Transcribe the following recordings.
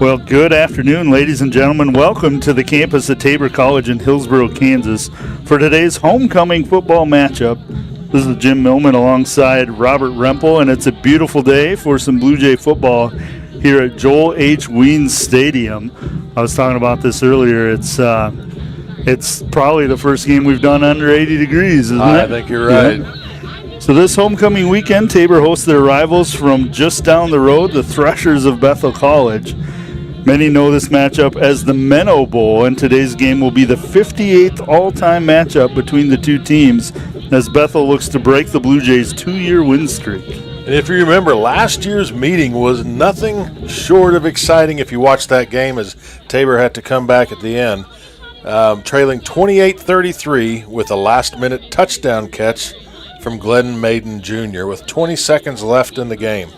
Well, good afternoon, ladies and gentlemen. Welcome to the campus at Tabor College in Hillsboro, Kansas for today's homecoming football matchup. This is Jim Millman alongside Robert Rempel, and it's a beautiful day for some Blue Jay football here at Joel H. Weens Stadium. I was talking about this earlier. It's probably the first game we've done under 80 degrees, isn't it? I think you're right. Yeah. So this homecoming weekend, Tabor hosts their rivals from just down the road, the Threshers of Bethel College. Many know this matchup as the Menno Bowl, and today's game will be the 58th all-time matchup between the two teams as Bethel looks to break the Blue Jays' 2-year win streak. And if you remember, last year's meeting was nothing short of exciting if you watched that game, as Tabor had to come back at the end, trailing 28-33 with a last-minute touchdown catch from Glenn Maiden Jr. with 20 seconds left in the game.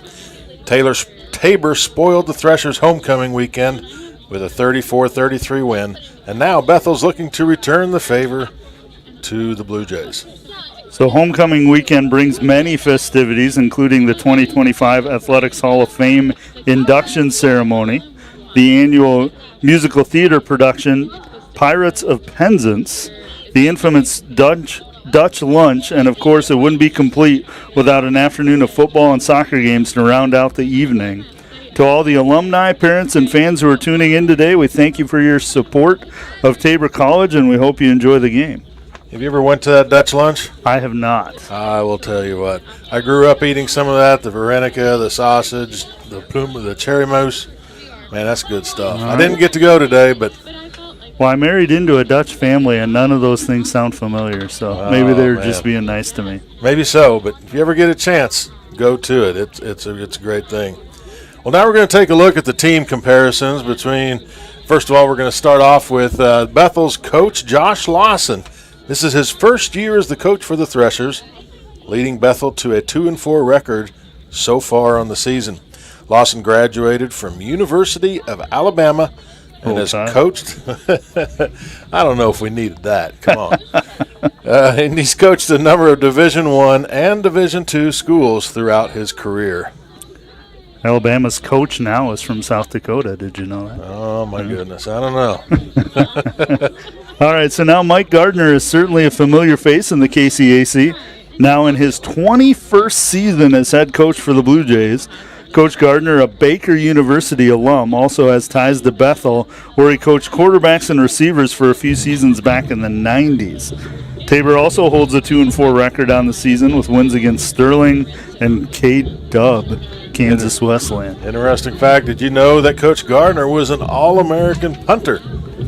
Tabor spoiled the Threshers' homecoming weekend with a 34-33 win, and now Bethel's looking to return the favor to the Blue Jays. So homecoming weekend brings many festivities, including the 2025 Athletics Hall of Fame induction ceremony, the annual musical theater production Pirates of Penzance, the infamous Dutch lunch, and of course it wouldn't be complete without an afternoon of football and soccer games to round out the evening. To all the alumni, parents, and fans who are tuning in today, we thank you for your support of Tabor College, and we hope you enjoy the game. Have you ever went to that Dutch lunch? I have not. I will tell you what. I grew up eating some of that, the Veronica, the sausage, the puma, the cherry mousse. Man, that's good stuff. I didn't get to go today, but... Well, I married into a Dutch family, and none of those things sound familiar, so maybe they're just being nice to me. Maybe so, but if you ever get a chance, go to it. It's a great thing. Well, now we're going to take a look at the team comparisons between, first of all, we're going to start off with Bethel's coach, Josh Lawson. This is his first year as the coach for the Threshers, leading Bethel to a 2-4 record so far on the season. Lawson graduated from University of Alabama and has coached. I don't know if we needed that. Come on. And he's coached a number of Division I and Division II schools throughout his career. Alabama's coach now is from South Dakota. Did you know that? Oh, my goodness. I don't know. All right, so now Mike Gardner is certainly a familiar face in the KCAC. Now in his 21st season as head coach for the Blue Jays, Coach Gardner, a Baker University alum, also has ties to Bethel, where he coached quarterbacks and receivers for a few seasons back in the 90s. Tabor also holds a 2-4 record on the season with wins against Sterling and K-Dub, Kansas Westland. Interesting fact, did you know that Coach Gardner was an All-American punter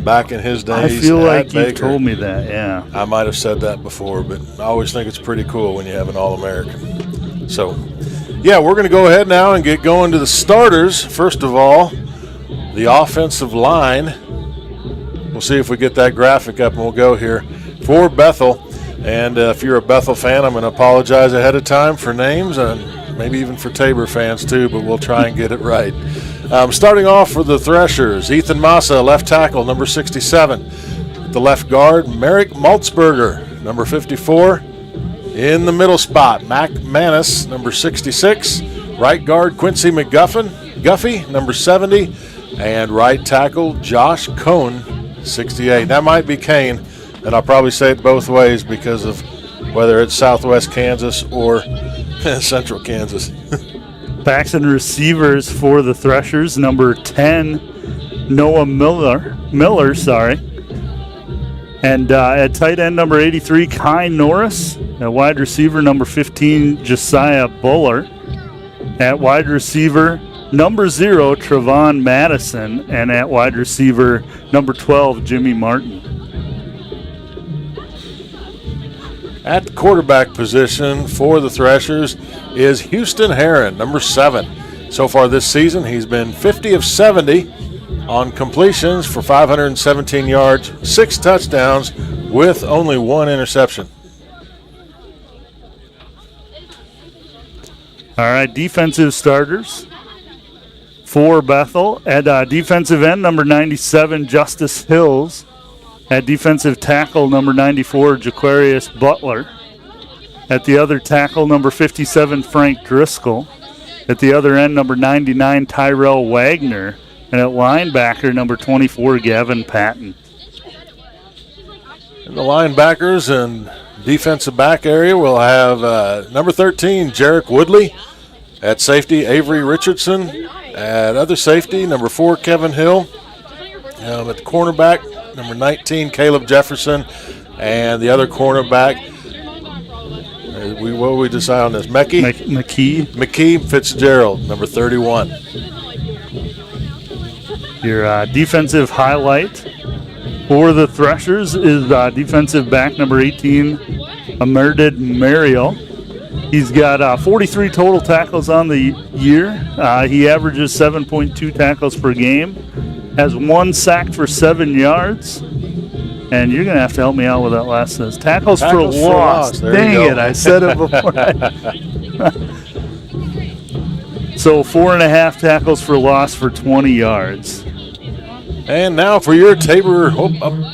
back in his days? I feel like Baker. you've told me that, yeah. I might have said that before, but I always think it's pretty cool when you have an All-American. So, yeah, we're going to go ahead now and get going to the starters. First of all, the offensive line. We'll see if we get that graphic up, and we'll go here for Bethel. And if you're a Bethel fan, I'm going to apologize ahead of time for names and maybe even for Tabor fans too, but we'll try and get it right. Starting off for the Threshers, Ethan Massa, left tackle, number 67. The left guard, Merrick Maltzberger, number 54. In the middle spot, Mac Manis, number 66. Right guard, Quincy Guffey, number 70. And right tackle, Josh Cohn, 68. That might be Kane, and I'll probably say it both ways because of whether it's Southwest Kansas or Central Kansas. Backs and receivers for the Threshers, number 10, Noah Miller. And at tight end, number 83, Kai Norris. At wide receiver, number 15, Josiah Buller. At wide receiver, number 0, Trevon Madison. And at wide receiver, number 12, Jimmy Martin. At the quarterback position for the Threshers is Houston Heron, number 7. So far this season, he's been 50 of 70 on completions for 517 yards, 6 touchdowns with only 1 interception. All right, defensive starters for Bethel. At defensive end, number 97, Justice Hills. At defensive tackle, number 94, Jaquarius Butler. At the other tackle, number 57, Frank Driscoll. At the other end, number 99, Tyrell Wagner. And at linebacker, number 24, Gavin Patton. In the linebackers and defensive back area, we'll have number 13, Jarek Woodley. At safety, Avery Richardson. At other safety, number 4, Kevin Hill. At the cornerback, number 19, Caleb Jefferson. And the other cornerback, what do we decide on this? McKee Fitzgerald, number 31. Your defensive highlight for the Threshers is defensive back number 18, Amerdid Mariel. He's got 43 total tackles on the year. He averages 7.2 tackles per game, has 1 sack for 7 yards. And you're going to have to help me out with that last sentence. Tackles for loss. Dang it, I said it before. So 4.5 tackles for loss for 20 yards. And now for your Tabor,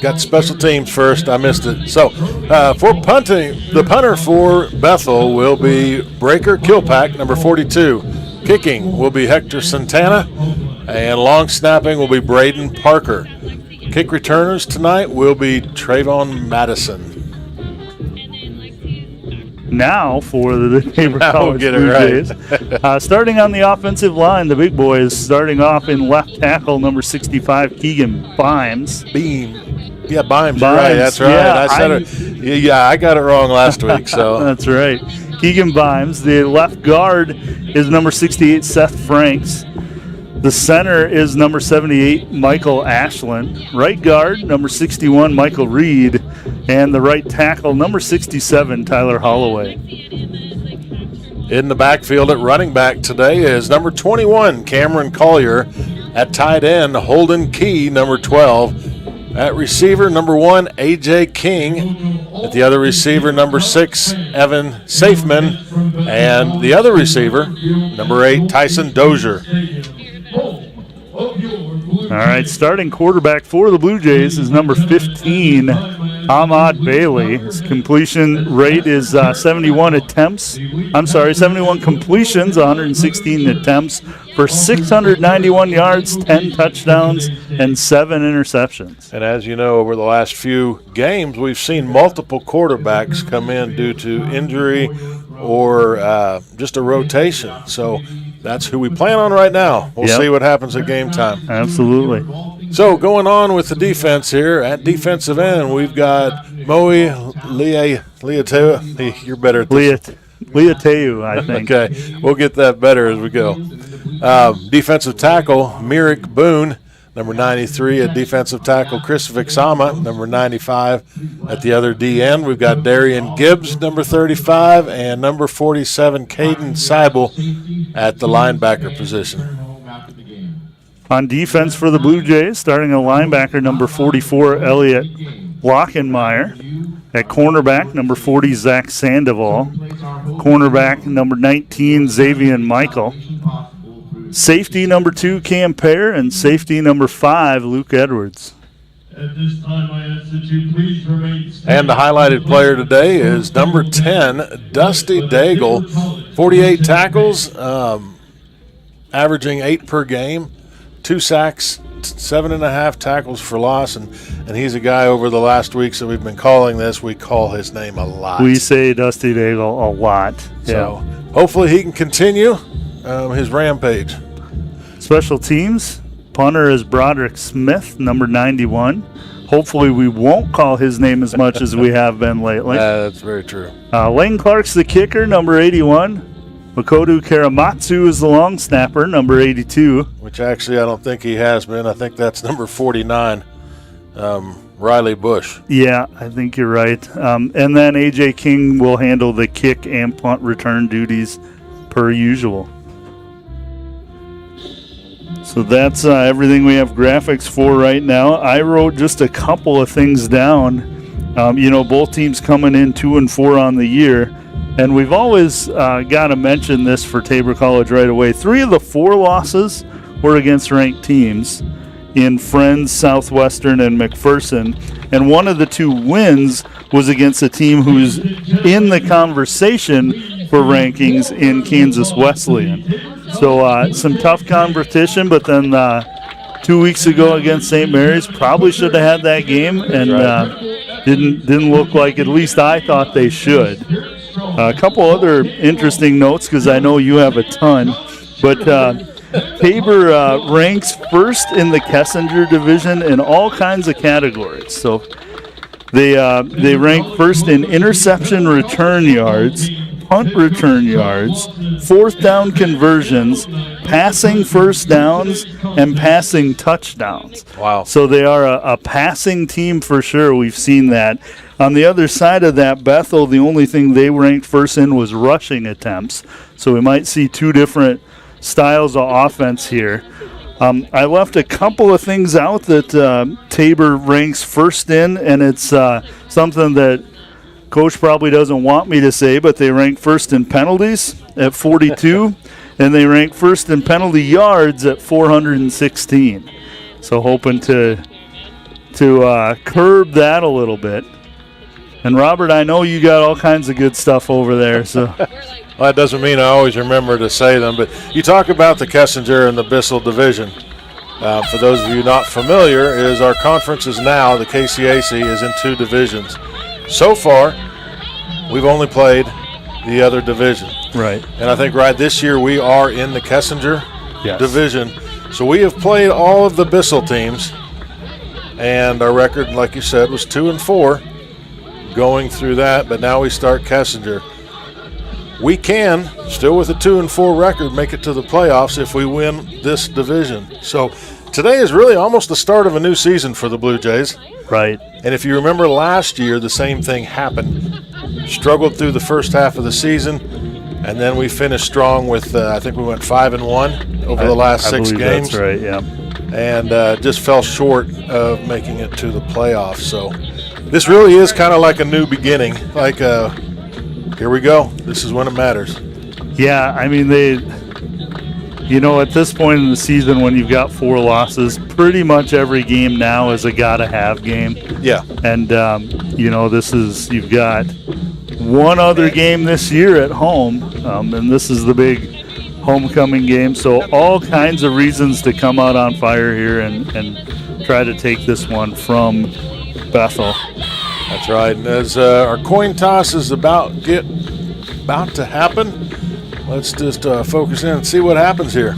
got special teams first. I missed it. So for punting, the punter for Bethel will be Breaker Kilpack, number 42. Kicking will be Hector Santana. And long snapping will be Braden Parker. Kick returners tonight will be Trayvon Madison. Now for the Tabor College Blue Jays. Starting on the offensive line, the big boys starting off in left tackle, number 65, Keegan Bimes. Yeah, Bimes, you're right. That's right. Yeah, I said it. Yeah, I got it wrong last week. So that's right. Keegan Bimes. The left guard is number 68, Seth Franks. The center is number 78, Michael Ashland. Right guard, number 61, Michael Reed. And the right tackle, number 67, Tyler Holloway. In the backfield at running back today is number 21, Cameron Collier. At tight end, Holden Key, number 12. At receiver, number 1, A.J. King. At the other receiver, number 6, Evan Safeman. And the other receiver, number 8, Tyson Dozier. All right, starting quarterback for the Blue Jays is number 15, Ahmad Bailey. His completion rate is 71 completions, 116 attempts for 691 yards, 10 touchdowns, and 7 interceptions. And as you know, over the last few games, we've seen multiple quarterbacks come in due to injury or just a rotation. So that's who we plan on right now. We'll see what happens at game time. Absolutely. So going on with the defense here, at defensive end, we've got Moe Leateu. You're better at this. Leateu, I think. Okay, we'll get that better as we go. Defensive tackle, Mirik Boone, number 93. At defensive tackle, Chris Vixama, number 95. At the other D end, we've got Darian Gibbs, number 35, and number 47, Caden Seibel at the linebacker position. On defense for the Blue Jays, starting a linebacker, number 44, Elliot Lockenmeyer. At cornerback, number 40, Zach Sandoval. Cornerback, number 19, Xavier Michael. Safety, number 2, Cam Pear. And safety, number 5, Luke Edwards. At this time, I ask that you please remain standing. And the highlighted player today is number 10, Dusty Daigle. 48 tackles, averaging 8 per game. 2 sacks, 7.5 tackles for loss, and he's a guy over the last weeks that we've been calling this. We call his name a lot. We say Dusty Daigle a lot. So hopefully he can continue his rampage. Special teams, punter is Broderick Smith, number 91. Hopefully we won't call his name as much as we have been lately. That's very true. Lane Clark's the kicker, number 81. Makoto Karamatsu is the long snapper, number 82. Which actually I don't think he has been. I think that's number 49, Riley Bush. Yeah, I think you're right. And then A.J. King will handle the kick and punt return duties per usual. So that's everything we have graphics for right now. I wrote just a couple of things down. Both teams coming in 2-4 on the year. And we've always got to mention this for Tabor College right away. 3 of the 4 losses were against ranked teams in Friends, Southwestern, and McPherson. And one of the 2 wins was against a team who's in the conversation for rankings in Kansas Wesleyan. So some tough competition, but then 2 weeks ago against St. Mary's. Probably should have had that game, and didn't look like, at least I thought they should. A couple other interesting notes, because I know you have a ton, but Tabor ranks first in the Kessinger division in all kinds of categories. So they rank first in interception return yards, punt return yards, fourth down conversions, passing first downs, and passing touchdowns. Wow. So they are a passing team for sure. We've seen that. On the other side of that, Bethel, the only thing they ranked first in was rushing attempts. So we might see two different styles of offense here. I left a couple of things out that Tabor ranks first in, and it's something that Coach probably doesn't want me to say, but they rank first in penalties at 42, and they rank first in penalty yards at 416. So hoping to curb that a little bit. And Robert, I know you got all kinds of good stuff over there. So well, that doesn't mean I always remember to say them, but you talk about the Kessinger and the Bissell division. For those of you not familiar, is our conference is now, the KCAC is in two divisions. So far, we've only played the other division. Right. And I think this year we are in the Kessinger division. So we have played all of the Bissell teams, and our record, like you said, was 2-4 going through that, but now we start Kessinger. We can, still with a 2-4 record, make it to the playoffs if we win this division. So today is really almost the start of a new season for the Blue Jays. Right. And if you remember last year, the same thing happened. Struggled through the first half of the season, and then we finished strong with, I think we went 5-1 over the last 6 games. That's right, yeah. And just fell short of making it to the playoffs. So this really is kind of like a new beginning. Like, here we go. This is when it matters. Yeah, I mean, at this point in the season when you've got 4 losses, pretty much every game now is a gotta-have game. Yeah. And, you've got one other game this year at home, and this is the big homecoming game. So all kinds of reasons to come out on fire here and try to take this one from Bethel. That's right. And as our coin toss is about to happen, let's just focus in and see what happens here.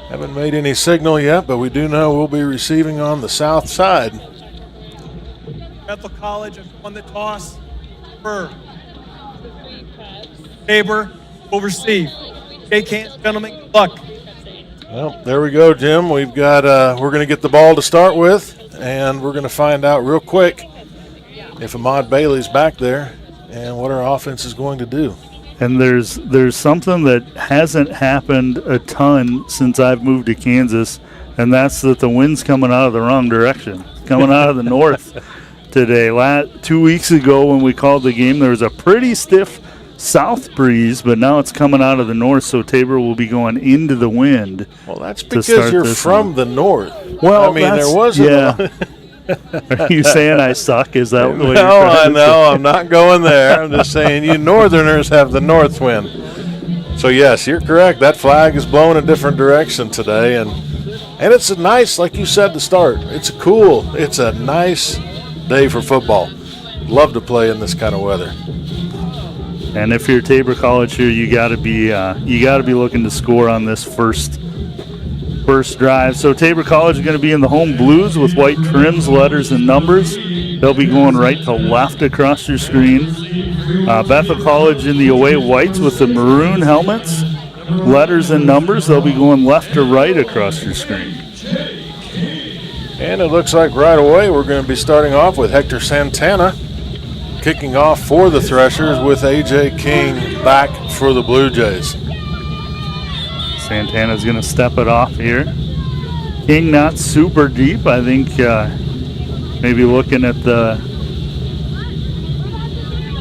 Haven't made any signal yet, but we do know we'll be receiving on the south side. Bethel College has won the toss for Tabor will receive. Shake hands, gentlemen. Good luck. Well, there we go, Jim. We've got we're going to get the ball to start with, and we're going to find out real quick if Ahmad Bailey's back there and what our offense is going to do. And there's something that hasn't happened a ton since I've moved to Kansas, and that's that the wind's coming out of the wrong direction, coming out of the north today. 2 weeks ago when we called the game, there was a pretty stiff south breeze, but now it's coming out of the north, so Tabor will be going into the wind. Well, that's because you're from the north. Well, I mean, there was Are you saying I suck? Is that what you're No, trying I to know. say? I'm not going there. I'm just saying you northerners have the north wind. So, yes, you're correct. That flag is blowing a different direction today. And it's a nice, like you said to start, it's a nice day for football. Love to play in this kind of weather. And if you're Tabor College here, you got to be looking to score on this first drive. So Tabor College is going to be in the home blues with white trims, letters, and numbers. They'll be going right to left across your screen. Bethel College in the away whites with the maroon helmets, letters, and numbers. They'll be going left to right across your screen. And it looks like right away we're going to be starting off with Hector Santana kicking off for the Threshers with A.J. King back for the Blue Jays. Santana's going to step it off here. King not super deep. I think maybe looking at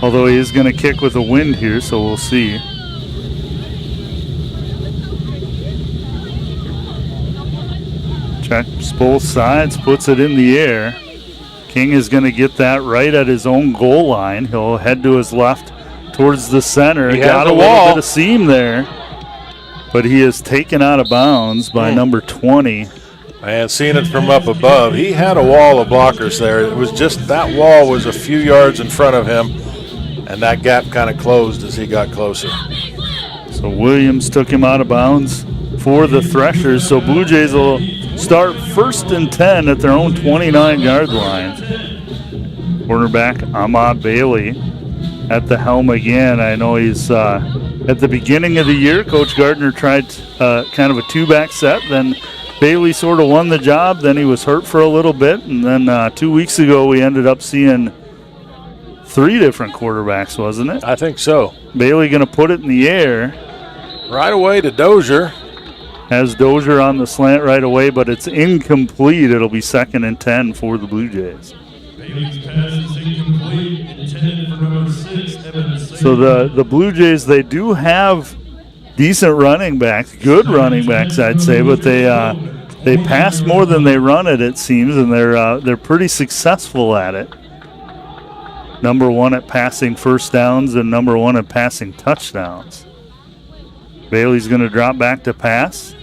although he is going to kick with the wind here, so we'll see. Checks both sides, puts it in the air. King is going to get that right at his own goal line. He'll head to his left towards the center. He Got has a a little wall. bit of seam there, but he is taken out of bounds by number 20. And seeing it from up above, he had a wall of blockers there. It was just that wall was a few yards in front of him, and that gap kind of closed as he got closer. So Williams took him out of bounds for the Threshers. So Blue Jays will start 1st and 10 at their own 29-yard line. Quarterback Ahmad Bailey at the helm again. I know he's at the beginning of the year, Coach Gardner tried kind of a 2-back set. Then Bailey sort of won the job. Then he was hurt for a little bit. And then 2 weeks ago, we ended up seeing 3 different quarterbacks, wasn't it? I think so. Bailey going to put it in the air. Right away to Dozier. Has Dozier on the slant right away, but it's incomplete. It'll be 2nd and 10 for the Blue Jays. Bailey's pass is incomplete. Intended for number 6, Evans. So the Blue Jays, they do have decent running backs, good running backs, I'd say, but they pass more than they run it seems, and they're pretty successful at it. Number 1 at passing first downs and number 1 at passing touchdowns. Bailey's going to drop back to pass.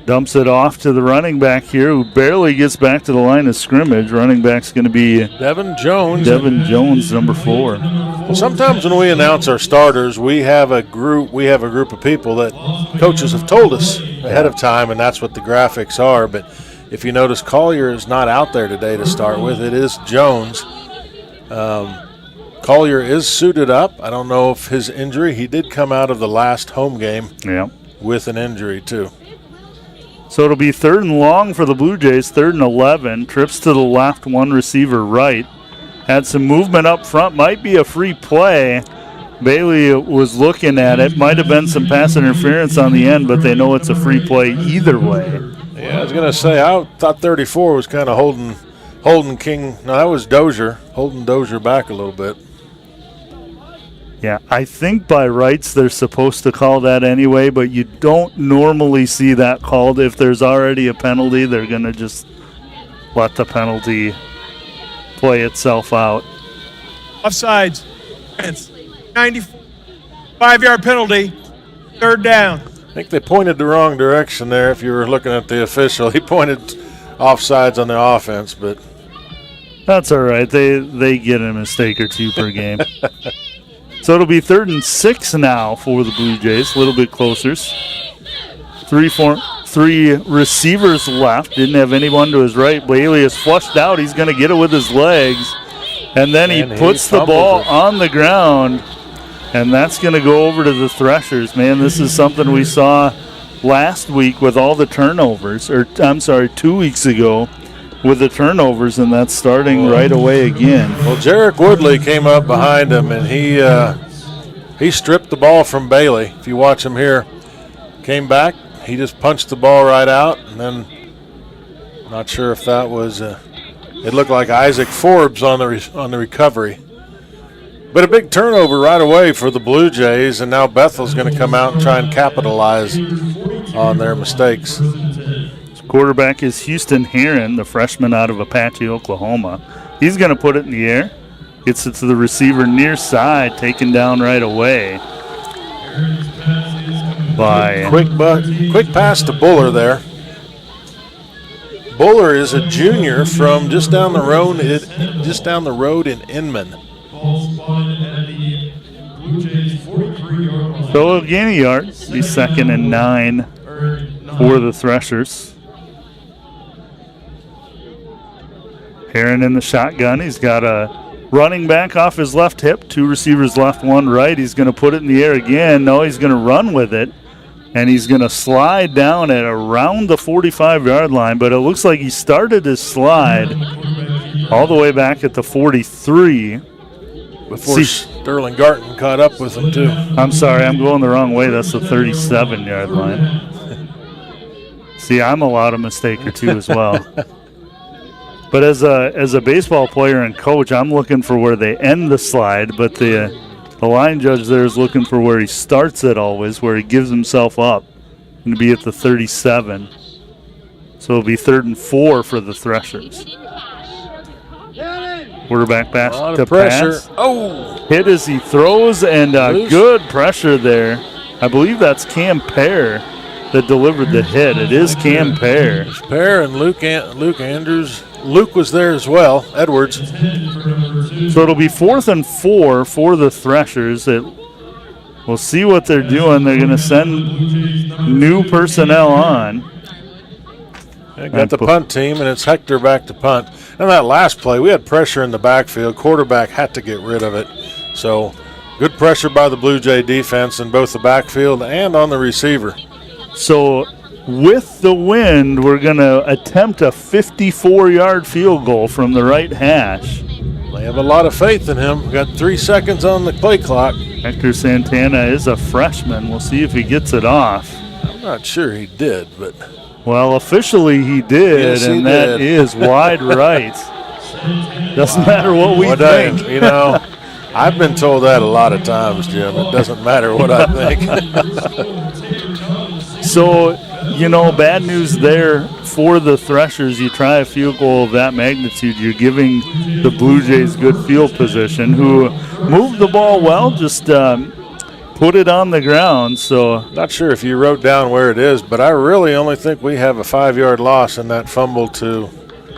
Dumps it off to the running back here, who barely gets back to the line of scrimmage. Running back's going to be Devin Jones. Devin Jones, number 4. Well, sometimes when we announce our starters, we have a group of people that coaches have told us ahead of time, and that's what the graphics are. But if you notice, Collier is not out there today to start with. It is Jones. Collier is suited up. I don't know if his injury, he did come out of the last home game with an injury too. So it'll be 3rd and long for the Blue Jays, 3rd and 11. Trips to the left, 1 receiver right. Had some movement up front, might be a free play. Bailey was looking at it. Might have been some pass interference on the end, but they know it's a free play either way. Yeah, I was going to say, I thought 34 was kind of holding King. No, that was Dozier, holding Dozier back a little bit. Yeah, I think by rights they're supposed to call that anyway, but you don't normally see that called. If there's already a penalty, they're going to just let the penalty play itself out. Offsides. It's 95-yard penalty. 3rd down. I think they pointed the wrong direction there if you were looking at the official. He pointed offsides on the offense, but that's all right. They get a mistake or 2 per game. So it'll be 3rd and 6 now for the Blue Jays, a little bit closer. 3 receivers left. Didn't have anyone to his right. Bailey is flushed out. He's going to get it with his legs. And then he puts the ball on the ground, and that's going to go over to the Threshers. Man, this is something we saw last week with all the turnovers, 2 weeks ago with the turnovers, and that's starting right away again. Well, Jarek Woodley came up behind him, and he stripped the ball from Bailey. If you watch him here, came back, he just punched the ball right out, and then not sure if that was it looked like Isaac Forbes on the recovery. But a big turnover right away for the Blue Jays, and now Bethel's going to come out and try and capitalize on their mistakes. Quarterback is Houston Heron, the freshman out of Apache, Oklahoma. He's going to put it in the air. Gets it to the receiver near side, taken down right away. By quick pass to Buller there. Buller is a junior from just down the road in Inman. So he'll gain a yard. Be 2nd and 9 for the Threshers. Heron in the shotgun. He's got a running back off his left hip. 2 receivers left, 1 right. He's going to put it in the air again. No, he's going to run with it. And he's going to slide down at around the 45-yard line. But it looks like he started his slide all the way back at the 43. Before Sterling Garton caught up with him, too. I'm sorry, I'm going the wrong way. That's the 37-yard line. See, I'm allowed a mistake or 2 as well. But as a baseball player and coach, I'm looking for where they end the slide, but the line judge there is looking for where he starts it always, where he gives himself up. Going to be at the 37. So it'll be 3rd and 4 for the Threshers. Quarterback back A lot to of pressure. pass. Oh, Hit as he throws, and Loose. good pressure there. I believe that's Cam Pear that delivered the hit. It is Cam Pear. Pear and Luke Andrews. Luke was there as well. Edwards. So it'll be 4th and 4 for the Threshers. We'll see what they're doing. They're going to send new personnel on. They got the punt team, and it's Hector back to punt. And that last play, we had pressure in the backfield. Quarterback had to get rid of it. So good pressure by the Blue Jay defense in both the backfield and on the receiver. So with the wind, we're going to attempt a 54-yard field goal from the right hash. They have a lot of faith in him. Got 3 seconds on the play clock. Hector Santana is a freshman. We'll see if he gets it off. I'm not sure he did, but Well, officially he did, Yes, he and that did. is wide right. Doesn't matter what we think. you know, I've been told that a lot of times, Jim. It doesn't matter what I think. So, you know, bad news there for the Threshers. You try a field goal of that magnitude, you're giving the Blue Jays good field position, who moved the ball well, just put it on the ground. So Not sure if you wrote down where it is, but I really only think we have a 5-yard loss in that fumble to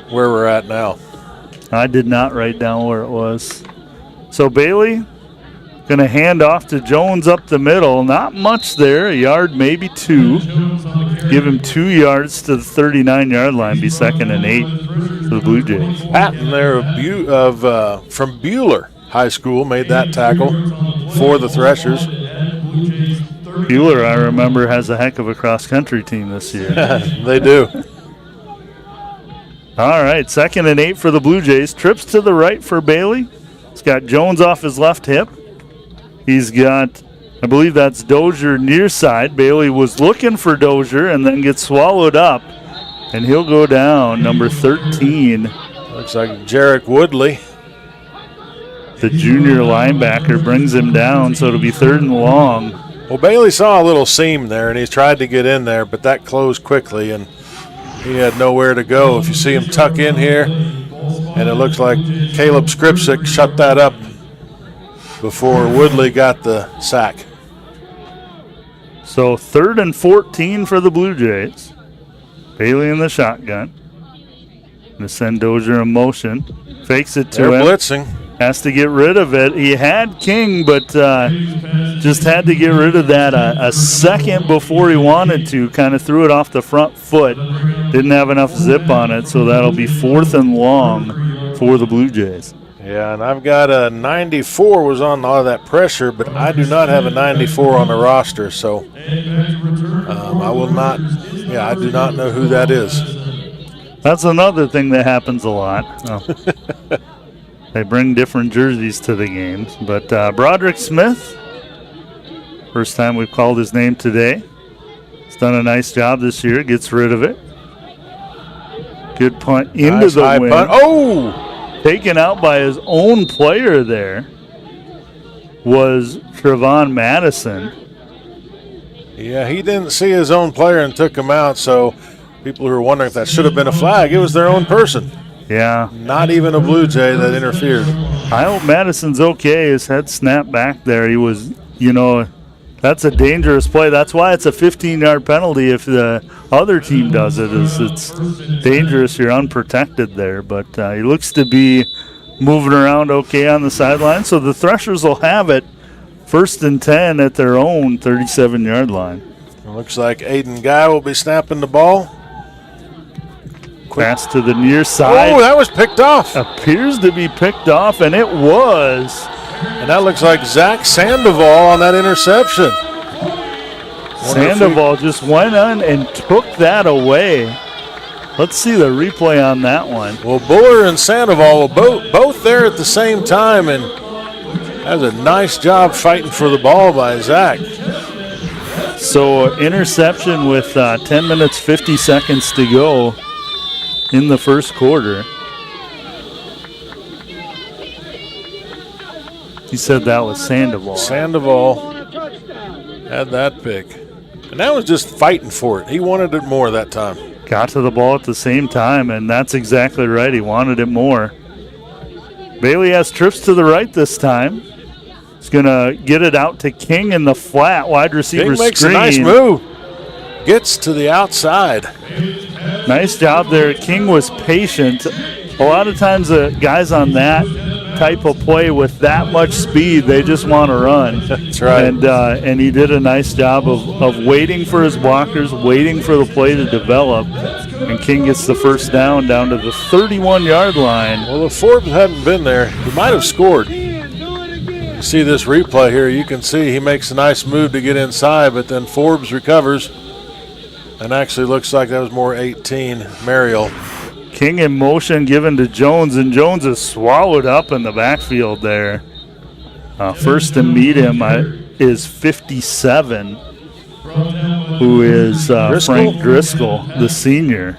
where we're at now. I did not write down where it was. So Bailey going to hand off to Jones up the middle. Not much there, a yard, maybe 2. Give him 2 yards to the 39-yard line, be 2nd and 8 for the Blue Jays. Patton there from Bueller High School made that tackle for the Threshers. Bueller, I remember, has a heck of a cross-country team this year. They do. All right, 2nd and 8 for the Blue Jays. Trips to the right for Bailey. He's got Jones off his left hip. He's got, I believe that's Dozier near side. Bailey was looking for Dozier and then gets swallowed up. And he'll go down, number 13. Looks like Jarek Woodley. The junior linebacker brings him down, so it'll be 3rd and long. Well, Bailey saw a little seam there, and he tried to get in there, but that closed quickly, and he had nowhere to go. If you see him tuck in here, and it looks like Caleb Skripsik shut that up before Woodley got the sack. So 3rd and 14 for the Blue Jays. Bailey in the shotgun. Gonna send Dozier in motion. Fakes it to They're him. blitzing. Has to get rid of it. He had King, but just had to get rid of that a second before he wanted to. Kind of threw it off the front foot. Didn't have enough zip on it, so that'll be 4th and long for the Blue Jays. Yeah, and I've got a 94 was on all that pressure, but I do not have a 94 on the roster, so I will not. Yeah, I do not know who that is. That's another thing that happens a lot. Oh. They bring different jerseys to the games. But Broderick Smith, first time we've called his name today. He's done a nice job this year, gets rid of it. Good punt into Nice the high wind. punt. Oh! Taken out by his own player there was Trevon Madison. Yeah, he didn't see his own player and took him out, so people who are wondering if that should have been a flag, it was their own person. Yeah. Not even a Blue Jay that interfered. I hope Madison's okay. His head snapped back there. He was, that's a dangerous play. That's why it's a 15-yard penalty if the other team does it. It's dangerous. You're unprotected there. But he looks to be moving around okay on the sideline. So the Threshers will have it 1st and 10 at their own 37-yard line. It looks like Aiden Guy will be snapping the ball. Pass to the near side. Oh, that was picked off. Appears to be picked off, and it was. And that looks like Zach Sandoval on that interception. Sandoval just went on and took that away. Let's see the replay on that one. Well, Buller and Sandoval were both there at the same time, and that was a nice job fighting for the ball by Zach. So interception with 10 minutes, 50 seconds to go in the first quarter. He said that was Sandoval. Sandoval had that pick. And that was just fighting for it. He wanted it more that time. Got to the ball at the same time, and that's exactly right. He wanted it more. Bailey has trips to the right this time. He's going to get it out to King in the flat wide receiver King makes screen. a nice move. Gets to the outside. Nice job there. King was patient. A lot of times guys on that type of play with that much speed, they just want to run. That's right. And he did a nice job of waiting for his blockers, waiting for the play to develop. And King gets the first down to the 31-yard line. Well, if Forbes hadn't been there, he might have scored. You see this replay here, you can see he makes a nice move to get inside, but then Forbes recovers. And actually looks like that was more 18, Mariel. King in motion given to Jones, and Jones is swallowed up in the backfield there. First to meet him is 57, who is Frank Driscoll, the senior.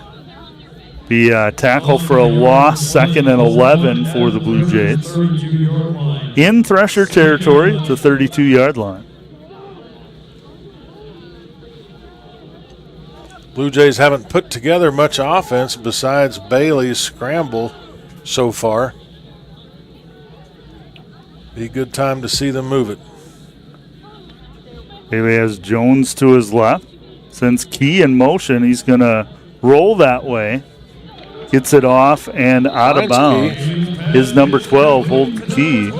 The tackle for a loss, 2nd and 11 for the Blue Jays. In Thresher territory at the 32-yard line. Blue Jays haven't put together much offense besides Bailey's scramble so far. Be a good time to see them move it. Bailey has Jones to his left. Since Key in motion, he's going to roll that way. Gets it off and out of bounds. His number 12, Holden Key.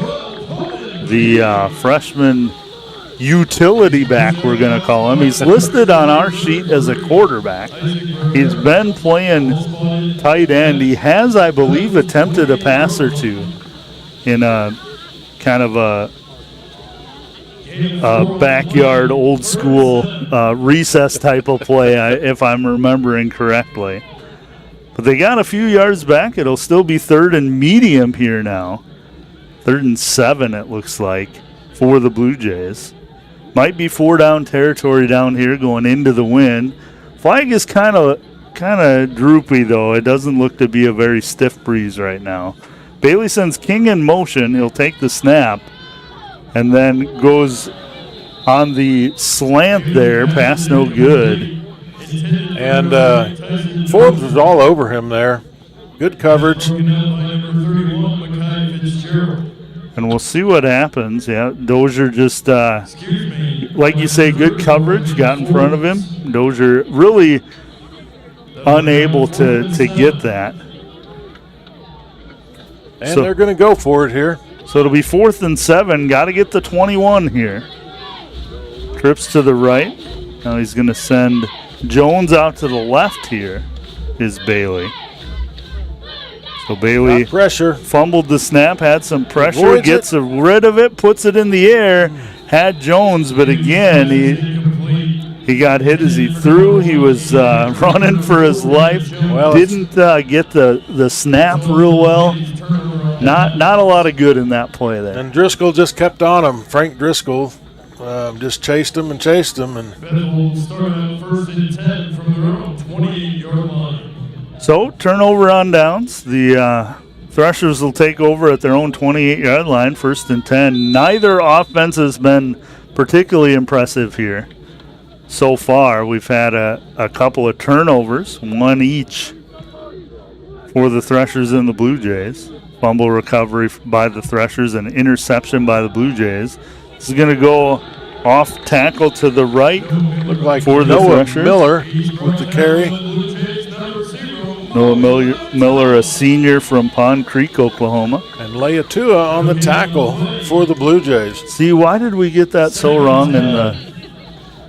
The freshman utility back, we're going to call him. He's listed on our sheet as a quarterback. He's been playing tight end. He has, I believe, attempted a pass or two in a kind of a backyard, old school recess type of play, if I'm remembering correctly. But they got a few yards back. It'll still be 3rd and medium here now. 3rd and 7, it looks like, for the Blue Jays. Might be 4-down territory down here going into the wind. Flag is kind of droopy, though. It doesn't look to be a very stiff breeze right now. Bailey sends King in motion. He'll take the snap and then goes on the slant there. Pass no good. And Forbes was all over him there. Good coverage. And we'll see what happens. Yeah, Dozier just, like you say, good coverage, got in front of him. Dozier really unable to get that. And they're going to go for it here. So it'll be 4th and 7. Got to get the 21 here. Trips to the right. Now he's going to send Jones out to the left here, is Bailey. So Bailey fumbled the snap, had some pressure, gets rid of it, puts it in the air, had Jones, but again, he got hit as he threw. He was running for his life. Didn't get the snap real well. Not a lot of good in that play there. And Driscoll just kept on him. Frank Driscoll just chased him. And Bethel will start at 1st and 10 from their own 28-yard line. So, turnover on downs. The Threshers will take over at their own 28-yard line, 1st and 10. Neither offense has been particularly impressive here so far. We've had a couple of turnovers, one each for the Threshers and the Blue Jays. Fumble recovery by the Threshers, an interception by the Blue Jays. This is going to go off tackle to the right. Looked like for the Noah Threshers. Miller with the carry. Noah Miller, a senior from Pond Creek, Oklahoma. And Leatua on the tackle for the Blue Jays. See, why did we get that so wrong in the...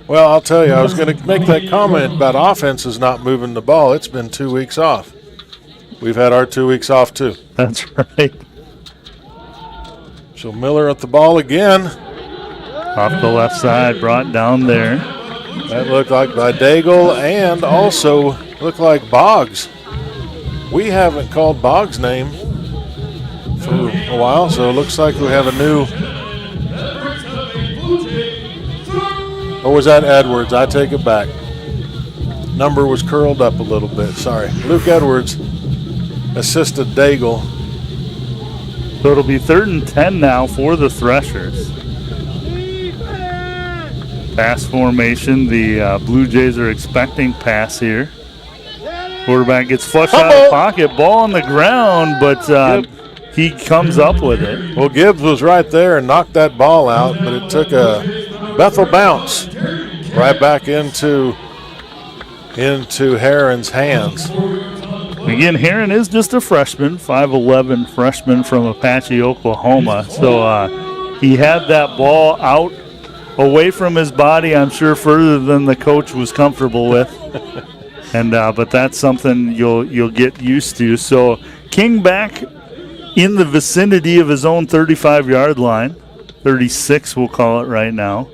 Well, I'll tell you, I was going to make that comment about offenses not moving the ball. It's been 2 weeks off. We've had our 2 weeks off, too. That's right. So Miller at the ball again. Off the left side, brought down there. That looked like by Daigle and also looked like Boggs. We haven't called Boggs' name for a while, so it looks like we have a new. Or was that Edwards? I take it back. Number was curled up a little bit. Sorry. Luke Edwards assisted Daigle. So it'll be 3rd and 10 now for the Threshers. Pass formation. The Blue Jays are expecting pass here. Quarterback gets flushed out of the pocket. Ball on the ground, but he comes up with it. Well, Gibbs was right there and knocked that ball out, but it took a Bethel bounce right back into Heron's hands. Again, Heron is just a freshman, 5'11" freshman from Apache, Oklahoma. So he had that ball out away from his body, I'm sure further than the coach was comfortable with. And but that's something you'll get used to. So King back in the vicinity of his own 35-yard line, 36 we'll call it right now.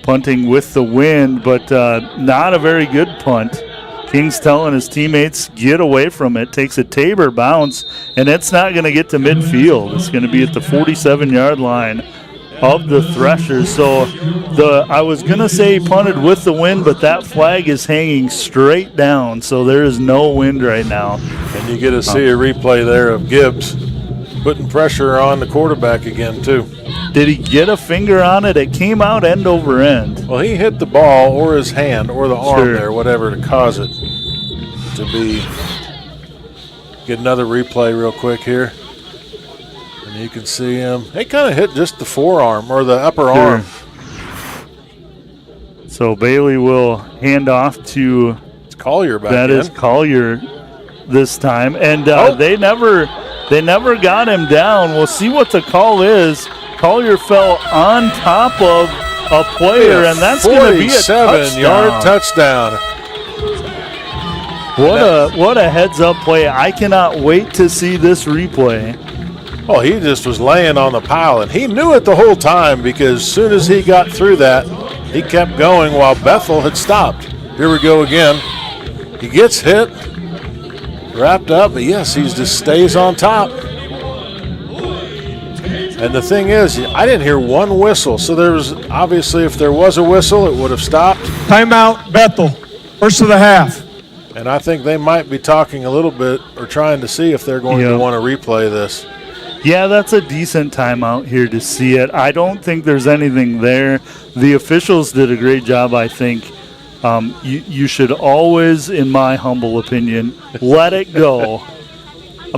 Punting with the wind, but not a very good punt. King's telling his teammates, get away from it. Takes a Tabor bounce, and it's not going to get to midfield. It's going to be at the 47-yard line of the Threshers. So I was going to say punted with the wind, but that flag is hanging straight down, so there is no wind right now. And you get to see a replay there of Gibbs putting pressure on the quarterback again, too. Did he get a finger on it? It came out end over end. Well, he hit the ball or his hand or the arm Sure. there, whatever, to cause it to be. Get another replay real quick here. And you can see him. He kind of hit just the forearm or the upper arm. So Bailey will hand off to It's Collier back that in. is Collier this time. And they never got him down. We'll see what the call is. Collier fell on top of a player, and that's going to be a 47-yard touchdown. What a heads-up play. I cannot wait to see this replay. Oh, he just was laying on the pile, and he knew it the whole time because as soon as he got through that, he kept going while Bethel had stopped. Here we go again. He gets hit, wrapped up, but yes, he just stays on top. And the thing is, I didn't hear one whistle, so there was obviously if there was a whistle, it would have stopped. Timeout, Bethel. First of the half. And I think they might be talking a little bit or trying to see if they're going to want to replay this. Yeah, that's a decent timeout here to see it. I don't think there's anything there. The officials did a great job, I think. You should always, in my humble opinion, let it go.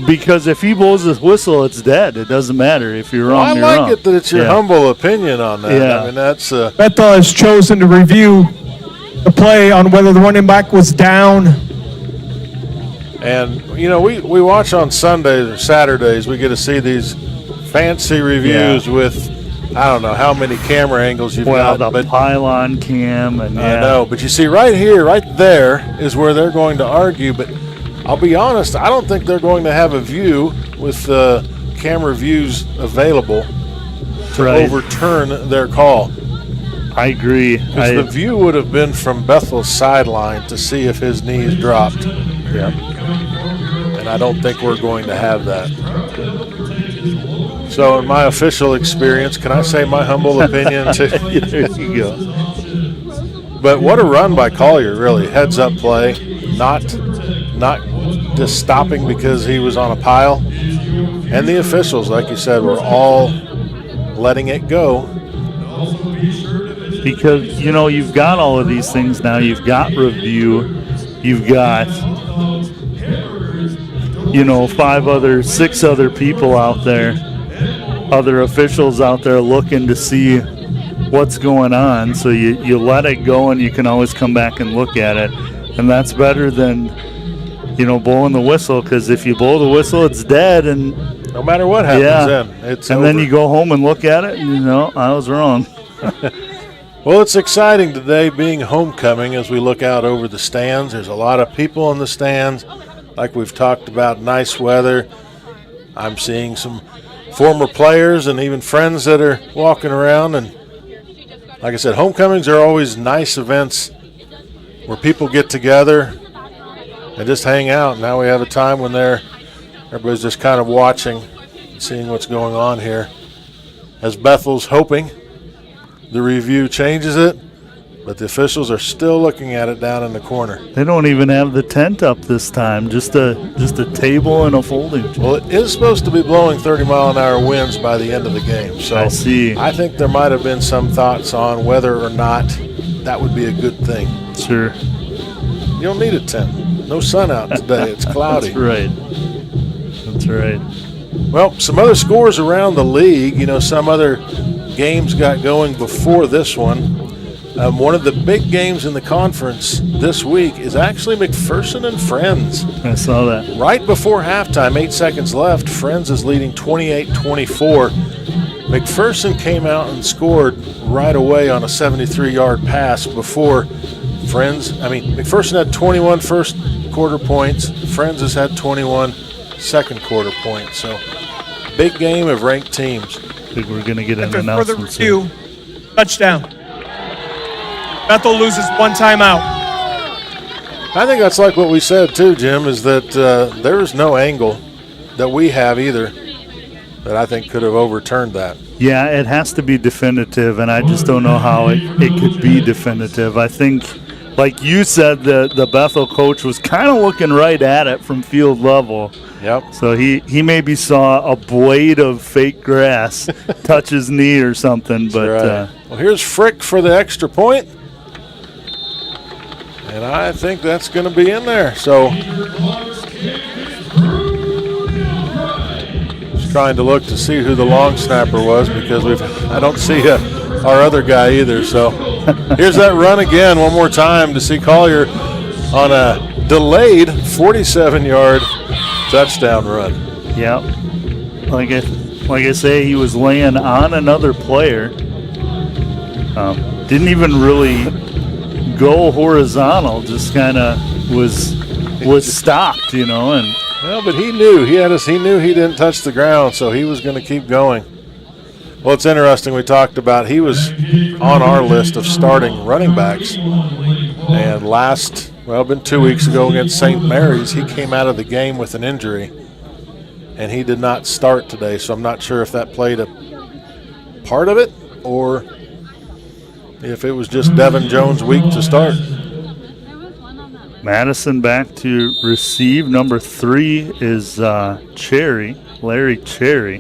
Because if he blows his whistle, it's dead. It doesn't matter. If you're wrong, you're wrong. I like it that it's your humble opinion on that. Yeah. I mean, that's Bethel has chosen to review the play on whether the running back was down. and you know we watch on Sundays or Saturdays. We get to see these fancy reviews with I don't know how many camera angles you've got. The pylon cam and I know, but you see right here, right there is where they're going to argue. But I'll be honest, I don't think they're going to have a view with camera views available to overturn their call. I agree. Because the view would have been from Bethel's sideline to see if his knees dropped. Yeah. And I don't think we're going to have that. So in my official experience, can I say my humble opinion too? There you go. But what a run by Collier, really. Heads up play, not just stopping because he was on a pile. And the officials, like you said, were all letting it go. Because, you know, you've got all of these things now. You've got review. You've got, you know, 6 other people out there, other officials out there looking to see what's going on. So you let it go and you can always come back and look at it. And that's better than, you know, blowing the whistle, because if you blow the whistle, it's dead. And no matter what happens then, it's over. Then you go home and look at it and, you know, I was wrong. Well, it's exciting today being homecoming as we look out over the stands. There's a lot of people in the stands. Like we've talked about, nice weather. I'm seeing some former players and even friends that are walking around. And like I said, homecomings are always nice events where people get together and just hang out. Now we have a time when everybody's just kind of watching, seeing what's going on here. As Bethel's hoping the review changes it, but the officials are still looking at it down in the corner. They don't even have the tent up this time, just a table and a folding chair. Well, it is supposed to be blowing 30-mile-an-hour winds by the end of the game. So I see. I think there might have been some thoughts on whether or not that would be a good thing. Sure. You don't need a tent. No sun out today. It's cloudy. That's right. Well, some other scores around the league. You know, some other games got going before this one. One of the big games in the conference this week is actually McPherson and Friends. I saw that. Right before halftime, 8 seconds left, Friends is leading 28-24. McPherson came out and scored right away on a 73-yard pass before McPherson had 21 first quarter points. Friends has had 21 second quarter points. So, big game of ranked teams. I think we're going to get an After further announcement soon. review, touchdown. Bethel loses one timeout. I think that's like what we said too, Jim, is that there is no angle that we have either that I think could have overturned that. Yeah, it has to be definitive, and I just don't know how it could be definitive. I think, like you said, the Bethel coach was kind of looking right at it from field level. Yep. So he maybe saw a blade of fake grass touch his knee or something. But right. Well, here's Frick for the extra point. And I think that's going to be in there. So just trying to look to see who the long snapper was because I don't see our other guy either. So here's that run again one more time to see Collier on a delayed 47-yard touchdown run. Yep. Like I say, he was laying on another player. Didn't even really go horizontal, just kind of was stopped, you know. And well, but he knew he knew he didn't touch the ground, so he was going to keep going. Well, it's interesting. We talked about he was on our list of starting running backs, and been 2 weeks ago against St. Mary's, he came out of the game with an injury, and he did not start today. So I'm not sure if that played a part of it or if it was just Devin Jones' week to start. Madison back to receive. Number 3 is Larry Cherry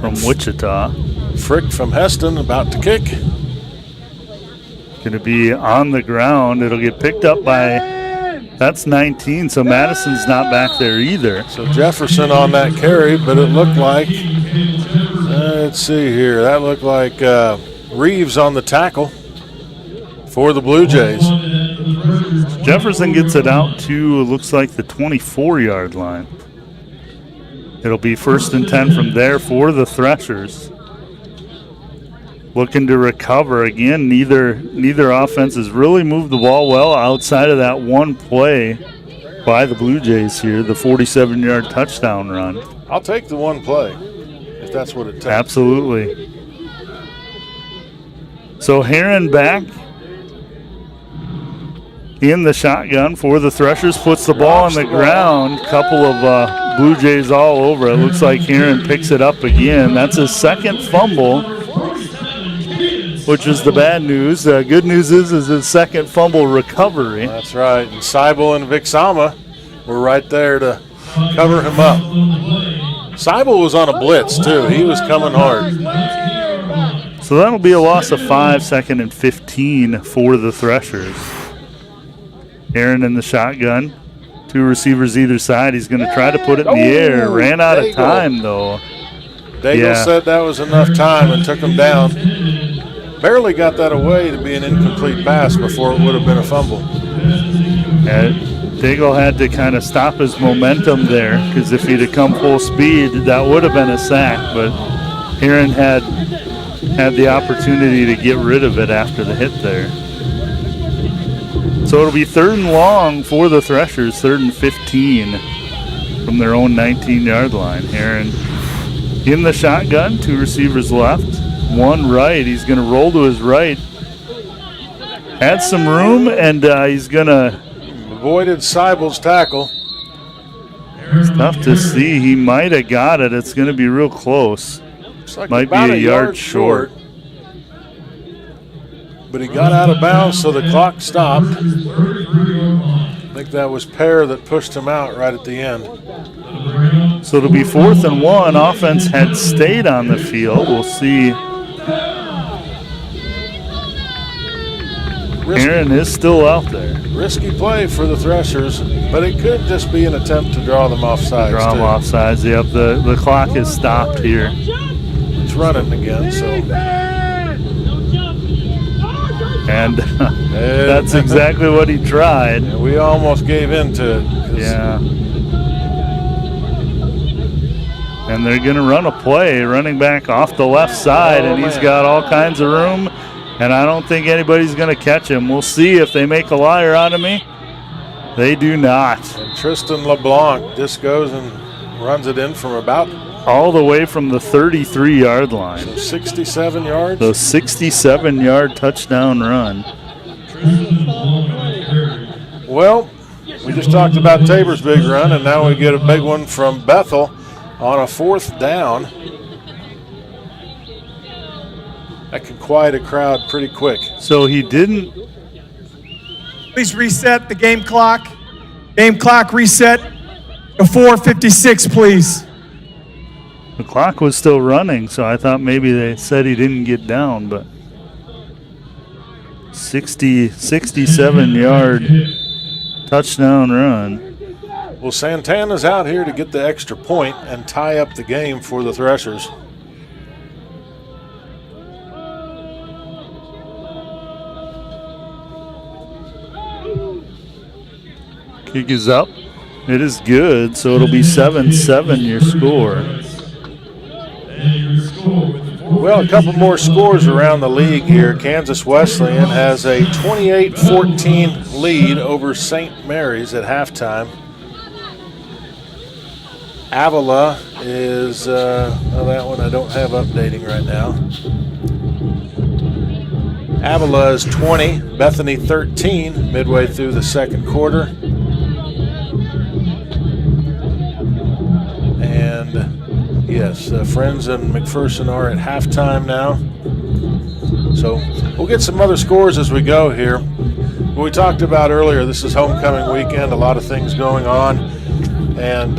from Wichita. Frick from Heston about to kick. Going to be on the ground. It'll get picked up by, that's 19, so Madison's not back there either. So Jefferson on that carry, but it looked like, let's see here, that looked like Reeves on the tackle for the Blue Jays. Jefferson gets it out to, looks like, the 24-yard line. It'll be 1st and 10 from there for the Threshers. Looking to recover again. Neither offense has really moved the ball well outside of that one play by the Blue Jays here, the 47-yard touchdown run. I'll take the one play if that's what it takes. Absolutely. So Heron back in the shotgun for the Threshers, puts the ball on the ground. Couple of Blue Jays all over. It looks like Heron picks it up again. That's his second fumble, which is the bad news. Good news is his second fumble recovery. That's right. And Seibel and Vixama were right there to cover him up. Seibel was on a blitz, too. He was coming hard. So that'll be a loss of 5, 2nd and 15 for the Threshers. Aaron in the shotgun. 2 receivers either side. He's going to try to put it in the air. Ran out of time, though. Daigle said that was enough time and took him down. Barely got that away to be an incomplete pass before it would have been a fumble. Daigle had to kind of stop his momentum there because if he'd have come full speed, that would have been a sack. But Aaron had the opportunity to get rid of it after the hit there. So it'll be 3rd and long for the Threshers, 3rd and 15 from their own 19-yard line. Aaron in the shotgun, 2 receivers left, 1 right. He's going to roll to his right. Had some room, and he's going to... Avoided Seibel's tackle. It's tough to see. He might have got it. It's going to be real close. Like might be a yard short. But he got out of bounds, so the clock stopped. I think that was Pear that pushed him out right at the end. So it'll be 4th and 1. Offense had stayed on the field. We'll see. Aaron is still out there. Risky play for the Threshers, but it could just be an attempt to draw them off sides. Draw them off sides. Yep, the clock is stopped here. It's running again, so. And that's exactly what he tried. Yeah, we almost gave in to it. Yeah. And they're going to run a play, running back off the left side, and he's got all kinds of room, and I don't think anybody's going to catch him. We'll see if they make a liar out of me. They do not. And Tristan LeBlanc just goes and runs it in from about all the way from the 33-yard line. So 67 yards. So 67-yard touchdown run. Well, we just talked about Tabor's big run, and now we get a big one from Bethel on a 4th down. That can quiet a crowd pretty quick. So he didn't. Please reset the game clock. Game clock reset to 4:56, please. The clock was still running, so I thought maybe they said he didn't get down, but 67-yard touchdown run. Well, Santana's out here to get the extra point and tie up the game for the Threshers. Kick is up. It is good, so it'll be 7-7 your score. Well, a couple more scores around the league here. Kansas Wesleyan has a 28-14 lead over St. Mary's at halftime. Avila is, that one I don't have updating right now. Avila is 20, Bethany 13, midway through the second quarter. And yes, Friends and McPherson are at halftime now. So we'll get some other scores as we go here. What we talked about earlier, this is homecoming weekend, a lot of things going on. And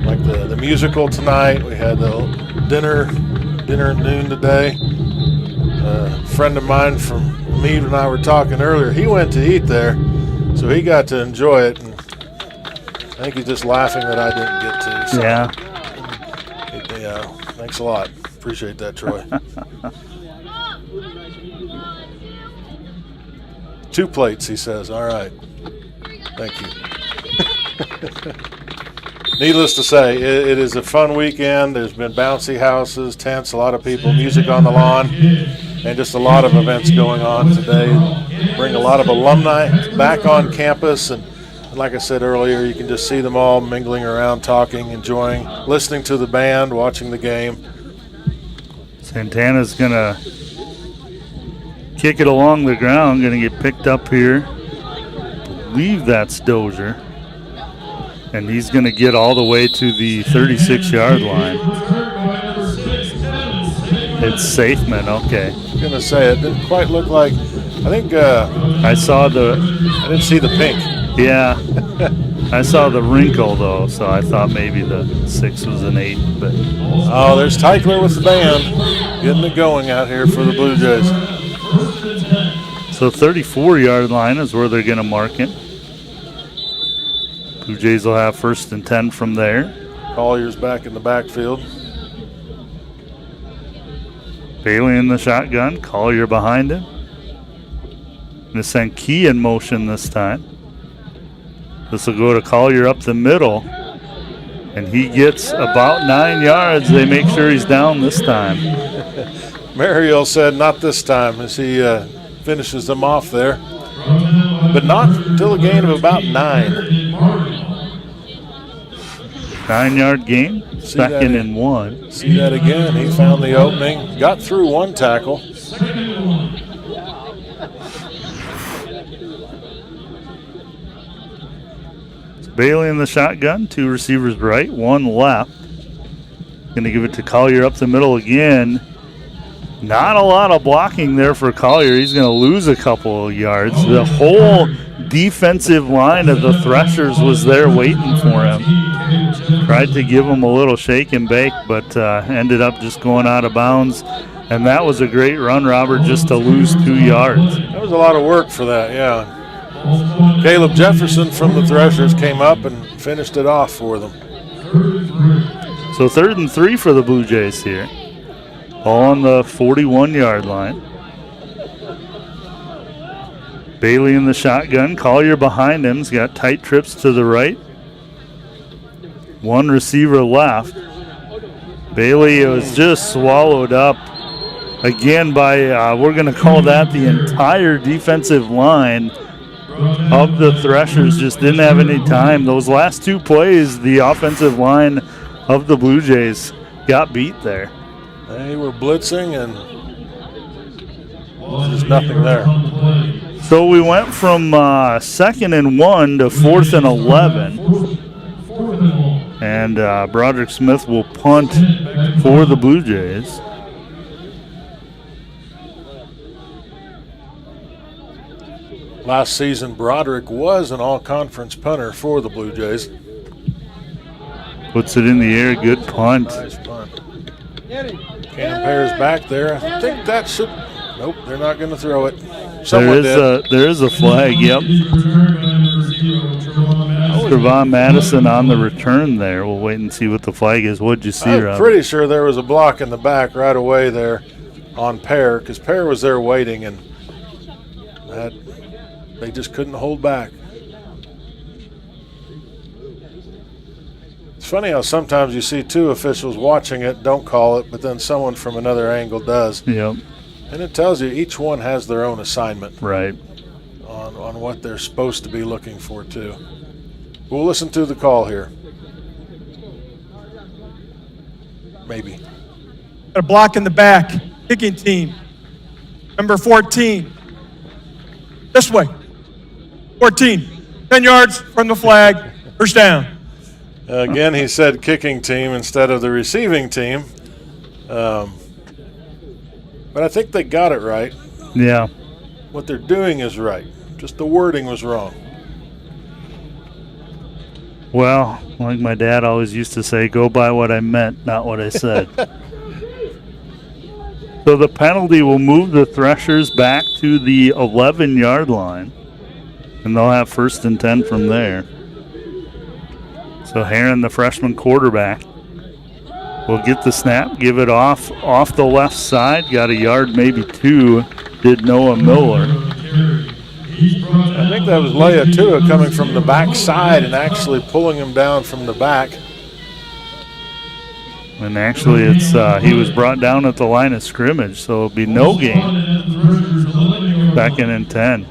like the musical tonight, we had the dinner at noon today. A friend of mine from Meade and I were talking earlier, he went to eat there, so he got to enjoy it. And I think he's just laughing that I didn't get to. So. Yeah. Yeah, thanks a lot. Appreciate that, Troy. 2 plates, he says. All right. Thank you. Needless to say, it is a fun weekend. There's been bouncy houses, tents, a lot of people, music on the lawn, and just a lot of events going on today. Bring a lot of alumni back on campus, and like I said earlier, you can just see them all mingling around, talking, enjoying, listening to the band, watching the game. Santana's going to kick it along the ground, going to get picked up here. I believe that's Dozier. And he's going to get all the way to the 36-yard line. It's Safeman, okay. I was going to say, it didn't quite look like, I think I didn't see the pink. Yeah, I saw the wrinkle though, so I thought maybe the 6 was an 8. But oh, there's Teichler with the band, getting it going out here for the Blue Jays. So 34-yard line is where they're going to mark it. Blue Jays will have 1st and 10 from there. Collier's back in the backfield. Bailey in the shotgun, Collier behind him. Going to send Key in motion this time. This will go to Collier up the middle, and he gets about 9 yards. They make sure he's down this time. Mariel said not this time as he finishes them off there, but not until a gain of about 9. 9-yard gain, 2nd and 1. See that again. He found the opening, got through 1 tackle. Bailey in the shotgun, 2 receivers right, 1 left. Going to give it to Collier up the middle again. Not a lot of blocking there for Collier. He's going to lose a couple of yards. The whole defensive line of the Threshers was there waiting for him. Tried to give him a little shake and bake, but ended up just going out of bounds. And that was a great run, Robert, just to lose 2 yards. That was a lot of work for that, yeah. Caleb Jefferson from the Threshers came up and finished it off for them. So 3rd and 3 for the Blue Jays here. All on the 41-yard line. Bailey in the shotgun. Collier behind him. He's got tight trips to the right. 1 receiver left. Bailey was just swallowed up again by, we're going to call that the entire defensive line of the Threshers. Just didn't have any time. Those last 2 plays, the offensive line of the Blue Jays got beat there. They were blitzing and there's nothing there. So we went from 2nd and 1 to 4th and 11. And Broderick Smith will punt for the Blue Jays. Last season, Broderick was an all-conference punter for the Blue Jays. Puts it in the air, good punt. Nice punt. Cam Pear's back there. I think that should. Nope, they're not going to throw it. Someone did. There is a flag, yep. Trevon Madison on the return there. We'll wait and see what the flag is. What'd you see, I'm Rob? pretty sure there was a block in the back right away there on Pear, because Pear was there waiting, and they just couldn't hold back. It's funny how sometimes you see 2 officials watching it, don't call it, but then someone from another angle does. Yep. And it tells you each one has their own assignment. Right. On what they're supposed to be looking for, too. We'll listen to the call here. Maybe. Got a block in the back. Kicking team. Number 14. This way. 14. 10 yards from the flag. First down. Again, he said kicking team instead of the receiving team. But I think they got it right. Yeah. What they're doing is right. Just the wording was wrong. Well, like my dad always used to say, go by what I meant, not what I said. So the penalty will move the Threshers back to the 11-yard line, and they'll have 1st and 10 from there. So Heron, the freshman quarterback, will get the snap, give it off the left side. Got a yard, maybe 2, did Noah Miller. I think that was Leia Tua coming from the back side and actually pulling him down from the back. And actually, it's he was brought down at the line of scrimmage, so it'll be no gain. 2nd and 10.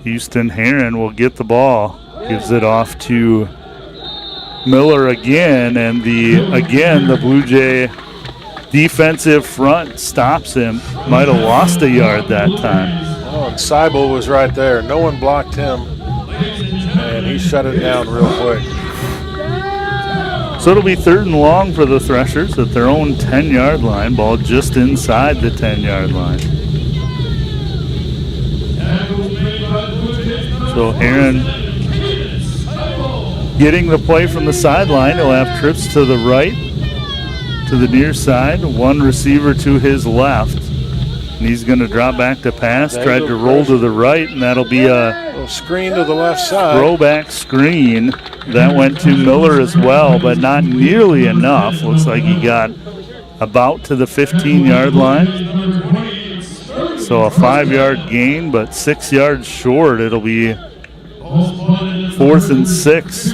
Houston Heron will get the ball, gives it off to Miller again, and the Blue Jay defensive front stops him. Might have lost a yard that time. Oh, and Seibel was right there. No one blocked him, and he shut it down real quick. So it'll be 3rd and long for the Threshers at their own 10-yard line. Ball just inside the 10-yard line. So Heron getting the play from the sideline. He'll have trips to the right, to the near side. 1 receiver to his left. And he's going to drop back to pass. Tried to roll to the right, and that'll be a little screen to the left side. Throwback screen. That went to Miller as well, but not nearly enough. Looks like he got about to the 15-yard line. So a 5-yard gain, but 6 yards short. It'll be 4th and 6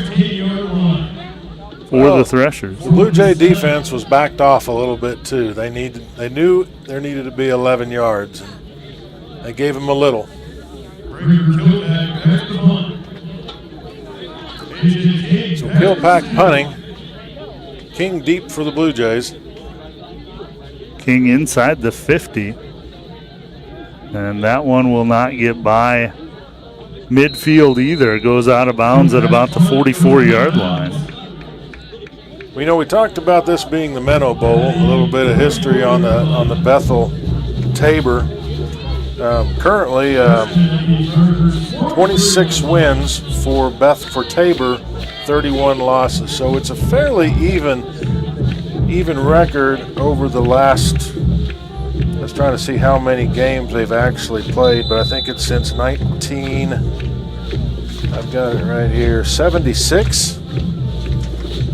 for the Threshers. The Blue Jay defense was backed off a little bit too. They knew there needed to be 11 yards. And they gave him a little. So Kilpack punting. King deep for the Blue Jays. King inside the 50. And that one will not get by midfield either. It goes out of bounds at about the 44-yard line. We know we talked about this being the Menno Bowl. A little bit of history on the Bethel Tabor. Currently, 26 wins for Tabor, 31 losses. So it's a fairly even record over the last, let's try to see how many games they've actually played, but I think it's since I've got it right here, 76.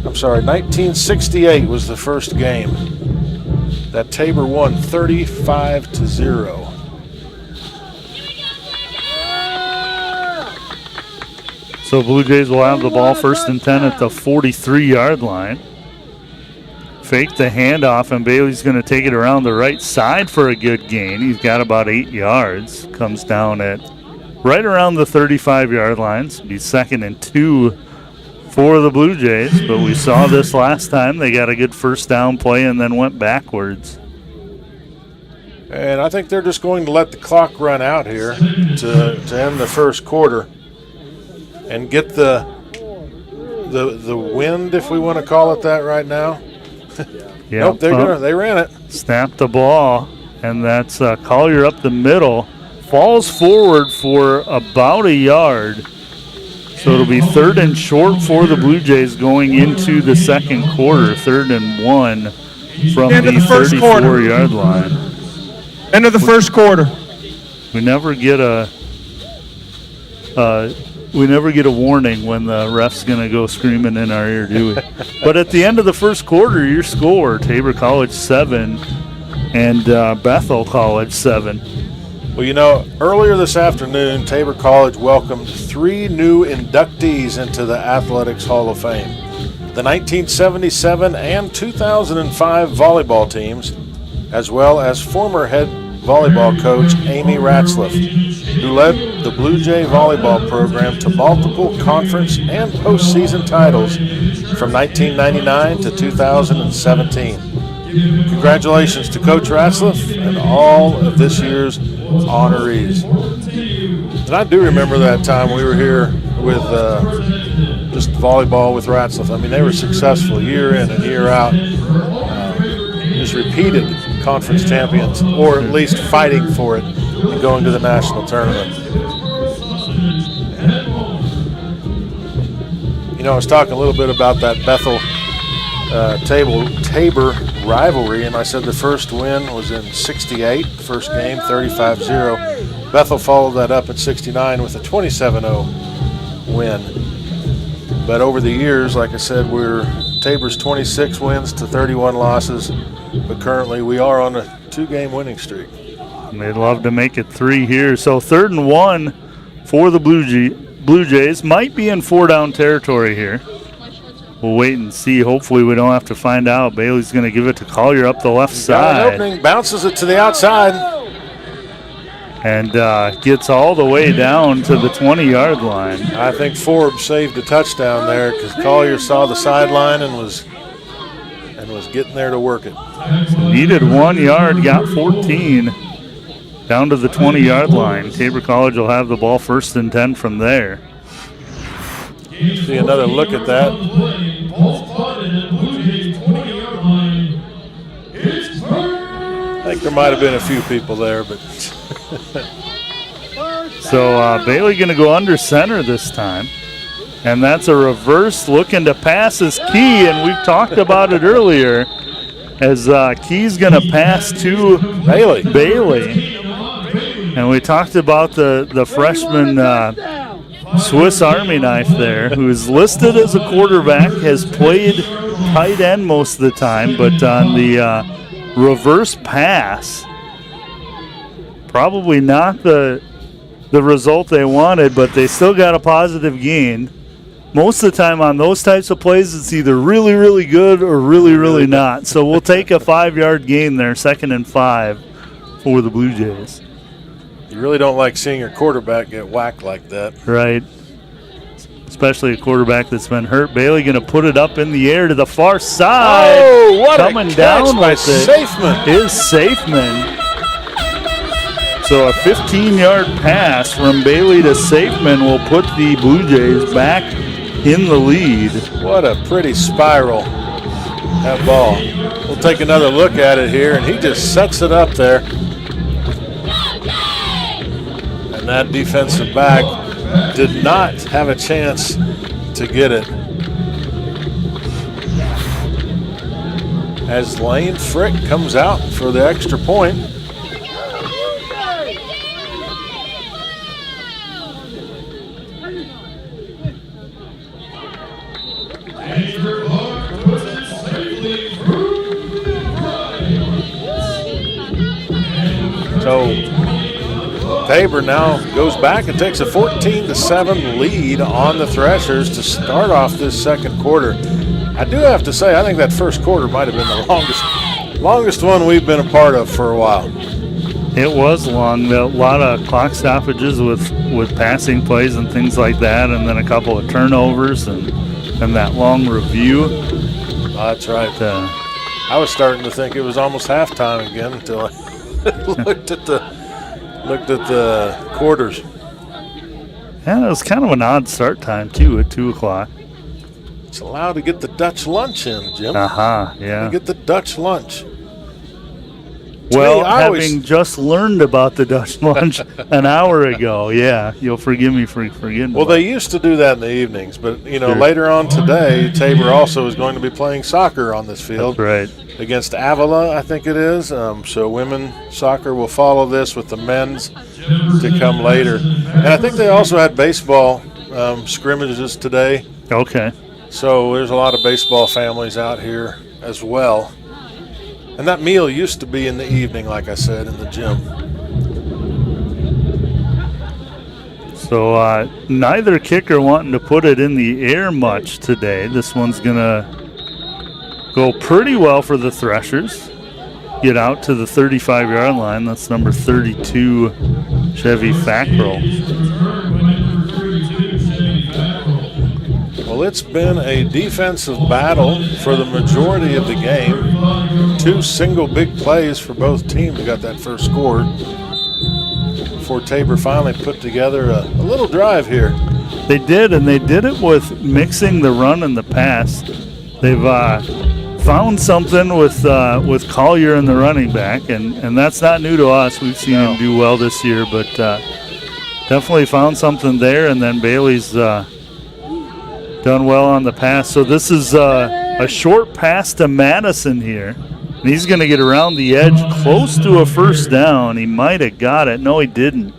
I'm sorry, 1968 was the first game that Tabor won 35-0. So Blue Jays will have the ball 1st and 10 at the 43-yard line. Fake the handoff, and Bailey's going to take it around the right side for a good gain. He's got about 8 yards. Comes down at right around the 35-yard line. So be 2nd and 2 for the Blue Jays. But we saw this last time. They got a good first down play and then went backwards. And I think they're just going to let the clock run out here to end the first quarter and get the wind, if we want to call it that right now. Yep, nope, they ran it. Snap the ball, and that's Collier up the middle. Falls forward for about a yard. So it'll be 3rd and short for the Blue Jays going into the second quarter. 3rd and 1 from the 34-yard line. End of the first quarter. We never get a warning when the ref's going to go screaming in our ear, do we? But at the end of the first quarter, your score, Tabor College 7 and Bethel College 7. Well, you know, earlier this afternoon, Tabor College welcomed 3 new inductees into the Athletics Hall of Fame. The 1977 and 2005 volleyball teams, as well as former head volleyball coach Amy Ratzliff, who led the Blue Jay volleyball program to multiple conference and postseason titles from 1999 to 2017. Congratulations to Coach Ratzliff and all of this year's honorees. And I do remember that time we were here with just volleyball with Ratzliff. I mean, they were successful year in and year out. Just repeated conference champions, or at least fighting for it and going to the national tournament. You know, I was talking a little bit about that Bethel Tabor rivalry, and I said the first win was in 68, first game, 35-0. Bethel followed that up in 69 with a 27-0 win. But over the years, like I said, Tabor's 26 wins to 31 losses, but currently we are on a 2-game winning streak. And they'd love to make it 3 here. So 3rd and 1 for the Blue Jays. Might be in 4-down territory here. We'll wait and see. Hopefully we don't have to find out. Bailey's going to give it to Collier up the left side. Got an opening, bounces it to the outside. And gets all the way down to the 20-yard line. I think Forbes saved a touchdown there because Collier saw the sideline and was getting there to work it. Needed 1 yard, got 14 down to the 20-yard line. Tabor College will have the ball 1st and 10 from there. See another look at that. I think there might have been a few people there, but. So Bailey going to go under center this time. And that's a reverse looking to pass is Key, and we've talked about it earlier as Key's going to pass to Bailey. And we talked about the freshman Swiss Army knife there, who is listed as a quarterback, has played tight end most of the time, but on the reverse pass, probably not the result they wanted, but they still got a positive gain. Most of the time on those types of plays, it's either really, really good or really, really not. So we'll take a 5-yard gain there, 2nd and 5 for the Blue Jays. You really don't like seeing your quarterback get whacked like that. Right. Especially a quarterback that's been hurt. Bailey going to put it up in the air to the far side. Oh, what coming a catch down by with Safeman. Is Safeman. So a 15-yard pass from Bailey to Safeman will put the Blue Jays back in the lead. What a pretty spiral, that ball. We'll take another look at it here, and he just sets it up there. And that defensive back did not have a chance to get it. as Lane Frick comes out for the extra point. Andrew Clark puts it safely through the right. So Tabor now goes back and takes a 14-7 lead on the Threshers to start off this second quarter. I do have to say, I think that first quarter might have been the longest one we've been a part of for a while. It was long. A lot of clock stoppages with passing plays and things like that, and then a couple of turnovers and that long review. That's right. I was starting to think it was almost halftime again until I looked at the quarters. Yeah, it was kind of an odd start time too at 2 o'clock. It's allowed to get the Dutch lunch in, Jim. Yeah. You get the Dutch lunch. Well, having just learned about the Dutch lunch an hour ago, yeah, you'll forgive me for forgetting. Well, they used to do that in the evenings, but Sure. later on today, Tabor also is going to be playing soccer on this field. That's right. Against Avila, I think it is. So women soccer will follow this with the men's to come later. And I think they also had baseball scrimmages today. Okay. So there's a lot of baseball families out here as well. And that meal used to be in the evening, like I said, in the gym. So neither kicker wanting to put it in the air much today. This one's going to go pretty well for the Threshers. Get out to the 35-yard line. That's number 32, Chevy Fackrell. Well, it's been a defensive battle for the majority of the game. 2 single big plays for both teams got that first score before Tabor finally put together a little drive here. They did, and they did it with mixing the run and the pass. They've found something with Collier and the running back, and that's not new to us. We've seen him do well this year, but definitely found something there, and then Bailey's done well on the pass. So this is a short pass to Madison here. And he's going to get around the edge close to a first down. He might have got it. No, he didn't.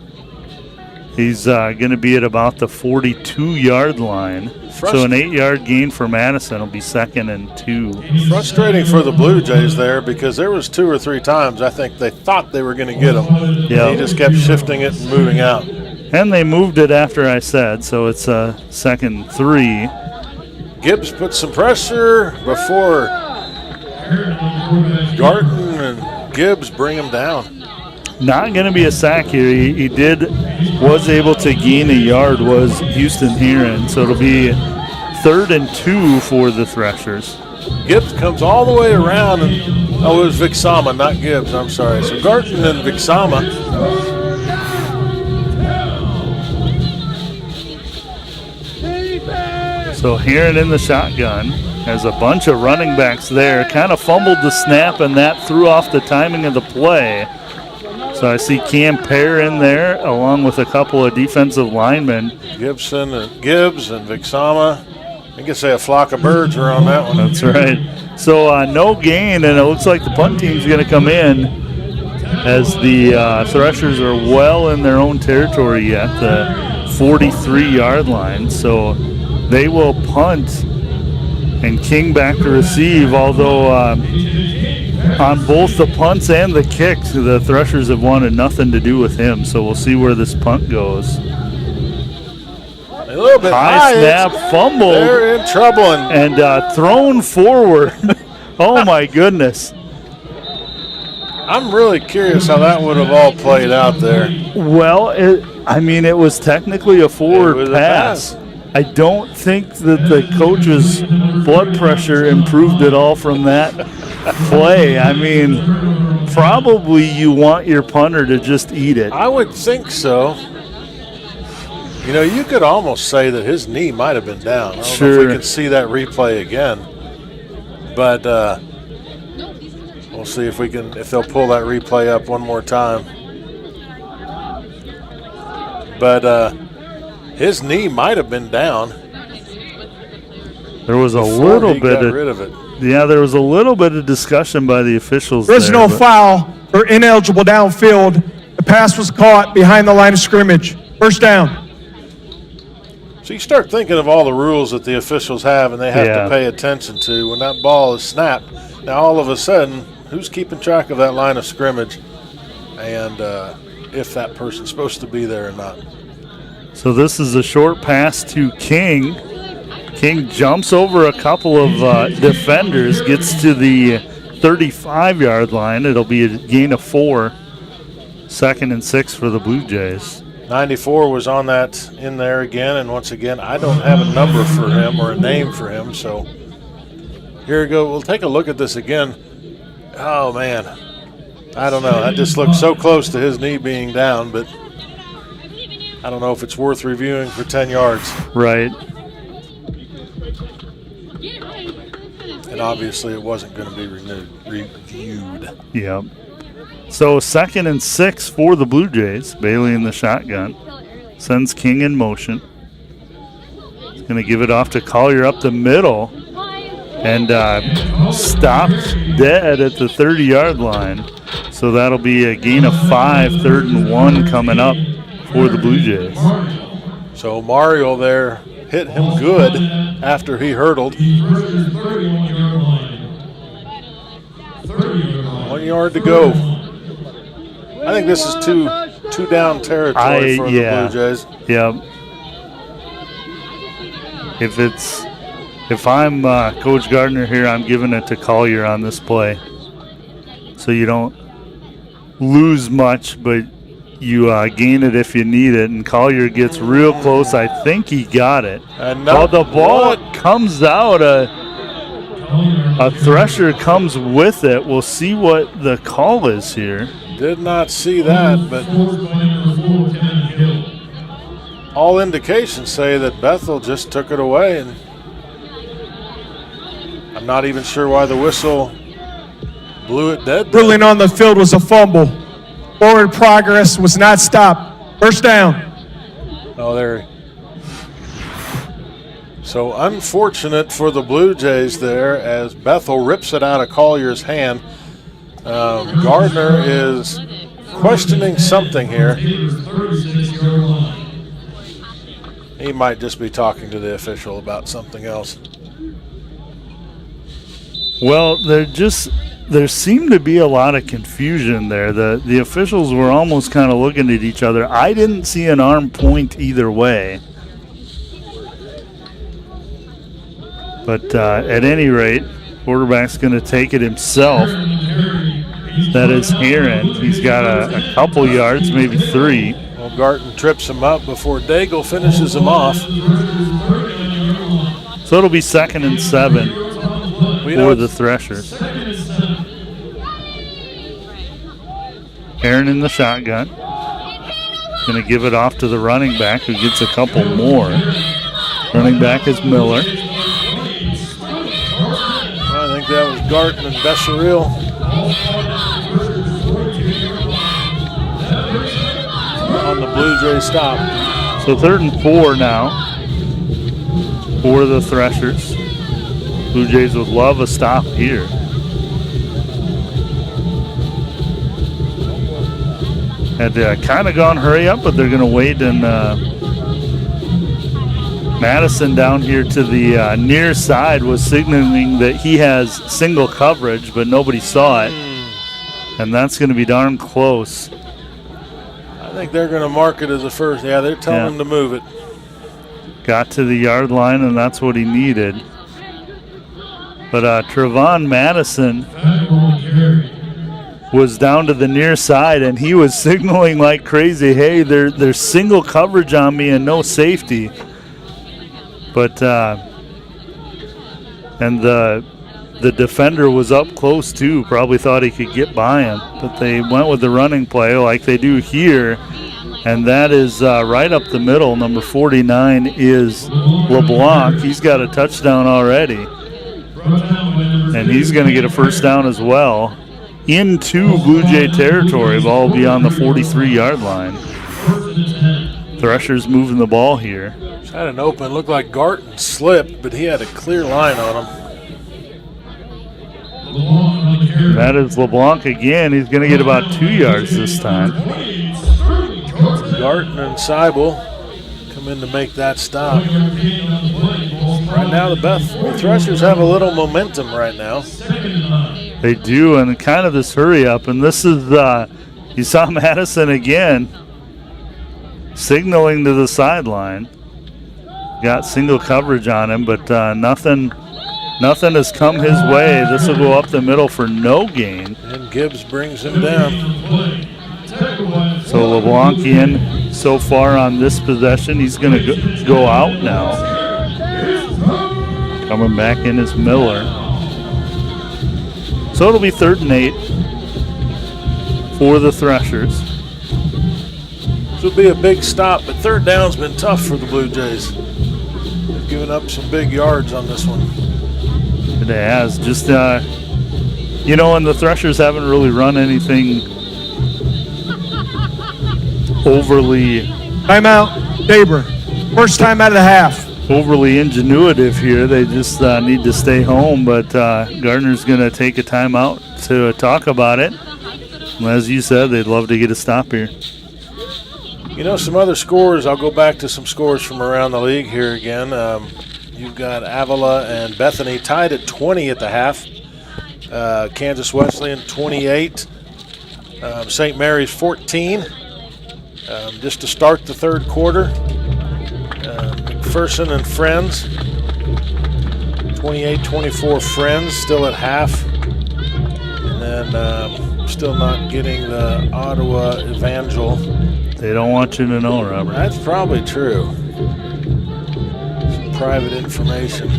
He's going to be at about the 42-yard line. So an 8-yard gain for Madison will be 2nd and 2. Frustrating for the Blue Jays there because there was 2 or 3 times I think they thought they were going to get him. Yeah. He just kept shifting it and moving out. And they moved it after I said, so it's a 2nd 3. Gibbs put some pressure before Garton and Gibbs bring him down. Not going to be a sack here. He was able to gain a yard, was Houston Heron. So it'll be 3rd and 2 for the Threshers. Gibbs comes all the way around, and it was Vixama, not Gibbs. I'm sorry. So Garton and Vixama. So Heron in the shotgun. Has a bunch of running backs there. Kind of fumbled the snap, and that threw off the timing of the play. So I see Cam Pear in there, along with a couple of defensive linemen. Gibbs and Vixama. I can say a flock of birds are on that one. That's right. So no gain, and it looks like the punt team's going to come in as the Threshers are well in their own territory at the 43-yard line. So they will punt, and King back to receive, although on both the punts and the kicks, the Threshers have wanted nothing to do with him. So we'll see where this punt goes. A little bit high. Snap, fumbled. They're in trouble. And thrown forward. Oh, my goodness. I'm really curious how that would have all played out there. Well, it was technically a forward pass. I don't think that the coach's blood pressure improved at all from that play. I mean, probably you want your punter to just eat it. I would think so. You know, you could almost say that his knee might have been down. I don't know if we can see that replay again. But we'll see if they'll pull that replay up one more time. But his knee might have been down. There was a little bit got rid of it. Yeah, there was a little bit of discussion by the officials. There is there, no but- foul or ineligible downfield. The pass was caught behind the line of scrimmage. First down. So you start thinking of all the rules that the officials have and they have Yeah. to pay attention to when that ball is snapped. Now all of a sudden, who's keeping track of that line of scrimmage and if that person's supposed to be there or not? So this is a short pass to King. King jumps over a couple of defenders, gets to the 35-yard line. It'll be a gain of 4. 2nd and 6 for the Blue Jays. 94 was on that in there again, and once again, I don't have a number for him or a name for him, so here we go. We'll take a look at this again. Oh, man. I don't know. That just looked so close to his knee being down, but I don't know if it's worth reviewing for 10 yards. Right. And obviously it wasn't going to be reviewed. Yep. So 2nd and 6 for the Blue Jays. Bailey in the shotgun. Sends King in motion. He's going to give it off to Collier up the middle. And stopped dead at the 30-yard line. So that'll be a gain of 5, 3rd and 1 coming up for the Blue Jays. So Mario there hit him good after he hurdled. 31-yard line. 1 yard to go. I think this is two down territory for the Blue Jays. Yeah. If I'm Coach Gardner here, I'm giving it to Collier on this play. So you don't lose much, but you gain it if you need it. And Collier gets real close. I think he got it. And Oh, the ball comes out. A Thresher comes with it. We'll see what the call is here. Did not see that, but all indications say that Bethel just took it away, and I'm not even sure why the whistle blew it dead. Ruling on the field was a fumble. Forward progress was not stopped. First down. Oh, there. So unfortunate for the Blue Jays there as Bethel rips it out of Collier's hand. Gardner is questioning something here. He might just be talking to the official about something else. Well, there seemed to be a lot of confusion there. The officials were almost kind of looking at each other. I didn't see an arm point either way. But at any rate, quarterback's going to take it himself. That is Heron. He's got a couple yards, maybe 3. Well, Garton trips him up before Daigle finishes him off. So it'll be 2nd and 7 for the Threshers. Heron in the shotgun. Going to give it off to the running back who gets a couple more. Running back is Miller. I think that was Garton and Besseril. On the Blue Jay stop. So 3rd and 4 now for the Threshers. Blue Jays would love a stop here. Had kind of gone hurry up, but they're going to wait, and Madison down here to the near side was signaling that he has single coverage, but nobody saw it. And that's going to be darn close. I think they're going to mark it as a first. Yeah, they're telling him to move it. Got to the yard line, and that's what he needed. But Trevon Madison was down to the near side, and he was signaling like crazy, hey, there's single coverage on me and no safety. But and the defender was up close too, probably thought he could get by him. But they went with the running play like they do here, and that is right up the middle. Number 49 is LeBlanc. He's got a touchdown already. And he's going to get a first down as well into Blue Jay territory. Ball will be on the 43-yard line. Threshers moving the ball here. Had an open, looked like Garton slipped, but he had a clear line on him. That is LeBlanc again. He's going to get about 2 yards this time. Garton and Seibel come in to make that stop. Right now, the Threshers have a little momentum right now. They do, and kind of this hurry up. And this is, you saw Madison again signaling to the sideline. Got single coverage on him, but nothing has come his way. This will go up the middle for no gain. And Gibbs brings him down. So LeBlancian so far on this possession, he's going to go out now. Coming back in is Miller. So it'll be 3rd and 8 for the Threshers. This will be a big stop, but 3rd down's been tough for the Blue Jays. They've given up some big yards on this one. It has. Just, and the Threshers haven't really run anything overly. Timeout, Tabor. First time out of the half. Overly ingenuitive here. They just need to stay home, but Gardner's going to take a timeout to talk about it. And as you said, they'd love to get a stop here. Some other scores, I'll go back to some scores from around the league here again. You've got Avila and Bethany tied at 20 at the half. Kansas Wesleyan 28. St. Mary's 14. Just to start the 3rd quarter. McPherson and Friends 28-24 Friends still at half. And then still not getting the Ottawa Evangel. They don't want you to know, Robert. That's probably true. Some private information.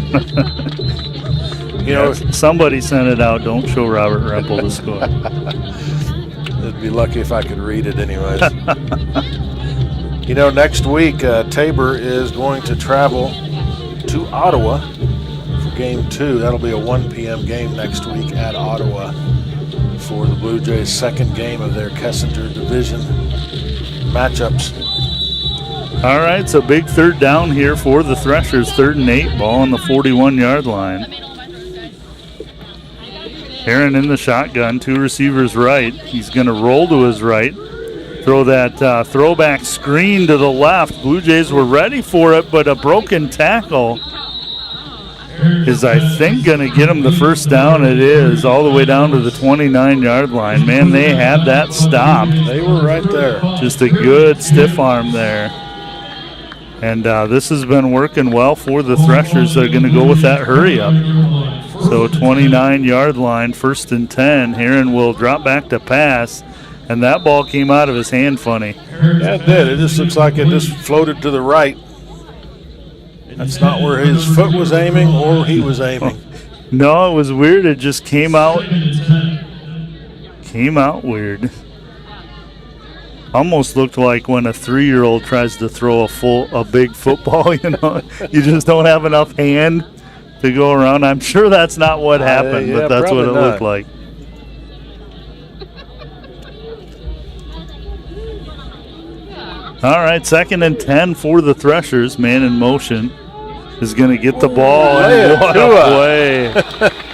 Somebody sent it out. Don't show Robert Rempel the score. I'd be lucky if I could read it anyways. Next week, Tabor is going to travel to Ottawa for Game 2. That'll be a 1 p.m. game next week at Ottawa for the Blue Jays' 2nd game of their Kessinger Division matchups. All right, so big 3rd down here for the Threshers. 3rd and 8, ball on the 41-yard line. Heron in the shotgun, 2 receivers right. He's going to roll to his right. Throw that throwback screen to the left. Blue Jays were ready for it, but a broken tackle is, I think, going to get him the first down. It is, all the way down to the 29-yard line. Man, they had that stopped. They were right there. Just a good stiff arm there. And this has been working well for the Threshers. They're going to go with that hurry up. So 29-yard line, 1st and 10. Heron will drop back to pass. And that ball came out of his hand funny. Yeah, it did. It just looks like it just floated to the right. That's not where his foot was aiming or he was aiming. No, it was weird. It just came out weird. Almost looked like when a 3-year-old tries to throw a big football, You just don't have enough hand to go around. I'm sure that's not what happened, but that's what it looked like. All right, 2nd and 10 for the Threshers. Man in motion is going to get the ball. And what a play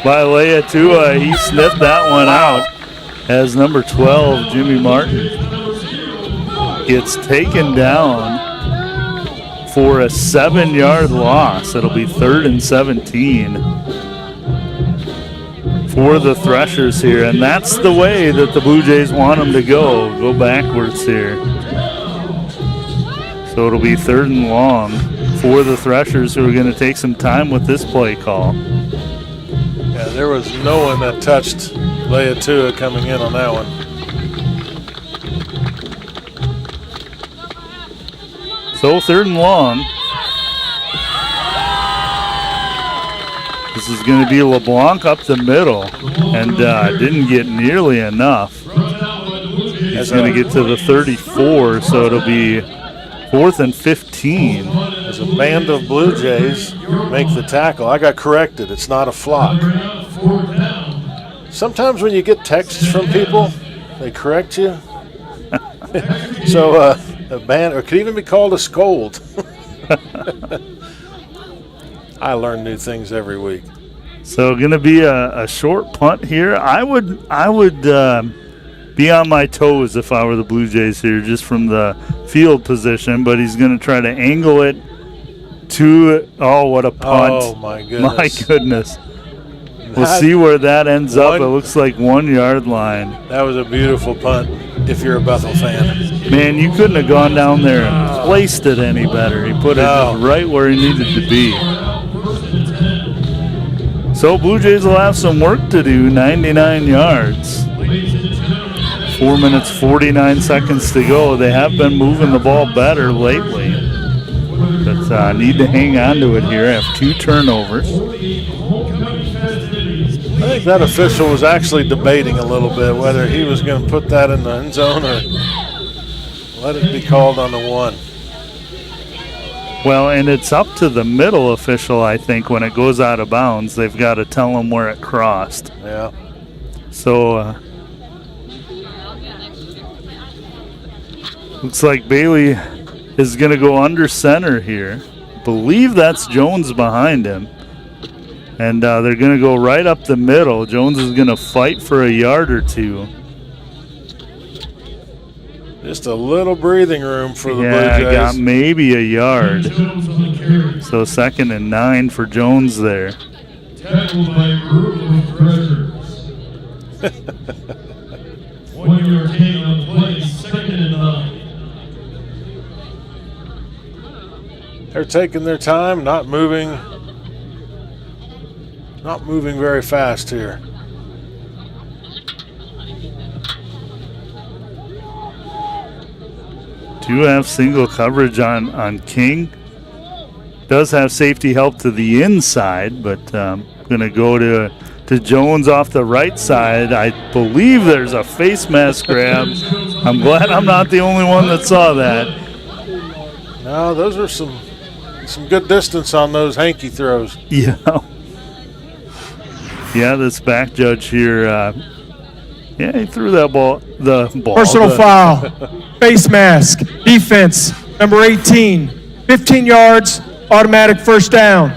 by Leia Tua. He sniffed that one out as number 12, Jimmy Martin, gets taken down for a 7-yard loss. It'll be 3rd and 17 for the Threshers here. And that's the way that the Blue Jays want them to go backwards here. So it'll be 3rd and long for the Threshers, who are going to take some time with this play call. Yeah, there was no one that touched Leia Tua coming in on that one. So 3rd and long. This is going to be LeBlanc up the middle, and didn't get nearly enough. He's going to get to the 34, so it'll be 4th and 15. As a band of Blue Jays make the tackle. I got corrected. It's not a flock. Sometimes when you get texts from people, they correct you. So a band, or it could even be called a scold. I learn new things every week. So going to be a short punt here. I would be on my toes if I were the Blue Jays here, just from the field position. But he's going to try to angle it to. Oh, what a punt! Oh my goodness! My goodness. We'll see where that ends up. It looks like 1 yard line. That was a beautiful punt if you're a Bethel fan. Man, you couldn't have gone down there and placed it any better. He put it just right where he needed to be. So Blue Jays will have some work to do, 99 yards. 4 minutes, 49 seconds to go. They have been moving the ball better lately. But need to hang on to it here. Have 2 turnovers. I think that official was actually debating a little bit whether he was going to put that in the end zone or let it be called on the 1. Well, and it's up to the middle official, I think, when it goes out of bounds. They've got to tell them where it crossed. Yeah. So, looks like Bailey is going to go under center here. Believe that's Jones behind him. And they're going to go right up the middle. Jones is going to fight for a yard or 2. Just a little breathing room for the Blue Yeah, Jays. got maybe a yard. So 2nd and 9 for Jones there. Tackled by a group of pressures. 1 yard gain on the play, 2nd and 9. They're taking their time, not moving very fast here. Do have single coverage on King. Does have safety help to the inside, but going to go to Jones off the right side. I believe there's a face mask grab. I'm glad I'm not the only one that saw that. No, those are some good distance on those hanky throws. Yeah. Yeah, this back judge here, yeah, he threw that ball. Personal foul. Face mask. Defense. Number 18. 15 yards. Automatic first down.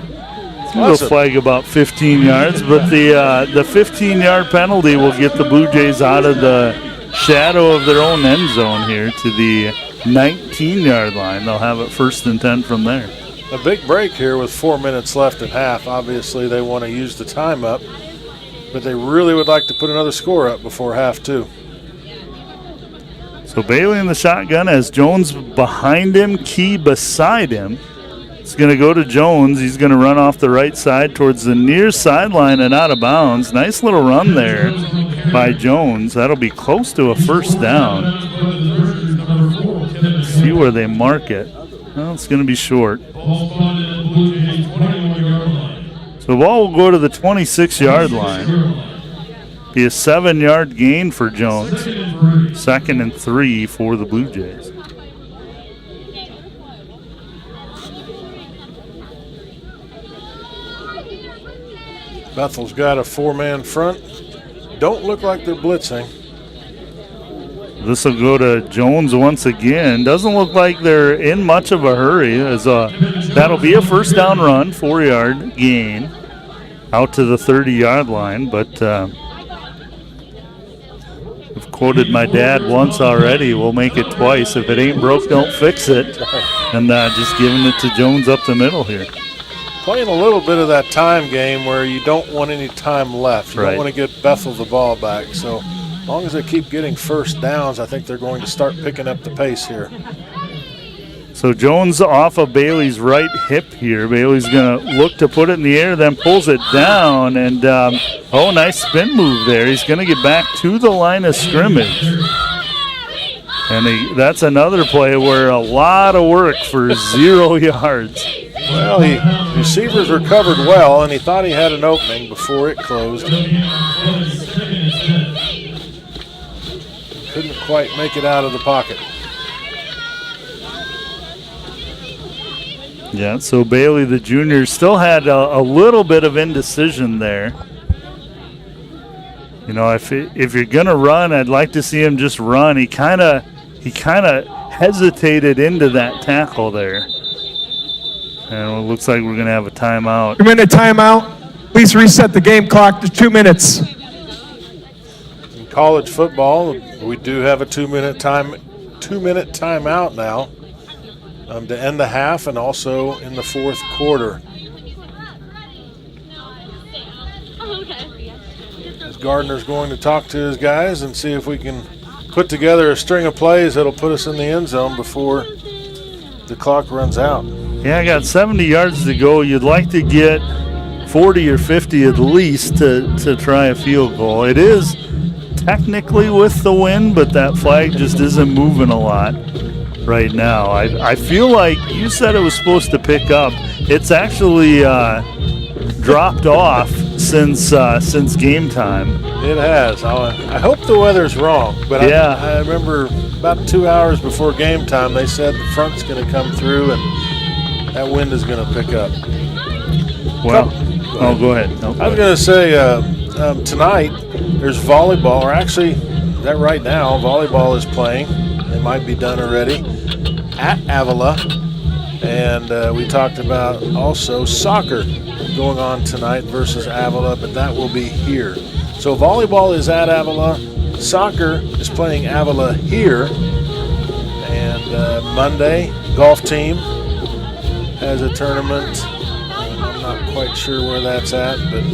We'll flag about 15 yards, but the 15-yard penalty will get the Blue Jays out of the shadow of their own end zone here to the 19-yard line. They'll have it 1st and 10 from there. A big break here with 4 minutes left at half. Obviously, they want to use the time up, but they really would like to put another score up before half, too. So Bailey in the shotgun has Jones behind him, Key beside him. It's going to go to Jones. He's going to run off the right side towards the near sideline and out of bounds. Nice little run there by Jones. That'll be close to a 1st down. Let's see where they mark it. Well, it's going to be short. So the ball will go to the 26-yard line. Be a 7-yard gain for Jones. 2nd and 3 for the Blue Jays. Bethel's got a 4-man front. Don't look like they're blitzing. This will go to Jones once again. Doesn't look like they're in much of a hurry. That'll be a 1st down run, 4-yard gain out to the 30-yard line. But I've quoted my dad once already. We'll make it twice. If it ain't broke, don't fix it. And just giving it to Jones up the middle here. Playing a little bit of that time game where you don't want any time left. You don't want to get Bethel the ball back. So as long as they keep getting 1st downs, I think they're going to start picking up the pace here. So Jones off of Bailey's right hip here. Bailey's going to look to put it in the air, then pulls it down. And, nice spin move there. He's going to get back to the line of scrimmage. And that's another play where a lot of work for 0 yards. Well, receivers recovered well, and he thought he had an opening before it closed. Couldn't quite make it out of the pocket. Yeah, so Bailey, the junior, still had a little bit of indecision there. You know, if you're gonna run, I'd like to see him just run. He kind of hesitated into that tackle there. And it looks like we're gonna have a timeout. 2-minute timeout. Please reset the game clock to 2 minutes. In college football, we do have a 2-minute timeout now to end the half and also in the fourth quarter. As Gardner's going to talk to his guys and see if we can put together a string of plays that'll put us in the end zone before the clock runs out. Yeah, I got 70 yards to go. You'd like to get 40 or 50 at least to try a field goal. It is technically with the wind, but that flag just isn't moving a lot right now. I feel like you said it was supposed to pick up. It's actually dropped off since game time. It has. I hope the weather's wrong, but yeah. I remember about 2 hours before game time they said the front's going to come through and that wind is going to pick up. Well, go ahead. No, I was going to say tonight there's volleyball, or actually, is that right now? Volleyball is playing. They might be done already at Avila. And we talked about also soccer going on tonight versus Avila, but that will be here. So volleyball is at Avila. Soccer is playing Avila here. And Monday, golf team has a tournament. I'm not quite sure where that's at, but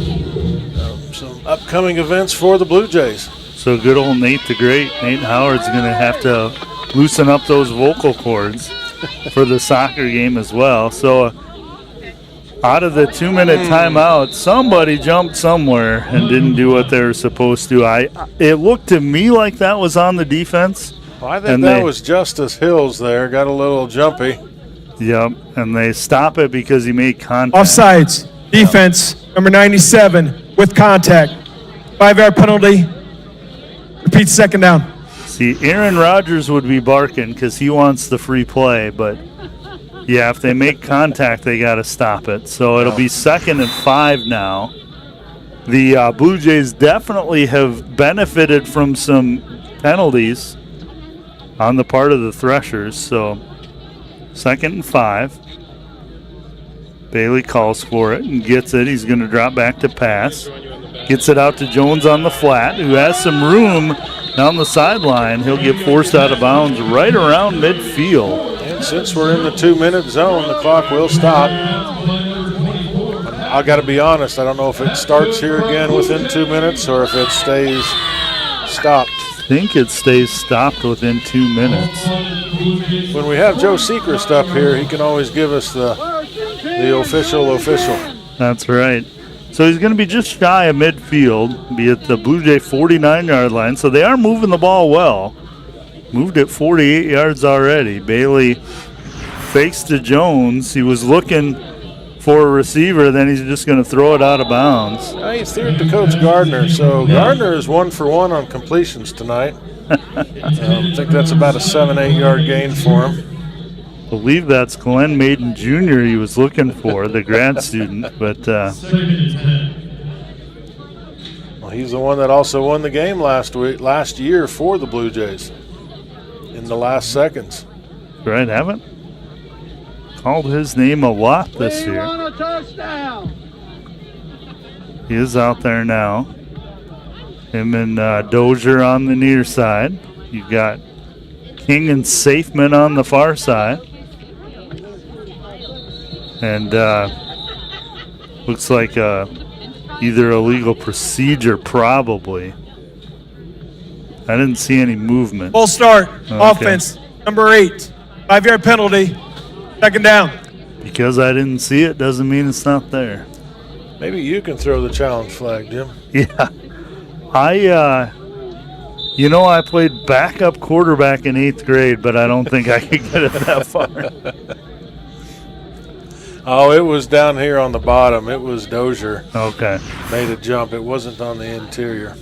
some upcoming events for the Blue Jays. So good old Nate the Great. Nate Howard's going to have to loosen up those vocal cords for the soccer game as well. So out of the 2-minute timeout, somebody jumped somewhere and didn't do what they were supposed to. It looked to me like that was on the defense. Well, I think that was Justice Hills there. Got a little jumpy. Yep, and they stop it because he made contact. Offsides. Defense, number 97, with contact. 5-yard penalty. Repeat second down. See, Aaron Rodgers would be barking because he wants the free play, but yeah, if they make contact, they got to stop it. So it'll be 2nd and 5 now. The Blue Jays definitely have benefited from some penalties on the part of the Threshers. So 2nd and 5. Bailey calls for it and gets it. He's going to drop back to pass. Gets it out to Jones on the flat, who has some room down the sideline. He'll get forced out of bounds right around midfield. And since we're in the 2-minute zone, the clock will stop. I got to be honest, I don't know if it starts here again within 2 minutes or if it stays stopped. I think it stays stopped within 2 minutes. When we have Joe Sechrist up here, he can always give us the official. That's right. So he's going to be just shy of midfield, be at the Blue Jay 49-yard line. So they are moving the ball well. Moved it 48 yards already. Bailey fakes to Jones. He was looking for a receiver, then he's just going to throw it out of bounds. He threw it to Coach Gardner. So Gardner is 1 for 1 on completions tonight. I think that's about a 7-8 yard gain for him. I believe that's Glenn Maiden Jr. he was looking for, the grad student. But well, he's the one that also won the game last year for the Blue Jays in the last seconds. Right, haven't called his name a lot this year. He is out there now. Him and Dozier on the near side. You've got King and Safeman on the far side. And looks like either illegal procedure, probably. I didn't see any movement. Full start. Okay. Offense, number 8. 5-yard penalty. Second down. Because I didn't see it doesn't mean it's not there. Maybe you can throw the challenge flag, Jim. Yeah. I played backup quarterback in 8th grade, but I don't think I could get it that far. Oh, it was down here on the bottom. It was Dozier. Okay. Made a jump. It wasn't on the interior.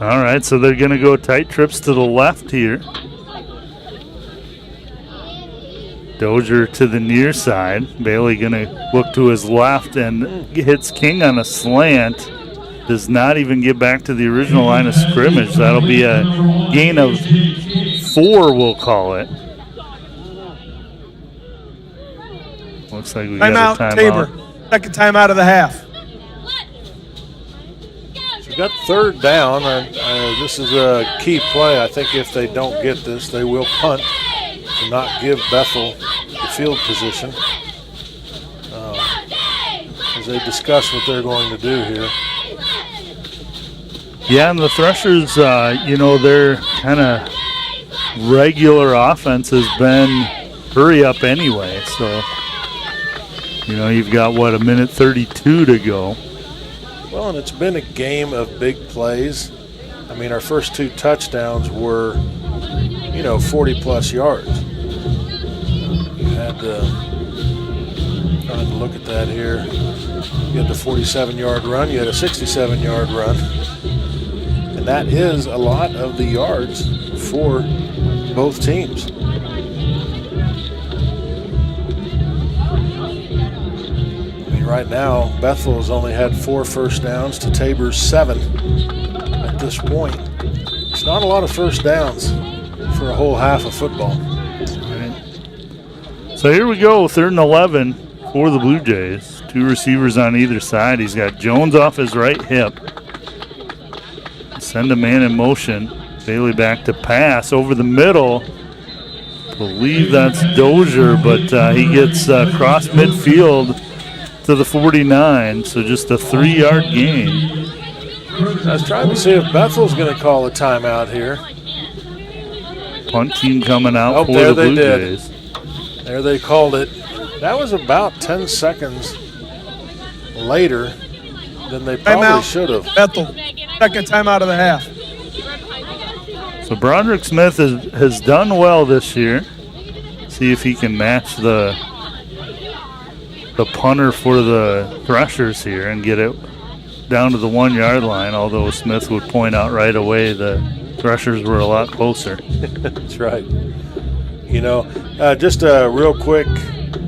All right, so they're going to go tight trips to the left here. Dozier to the near side. Bailey going to look to his left and hits King on a slant. Does not even get back to the original line of scrimmage. That'll be a gain of 4, we'll call it. Looks like we got a timeout. Tabor. Second timeout of the half. So you got third down, and this is a key play. I think if they don't get this, they will punt to not give Bethel the field position as they discuss what they're going to do here. Yeah, and the Threshers, their kind of regular offense has been hurry up anyway. So, you've got, a minute 32 to go. Well, and it's been a game of big plays. I mean, our first 2 touchdowns were, 40-plus yards. You had trying to look at that here. You had the 47-yard run. You had a 67-yard run. And that is a lot of the yards for both teams. I mean, right now, Bethel has only had 4 first downs to Tabor's 7 at this point. It's not a lot of first downs for a whole half of football. So here we go, 3rd and 11 for the Blue Jays. 2 receivers on either side. He's got Jones off his right hip. Send a man in motion. Bailey back to pass over the middle. Believe that's Dozier, but he gets cross midfield to the 49, so just a 3-yard gain. I was trying to see if Bethel's going to call a timeout here. Punt team coming out for there the they Blue did. Jays. There they called it. That was about 10 seconds later than they probably should have. Bethel, second timeout of the half. So Broderick Smith has done well this year. See if he can match the punter for the Threshers here and get it down to the 1-yard line, although Smith would point out right away the Threshers were a lot closer. That's right. Just real quick,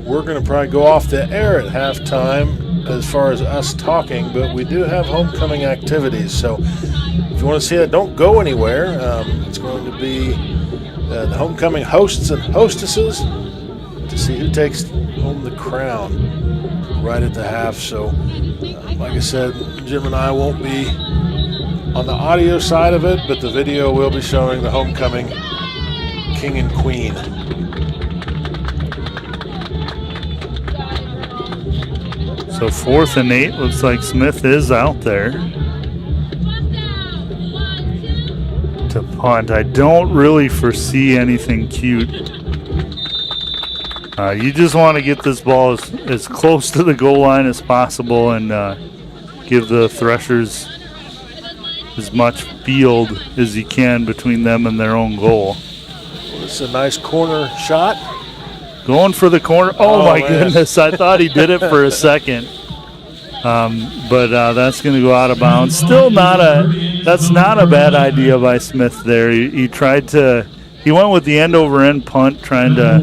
we're going to probably go off the air at halftime as far as us talking, but we do have homecoming activities. So if you want to see that, don't go anywhere. It's going to be the homecoming hosts and hostesses to see who takes home the crown right at the half. So like I said, Jim and I won't be on the audio side of it, but the video will be showing the homecoming king and queen. So 4th and 8, looks like Smith is out there to punt. I don't really foresee anything cute. You just want to get this ball as close to the goal line as possible and give the Threshers as much field as you can between them and their own goal. It's a nice corner shot. Going for the corner. Oh my man. goodness. I thought he did it for a second. But that's going to go out of bounds. Still that's not a bad idea by Smith there. He went with the end over end punt, trying to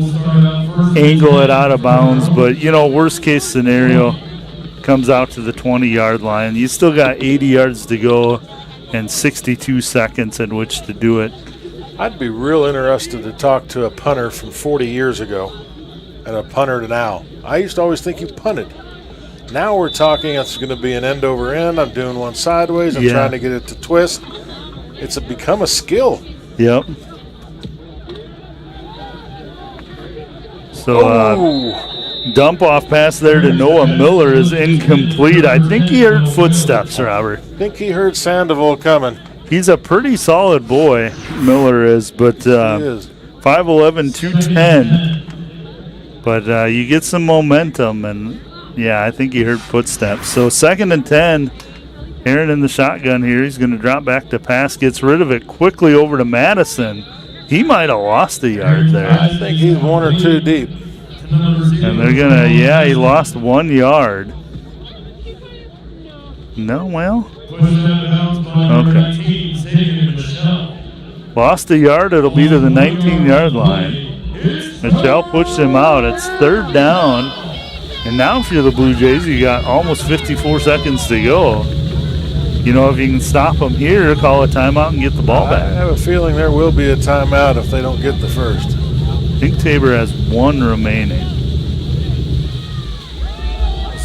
angle it out of bounds. But, worst case scenario, comes out to the 20-yard line. You still got 80 yards to go and 62 seconds in which to do it. I'd be real interested to talk to a punter from 40 years ago and a punter to now. I used to always think you punted. Now we're talking it's going to be an end over end. I'm doing one sideways. I'm trying to get it to twist. It's become a skill. Yep. So dump off pass there to Noah Miller is incomplete. I think he heard footsteps, Robert. I think he heard Sandoval coming. He's a pretty solid boy, Miller is, but He is. 5'11", 210. But you get some momentum, and I think he heard footsteps. So 2nd and 10. Aaron in the shotgun here. He's going to drop back to pass, gets rid of it quickly over to Madison. He might have lost a yard there. I think he's 1 or 2 deep. And they're going to, he lost 1 yard. No, well. Okay. Lost a yard, it'll be to the 19-yard line. Michelle pushed him out. It's 3rd down. And now if you're the Blue Jays, you got almost 54 seconds to go. If you can stop them here, call a timeout and get the ball back. I have a feeling there will be a timeout if they don't get the first. I think Tabor has 1 remaining.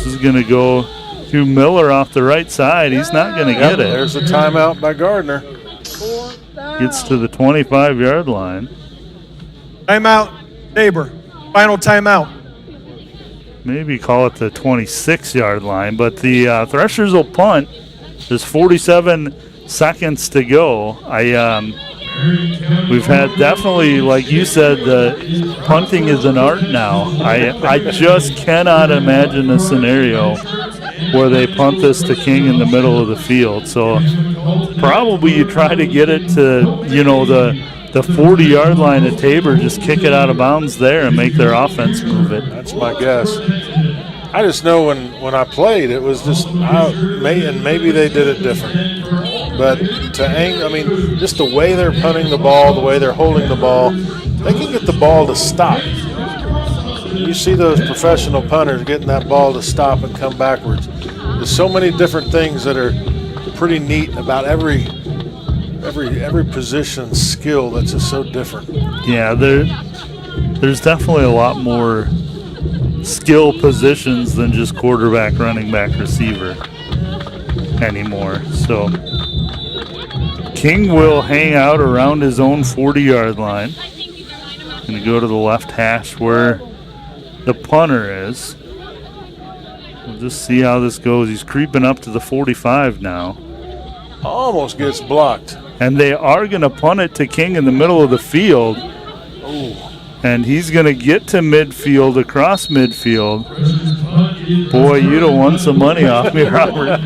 This is going to go to Miller off the right side. He's not going to get it. There's a timeout by Gardner. Gets to the 25-yard line. Timeout, Tabor. Final timeout. Maybe call it the 26-yard line, but the Threshers will punt. There's 47 seconds to go. We've had definitely, like you said, punting is an art now. I just cannot imagine a scenario where they punt this to King in the middle of the field. So probably you try to get it to, the 40-yard line at Tabor, just kick it out of bounds there and make their offense move it. That's my guess. I just know when I played, it was just, and maybe they did it different. But just the way they're punting the ball, the way they're holding the ball, they can get the ball to stop. You see those professional punters getting that ball to stop and come backwards. There's so many different things that are pretty neat about every position skill that's just so different. Yeah, there's definitely a lot more skill positions than just quarterback, running back, receiver anymore. So King will hang out around his own 40-yard line. Going to go to the left hash where the punter is. We'll just see how this goes. He's creeping up to the 45 now. Almost gets blocked. And they are going to punt it to King in the middle of the field. Ooh. And he's going to get to midfield, across midfield. Boy, you'd have won some money off me, Robert.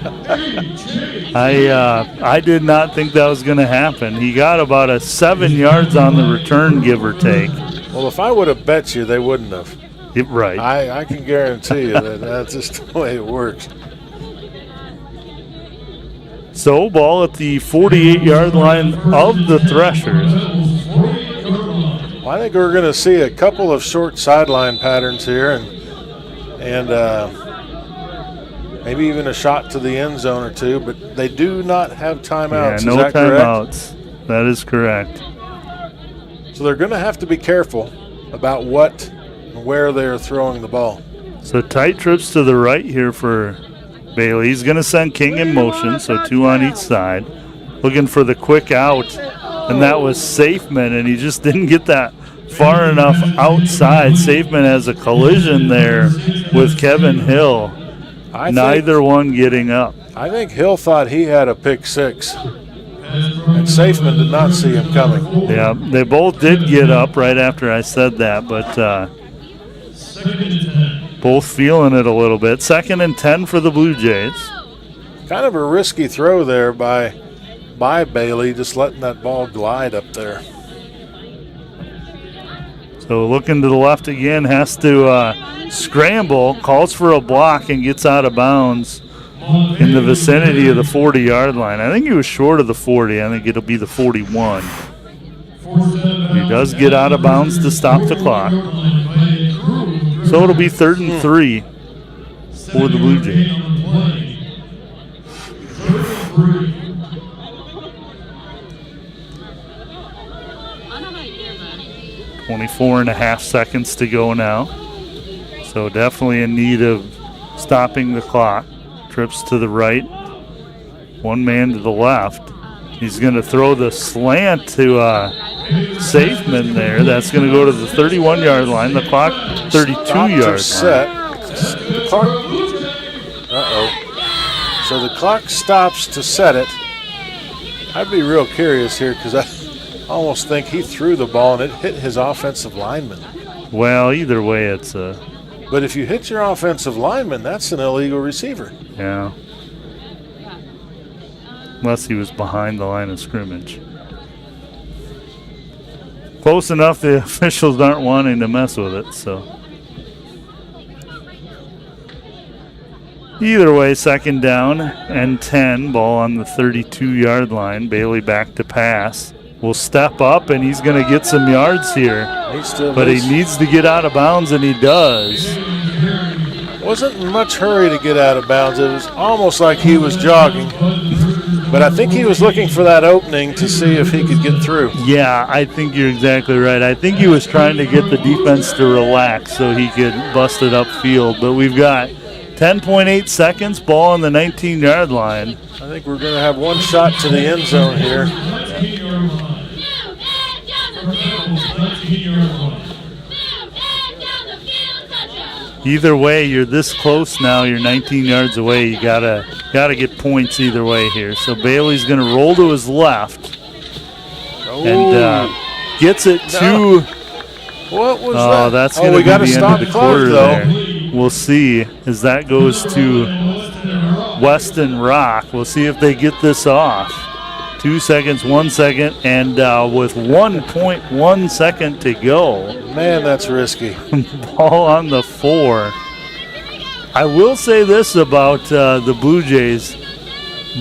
I did not think that was going to happen. He got about 7 yards on the return, give or take. Well, if I would have bet you, they wouldn't have. Right. I can guarantee you that's just the way it works. So, ball at the 48-yard line of the Threshers. Well, I think we're going to see a couple of short sideline patterns here, and maybe even a shot to the end zone or two, but they do not have timeouts. Yeah, no is that timeouts. Correct? That is correct. So they're going to have to be careful about what and where they're throwing the ball. So tight trips to the right here for Bailey. He's going to send King in motion, so 2 on each side. Looking for the quick out, and that was Safeman, and he just didn't get that far enough outside. Safeman has a collision there with Kevin Hill. Neither one getting up. I think Hill thought he had a pick six, and Safeman did not see him coming. Yeah, they both did get up right after I said that, but both feeling it a little bit. 2nd and 10 for the Blue Jays. Kind of a risky throw there by Bailey, just letting that ball glide up there. So looking to the left again, has to scramble, calls for a block, and gets out of bounds in the vicinity of the 40-yard line. I think he was short of the 40. I think it'll be the 41. He does get out of bounds to stop the clock. So it'll be 3rd and 3 for the Blue Jays. 24.5 seconds to go now. So definitely in need of stopping the clock. Trips to the right. One man to the left. He's going to throw the slant to Safeman there. That's going to go to the 31-yard line. The clock, 32-yard set. The clock. So the clock stops to set it. I'd be real curious here because I almost think he threw the ball and it hit his offensive lineman. Well, either way, it's a. But if you hit your offensive lineman, that's an illegal receiver. Yeah. Unless he was behind the line of scrimmage. Close enough, the officials aren't wanting to mess with it, so. Either way, 2nd down and 10. Ball on the 32-yard line. Bailey back to pass. Will step up, and he's going to get some yards here. But he needs to get out of bounds, and he does. Wasn't in much hurry to get out of bounds. It was almost like he was jogging. But I think he was looking for that opening to see if he could get through. Yeah, I think you're exactly right. I think he was trying to get the defense to relax so he could bust it upfield. But we've got 10.8 seconds, ball on the 19-yard line. I think we're going to have one shot to the end zone here. 19-yard line. For Bethel's 19-yard line. Either way, you're this close now. You're 19 yards away. You gotta get points either way here. So Bailey's going to roll to his left and gets it to. What was that? That's going to be the end of the quarter there. We'll see as that goes to Weston Rock. We'll see if they get this off. 2 seconds, 1 second, and with 1.1 second to go. Man, that's risky. Ball on the 4. I will say this about the Blue Jays.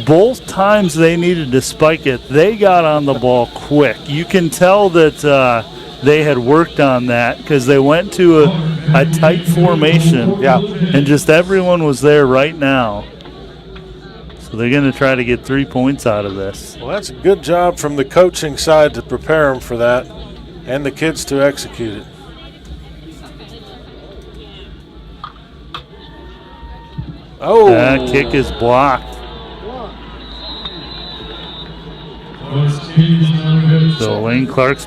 Both times they needed to spike it, they got on the ball quick. You can tell that they had worked on that because they went to a tight formation. Yeah. And just everyone was there right now. So they're going to try to get 3 points out of this. Well, that's a good job from the coaching side to prepare them for that and the kids to execute it. Oh. That kick is blocked. So Lane Clark's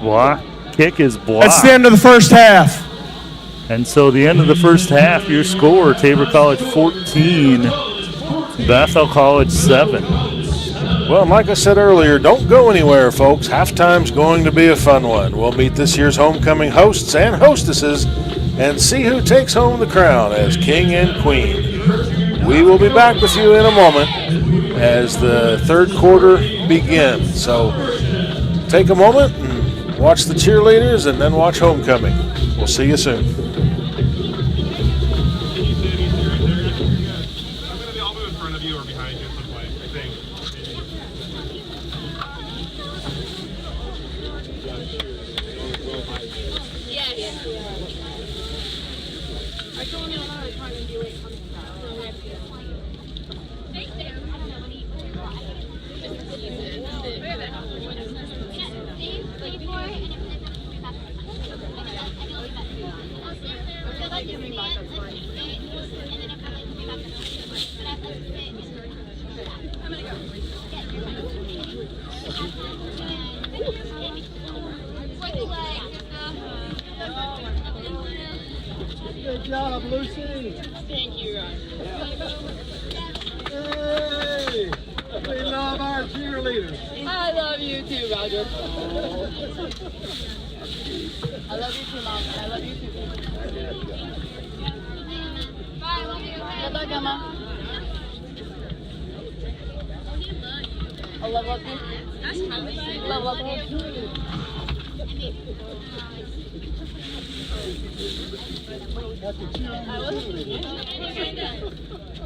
kick is blocked. That's the end of the first half. And so the end of the first half, your score, Tabor College 14, Bethel College 7. Well, like I said earlier, don't go anywhere, folks. Halftime's going to be a fun one. We'll meet this year's homecoming hosts and hostesses and see who takes home the crown as king and queen. We will be back with you in a moment as the third quarter begins. So take a moment and watch the cheerleaders and then watch homecoming. We'll see you soon. Good job, Lucy. Thank you, Ron. Hey, we love our cheerleaders. I love you too, Roger. I love you too, Mom. I love you too. Bye, love you. Good luck, Emma. I love you. Love you.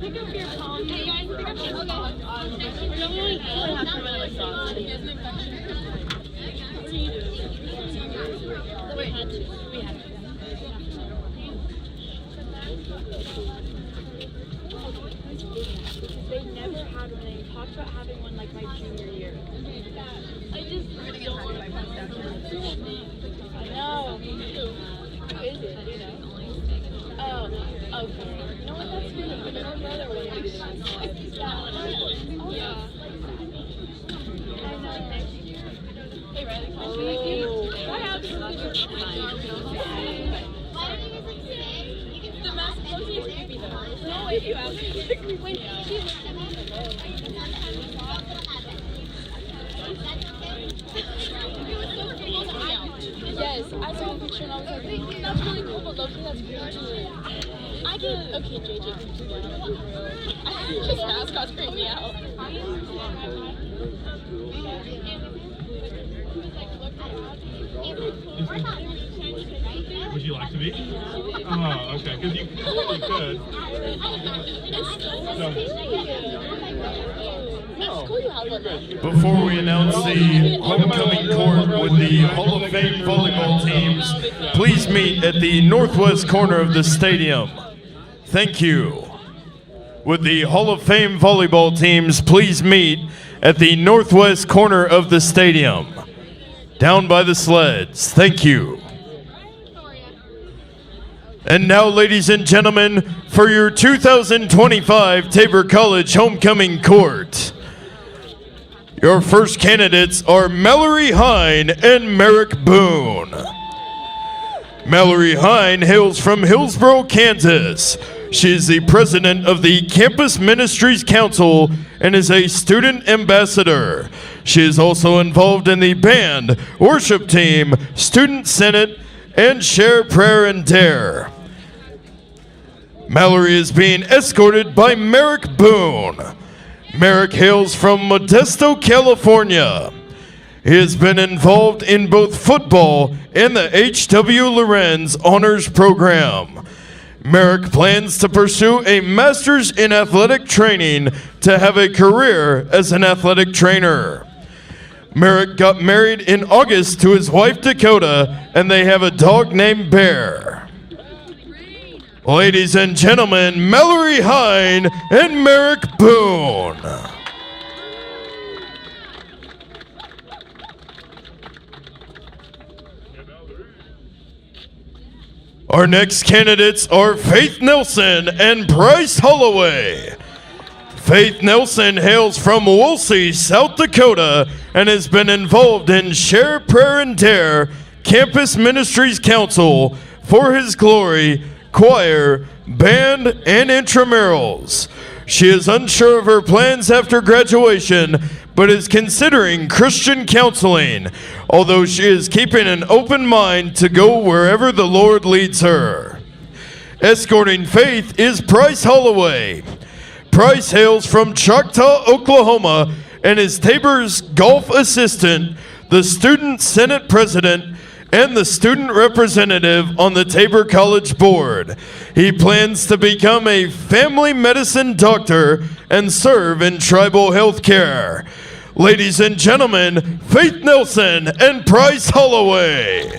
Pick up your phone. Hey guys, pick up your phone. We had to. They never had one. They talked about having one like my junior year. I just don't want my phone down here. I know. Who is it? Do you know? Oh, okay. You know what? That's good. My brother was. Yeah. I know. Hey, Riley. Nice to meet you. Bye, absolutely. Why don't you guys like stay? The mask association could be there. No, if you ask me. When she looked at me, yes, I saw a picture and I was like, that's really cool, but low-key that's great too. I can, okay, JJ can do that. His mascots freak me out. Would you like to be? Oh, okay, because you could. Before we announce the homecoming court with the Hall of Fame volleyball teams, please meet at the northwest corner of the stadium. Thank you. With the Hall of Fame volleyball teams, please meet at the northwest corner of the stadium. Down by the sleds. Thank you. And now, ladies and gentlemen, for your 2025 Tabor College Homecoming Court. Your first candidates are Mallory Hine and Merrick Boone. Mallory Hine hails from Hillsboro, Kansas. She is the president of the Campus Ministries Council and is a student ambassador. She is also involved in the band, worship team, student senate, and Share Prayer and Dare. Mallory is being escorted by Merrick Boone. Merrick hails from Modesto, California. He has been involved in both football and the H.W. Lorenz Honors Program. Merrick plans to pursue a master's in athletic training to have a career as an athletic trainer. Merrick got married in August to his wife Dakota, and they have a dog named Bear. Ladies and gentlemen, Mallory Hine and Merrick Boone. Our next candidates are Faith Nelson and Bryce Holloway. Faith Nelson hails from Wolsey, South Dakota, and has been involved in Share Prayer and Dare, Campus Ministries Council, For His Glory, choir, band, and intramurals. She is unsure of her plans after graduation, but is considering Christian counseling, although she is keeping an open mind to go wherever the Lord leads her. Escorting Faith is Bryce Holloway. Bryce hails from Choctaw, Oklahoma, and is Tabor's golf assistant, the student senate president, and the student representative on the Tabor College Board. He plans to become a family medicine doctor and serve in tribal health care. Ladies and gentlemen, Faith Nelson and Bryce Holloway.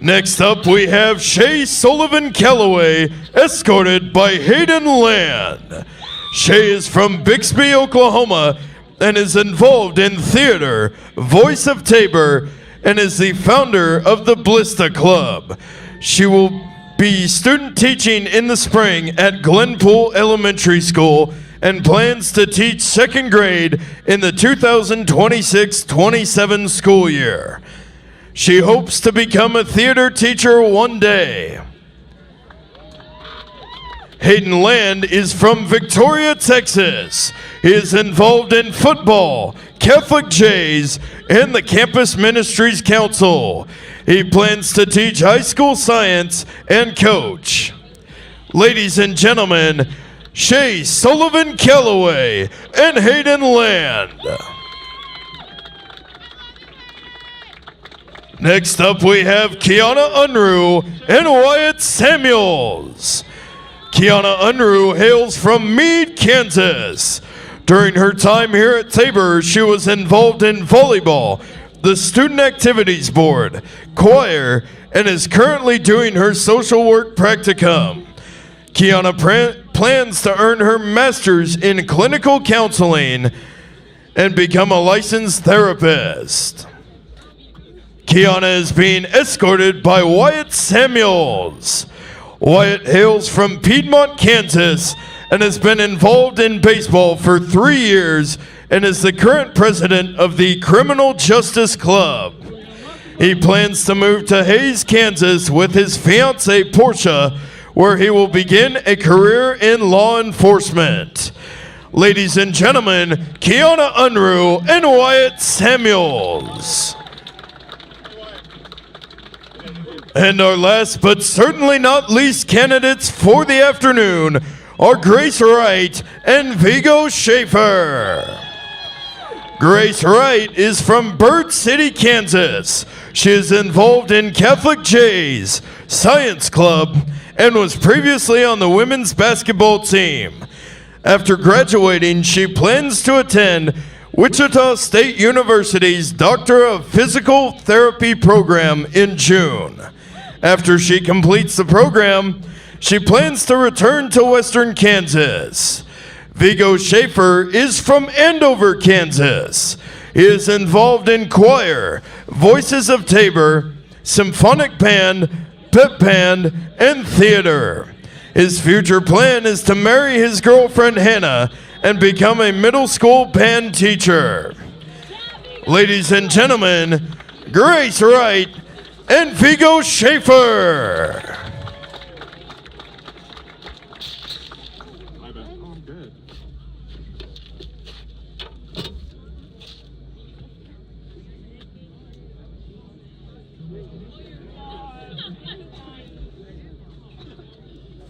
Next up, we have Shay Sullivan Calloway, escorted by Hayden Land. Shay is from Bixby, Oklahoma, and is involved in theater, Voice of Tabor, and is the founder of the Blista Club. She will be student teaching in the spring at Glenpool Elementary School and plans to teach second grade in the 2026-27 school year. She hopes to become a theater teacher one day. Hayden Land is from Victoria, Texas. He is involved in football, Catholic Jays, and the Campus Ministries Council. He plans to teach high school science and coach. Ladies and gentlemen, Shay Sullivan Calloway and Hayden Land. Next up, we have Kiana Unruh and Wyatt Samuels. Kiana Unruh hails from Meade, Kansas. During her time here at Tabor, she was involved in volleyball, the Student Activities Board, choir, and is currently doing her social work practicum. Kiana plans to earn her master's in clinical counseling and become a licensed therapist. Kiana is being escorted by Wyatt Samuels. Wyatt hails from Piedmont, Kansas, and has been involved in baseball for 3 years and is the current president of the Criminal Justice Club. He plans to move to Hays, Kansas with his fiancée, Portia, where he will begin a career in law enforcement. Ladies and gentlemen, Kiana Unruh and Wyatt Samuels. And our last but certainly not least candidates for the afternoon are Grace Wright and Vigo Schaefer. Grace Wright is from Bird City, Kansas. She is involved in Catholic Jays, Science Club, and was previously on the women's basketball team. After graduating, she plans to attend Wichita State University's Doctor of Physical Therapy program in June. After she completes the program, she plans to return to Western Kansas. Vigo Schaefer is from Andover, Kansas. He is involved in choir, Voices of Tabor, symphonic band, pep band, and theater. His future plan is to marry his girlfriend Hannah and become a middle school band teacher. Ladies and gentlemen, Grace Wright and Vigo Schaefer.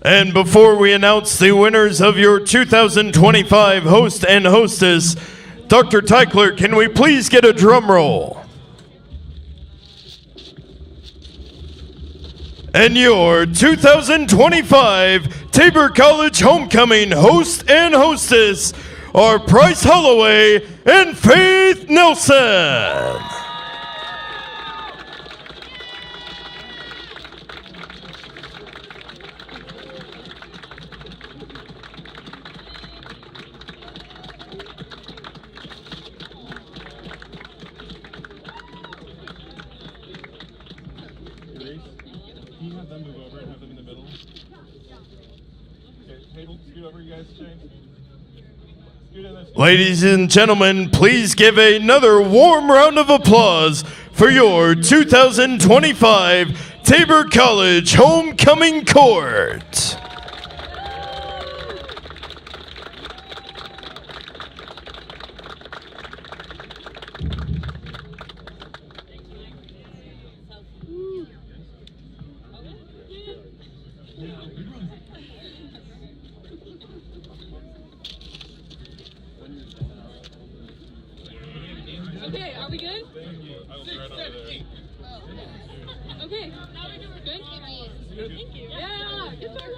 And before we announce the winners of your 2025 host and hostess, Dr. Teichler, can we please get a drum roll? And your 2025 Tabor College Homecoming host and hostess are Bryce Holloway and Faith Nelson. Ladies and gentlemen, please give another warm round of applause for your 2025 Tabor College Homecoming Court. Okay, are we good? 6, 7, 8. Okay, now we're good? Thank you. Yeah, good job.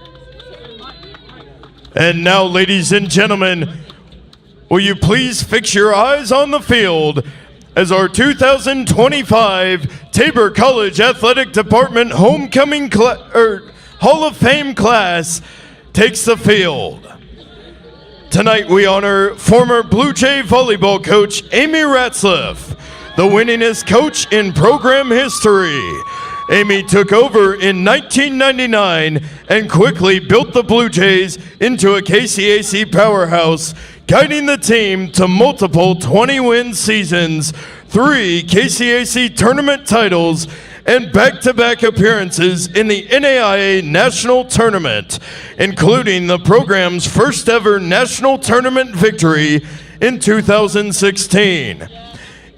And now, ladies and gentlemen, will you please fix your eyes on the field as our 2025 Tabor College Athletic Department Homecoming Hall of Fame class takes the field. Tonight we honor former Blue Jay volleyball coach Amy Ratzliff, the winningest coach in program history. Amy took over in 1999 and quickly built the Blue Jays into a KCAC powerhouse, guiding the team to multiple 20-win seasons, 3 KCAC tournament titles, and back-to-back appearances in the NAIA National Tournament, including the program's first ever national tournament victory in 2016.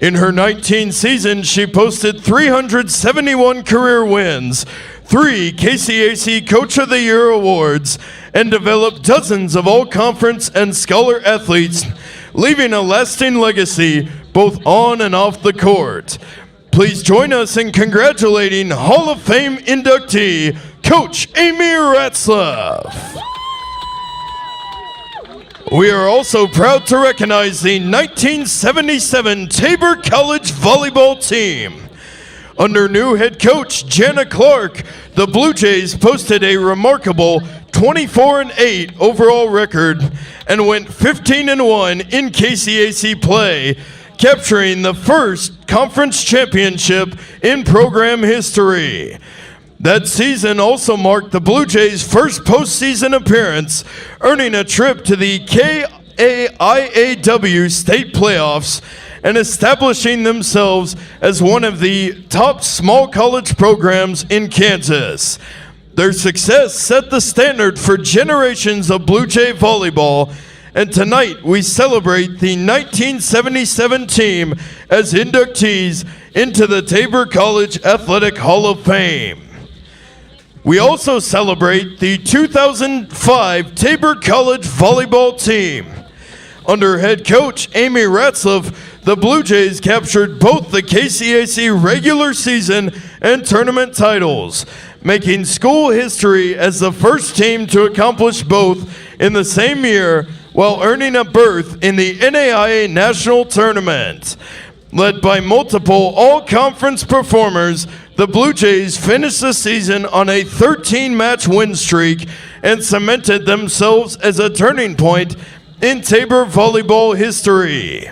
In her 19 seasons, she posted 371 career wins, 3 KCAC Coach of the Year awards, and developed dozens of all-conference and scholar athletes, leaving a lasting legacy both on and off the court. Please join us in congratulating Hall of Fame inductee, Coach Amy Ratzliff. We are also proud to recognize the 1977 Tabor College volleyball team. Under new head coach Jana Clark, the Blue Jays posted a remarkable 24-8 overall record and went 15-1 in KCAC play, capturing the first conference championship in program history. That season also marked the Blue Jays' first postseason appearance, earning a trip to the KAIAW state playoffs and establishing themselves as one of the top small college programs in Kansas. Their success set the standard for generations of Blue Jay volleyball, and tonight we celebrate the 1977 team as inductees into the Tabor College Athletic Hall of Fame. We also celebrate the 2005 Tabor College volleyball team. Under head coach Amy Ratzliff, the Blue Jays captured both the KCAC regular season and tournament titles, making school history as the first team to accomplish both in the same year, while earning a berth in the NAIA National Tournament. Led by multiple all-conference performers, the Blue Jays finished the season on a 13-match win streak and cemented themselves as a turning point in Tabor volleyball history.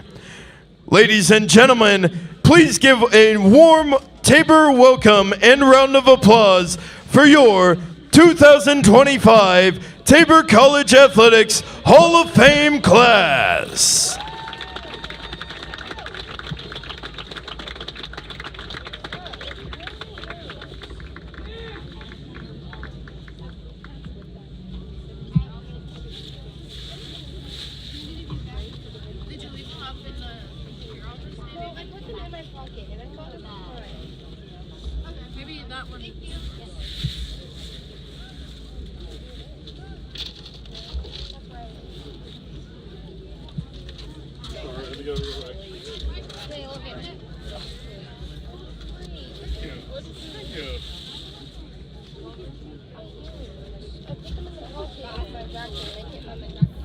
Ladies and gentlemen, please give a warm Tabor welcome and round of applause for your 2025 Tabor College Athletics Hall of Fame class. Did you leave them up in your office? Maybe? I put them in my pocket and I thought it was fine. Okay, maybe that one. Hey, look at it. I put them in the pocket of my jacket and I kept them in my jacket.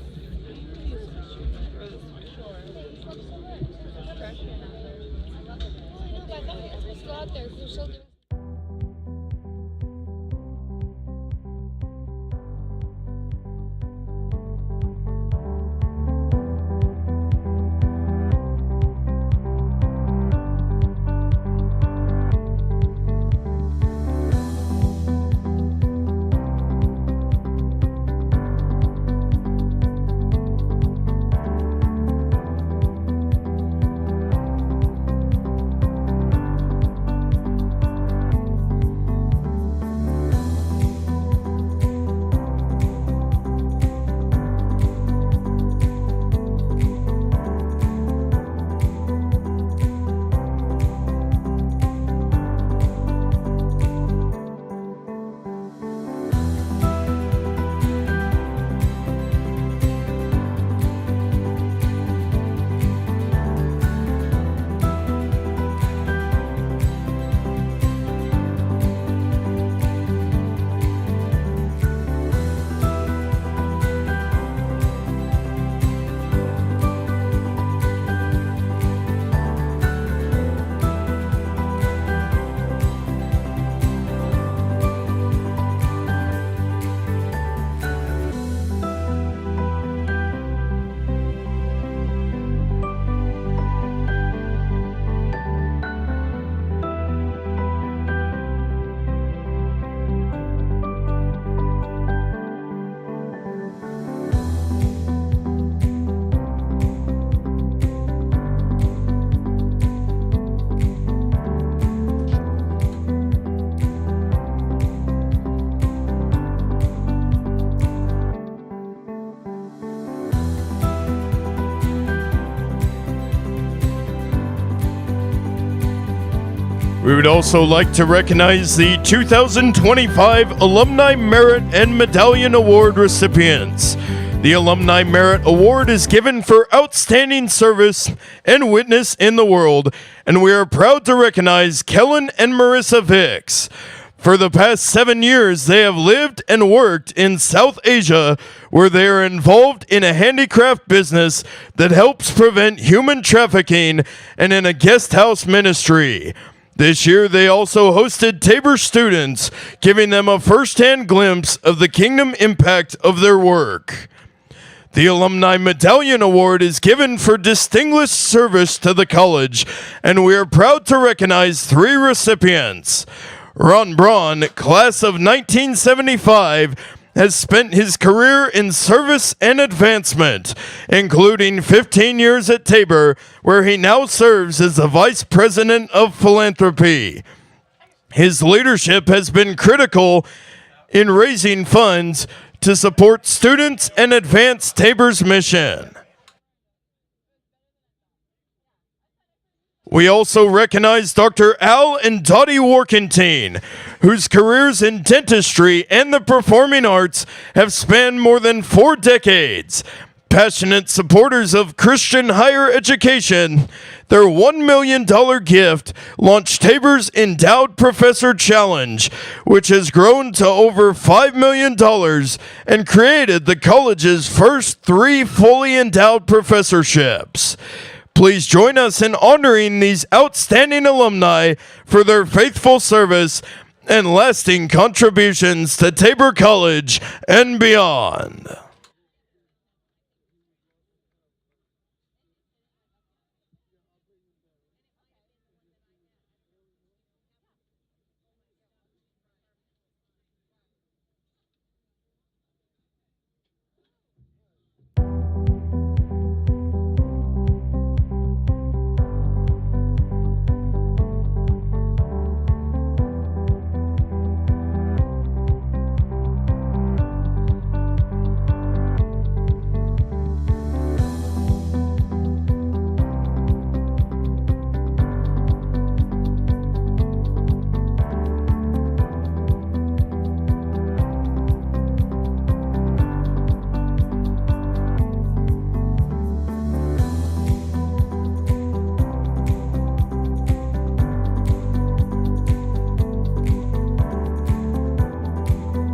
Let's go out there. We're still doing. We would also like to recognize the 2025 Alumni Merit and Medallion Award recipients. The Alumni Merit Award is given for outstanding service and witness in the world, and we are proud to recognize Kellen and Marissa Vicks. For the past 7 years, they have lived and worked in South Asia, where they are involved in a handicraft business that helps prevent human trafficking and in a guest house ministry. This year, they also hosted Tabor students, giving them a first-hand glimpse of the kingdom impact of their work. The Alumni Medallion Award is given for distinguished service to the college, and we are proud to recognize 3 recipients. Ron Braun, class of 1975, has spent his career in service and advancement, including 15 years at Tabor, where he now serves as the Vice President of Philanthropy. His leadership has been critical in raising funds to support students and advance Tabor's mission. We also recognize Dr. Al and Dottie Warkentine, whose careers in dentistry and the performing arts have spanned more than 4 decades. Passionate supporters of Christian higher education, their $1 million gift launched Tabor's Endowed Professor Challenge, which has grown to over $5 million and created the college's first 3 fully endowed professorships. Please join us in honoring these outstanding alumni for their faithful service and lasting contributions to Tabor College and beyond.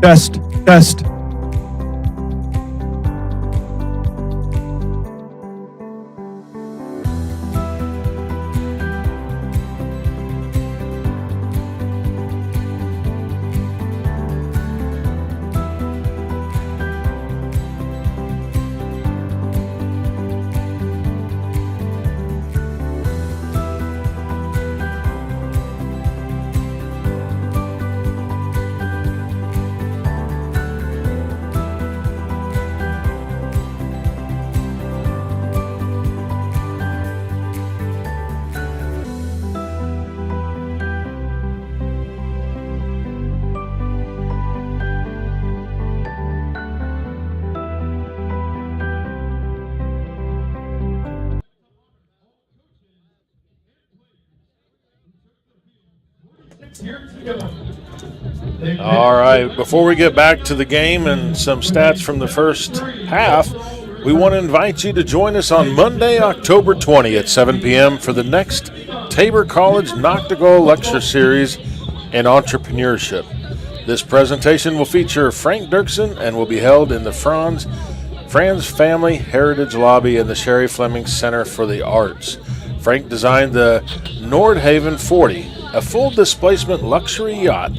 Test, test. All right, before we get back to the game and some stats from the first half, we want to invite you to join us on Monday, October 20 at 7 p.m. for the next Tabor College Knock-to-Go Lecture Series in Entrepreneurship. This presentation will feature Frank Dirksen and will be held in the Franz Family Heritage Lobby in the Sherry Fleming Center for the Arts. Frank designed the Nordhaven 40, a full displacement luxury yacht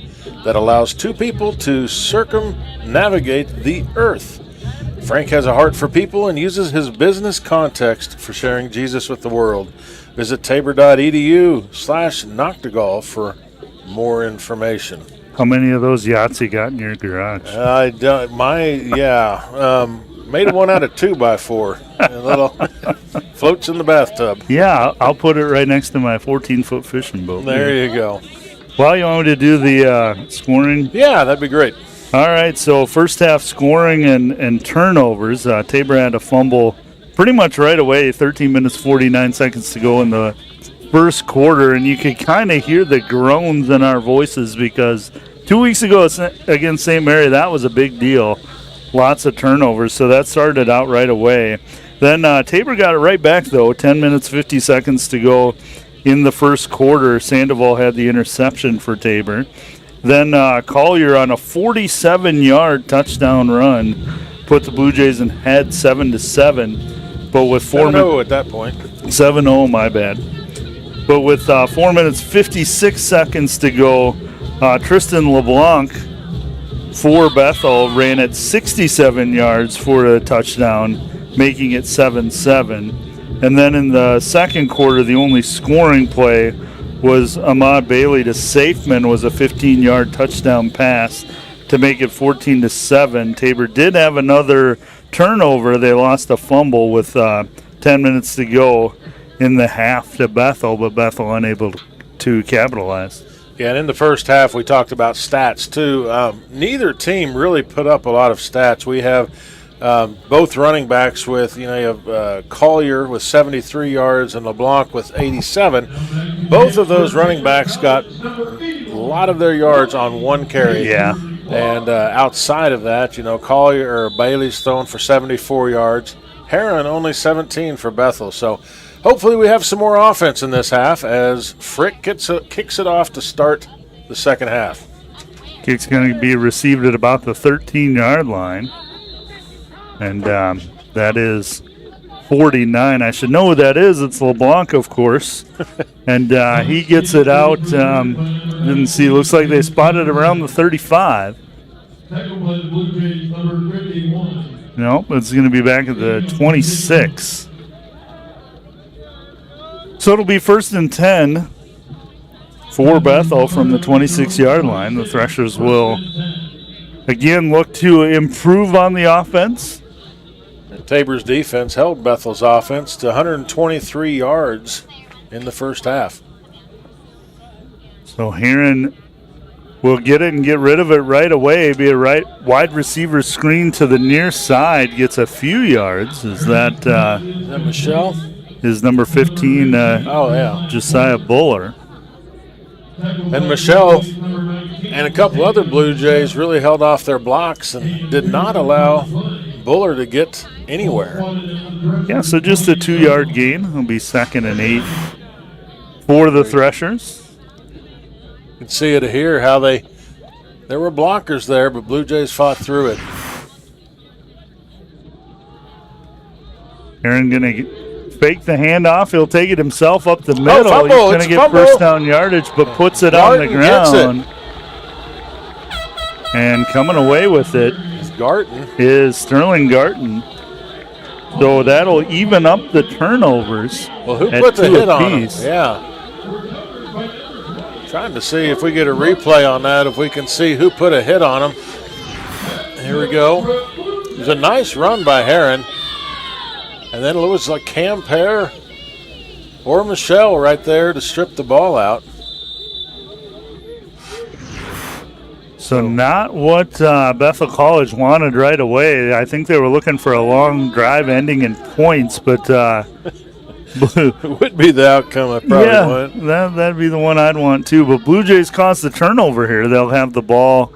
that allows two people to circumnavigate the earth. Frank has a heart for people and uses his business context for sharing Jesus with the world. Visit tabor.edu/Knock-to-Golf for more information. How many of those yachts you got in your garage? I don't. Made one out of 2x4. A little floats in the bathtub. Yeah, I'll put it right next to my 14-foot fishing boat. There you go. Well, you want me to do the scoring? Yeah, that'd be great. All right, so first half scoring and turnovers. Tabor had a fumble pretty much right away, 13 minutes, 49 seconds to go in the first quarter, and you could kind of hear the groans in our voices because 2 weeks ago against St. Mary, that was a big deal. Lots of turnovers, so that started out right away. Then Tabor got it right back, though, 10 minutes, 50 seconds to go in the first quarter. Sandoval had the interception for Tabor. Then Collier on a 47-yard touchdown run put the Blue Jays in head 7-7. But with 7-0 at that point. 7-0, my bad. But with 4 minutes, 56 seconds to go, Tristan LeBlanc for Bethel ran at 67 yards for a touchdown, making it 7-7. And then in the second quarter, the only scoring play was Ahmad Bailey to Safeman, was a 15-yard touchdown pass to make it 14-7. Tabor did have another turnover. They lost a fumble with 10 minutes to go in the half to Bethel, but Bethel unable to capitalize. Yeah, and in the first half, we talked about stats, too. Neither team really put up a lot of stats. We have both running backs with, you have Collier with 73 yards and LeBlanc with 87. Both of those running backs got a lot of their yards on one carry. Yeah. And outside of that, Collier or Bailey's thrown for 74 yards. Heron only 17 for Bethel. So hopefully we have some more offense in this half as Frick kicks it off to start the second half. Kick's going to be received at about the 13-yard line. And that is 49. I should know who that is. It's LeBlanc, of course. And he gets it out. Didn't see. Looks like they spotted around the 35. No, it's going to be back at the 26. So it'll be 1st and 10 for Bethel from the 26-yard line. The Threshers will again look to improve on the offense. Tabor's defense held Bethel's offense to 123 yards in the first half. So Heron will get it and get rid of it right away. Be a wide receiver screen to the near side. Gets a few yards. Is that Michelle? Is number 15 yeah. Josiah Buller. And Michelle and a couple other Blue Jays really held off their blocks and did not allow Buller to get anywhere. Yeah, so just a 2-yard gain. It'll be 2nd and 8 for the Threshers. You can see it here how they There were blockers there, but Blue Jays fought through it. Aaron going to fake the handoff. He'll take it himself up the middle. fumble. He's going It's to a get fumble. first down yardage, but puts it on the Garten gets ground. And coming away with it It's Garten. is Sterling Garten. So that'll even up the turnovers. Well, who at put the 2 hit on him? apiece. Yeah. Trying to see if we get a replay on that, if we can see who put a hit on him. Here we go. It was a nice run by Heron. And then it was like Cam Pear or Michelle right there to strip the ball out. So not what Bethel College wanted right away. I think they were looking for a long drive ending in points, but It would be the outcome I probably want. that'd be the one I'd want too. But Blue Jays caused the turnover here. They'll have the ball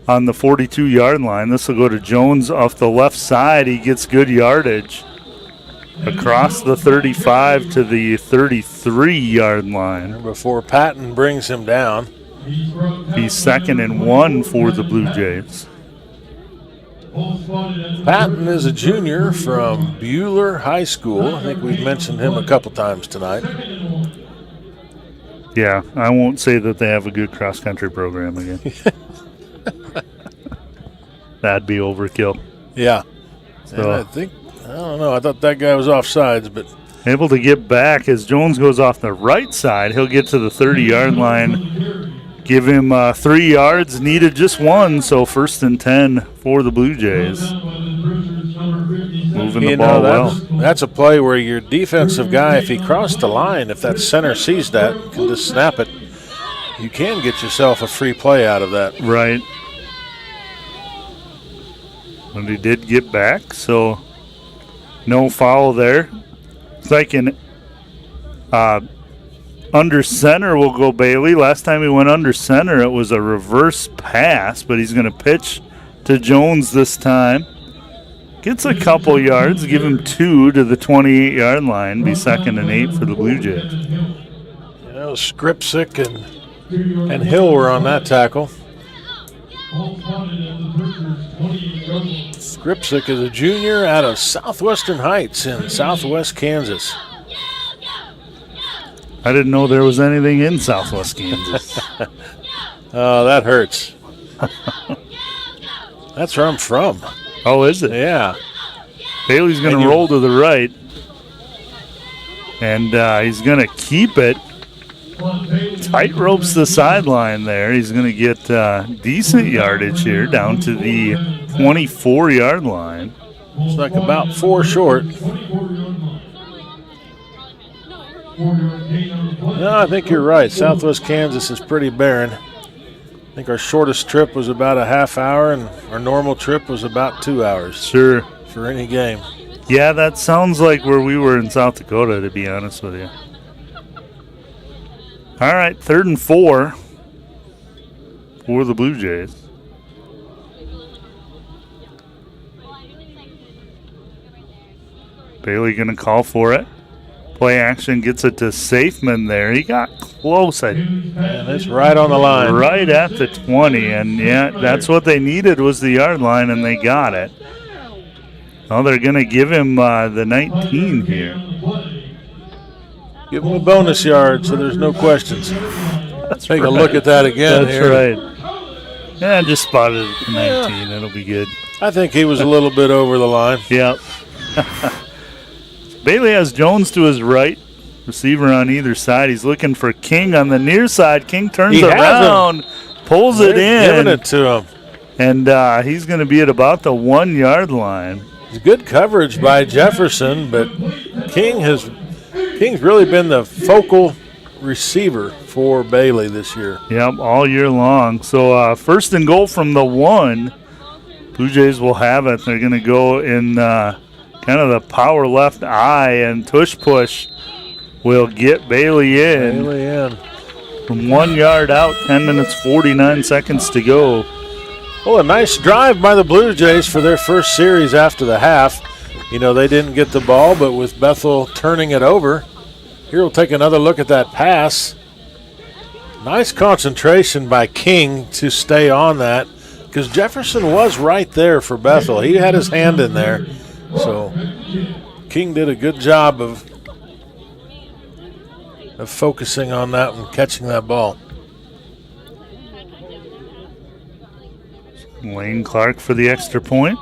on the 42-yard line. This will go to Jones off the left side. He gets good yardage across the 35 to the 33-yard line. Before Patton brings him down. He's 2nd and 1 for the Blue Jays. Patton is a junior from Bueller High School. I think we've mentioned him a couple times tonight. Yeah, I won't say that they have a good cross-country program again. That'd be overkill. Yeah. So, And I don't know, I thought that guy was offsides, but able to get back as Jones goes off the right side. He'll get to the 30-yard line. Give him 3 yards, needed just 1, so 1st and 10 for the Blue Jays. Moving the ball well. That's a play where your defensive guy, if he crossed the line, if that center sees that, can just snap it. You can get yourself a free play out of that. Right. And he did get back, so no foul there. It's like an under center will go Bailey. Last time he went under center, it was a reverse pass, but he's going to pitch to Jones this time. Gets a couple yards, give him 2 to the 28-yard line. Be 2nd and 8 for the Blue Jays. You know, Skripsic and Hill were on that tackle. Skripsic is a junior out of Southwestern Heights in southwest Kansas. I didn't know there was anything in southwest Kansas. Oh, that hurts. That's where I'm from. Oh, is it? Yeah. Bailey's going to roll to the right. And he's going to keep it. Tight ropes the sideline there. He's going to get decent yardage here down to the 24-yard line. It's like about 4 short. No, I think you're right. Southwest Kansas is pretty barren. I think our shortest trip was about a half hour, and our normal trip was about 2 hours. Sure. For any game. Yeah, that sounds like where we were in South Dakota, to be honest with you. All right, 3rd and 4 for the Blue Jays. Bailey going to call for it. Play action gets it to Safeman there. He got close. And it's right on the line. Right at the 20. And, yeah, that's what they needed was the yard line, and they got it. Well, they're going to give him the 19 here. Give him a bonus yard so there's no questions. Take a look at that again. That's here. right. Yeah, just spotted it at 19. It'll be good. I think he was a little bit over the line. Yep. Bailey has Jones to his right. Receiver on either side. He's looking for King on the near side. King turns around, pulls it in. Giving it to him. And he's going to be at about the 1-yard line. It's good coverage by Jefferson, but King's really been the focal receiver for Bailey this year. Yep, all year long. So 1st and goal from the 1. Blue Jays will have it. They're going to go in kind of the power left eye, and tush push will get Bailey in. From 1 yard out, 10 minutes, 49 seconds to go. Oh, a nice drive by the Blue Jays for their first series after the half. You know, they didn't get the ball, but with Bethel turning it over, here we'll take another look at that pass. Nice concentration by King to stay on that, because Jefferson was right there for Bethel. He had his hand in there. So King did a good job of focusing on that and catching that ball. Lane Clark for the extra point.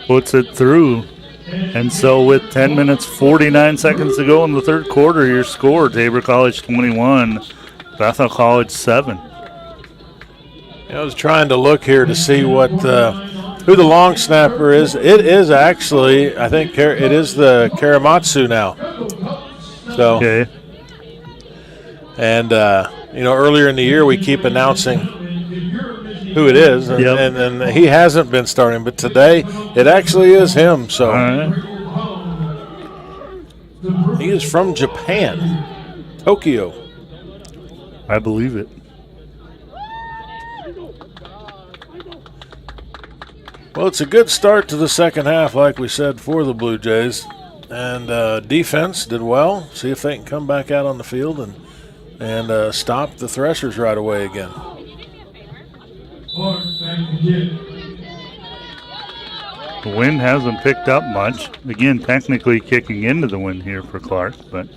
Puts it through. And so with 10 minutes, 49 seconds to go in the third quarter, your score, Tabor College 21, Bethel College 7. I was trying to look here to see what who the long snapper is. It is actually, I think it is the Karamatsu now. So, Okay. and earlier in the year we keep announcing who it is, and, Yep. and he hasn't been starting, but today it actually is him. So All right. he is from Japan, Tokyo. I believe it. Well, it's a good start to the second half, like we said, for the Blue Jays. And defense did well. See if they can come back out on the field and stop the Threshers right away again. The wind hasn't picked up much. Again, technically kicking into the wind here for Clark, but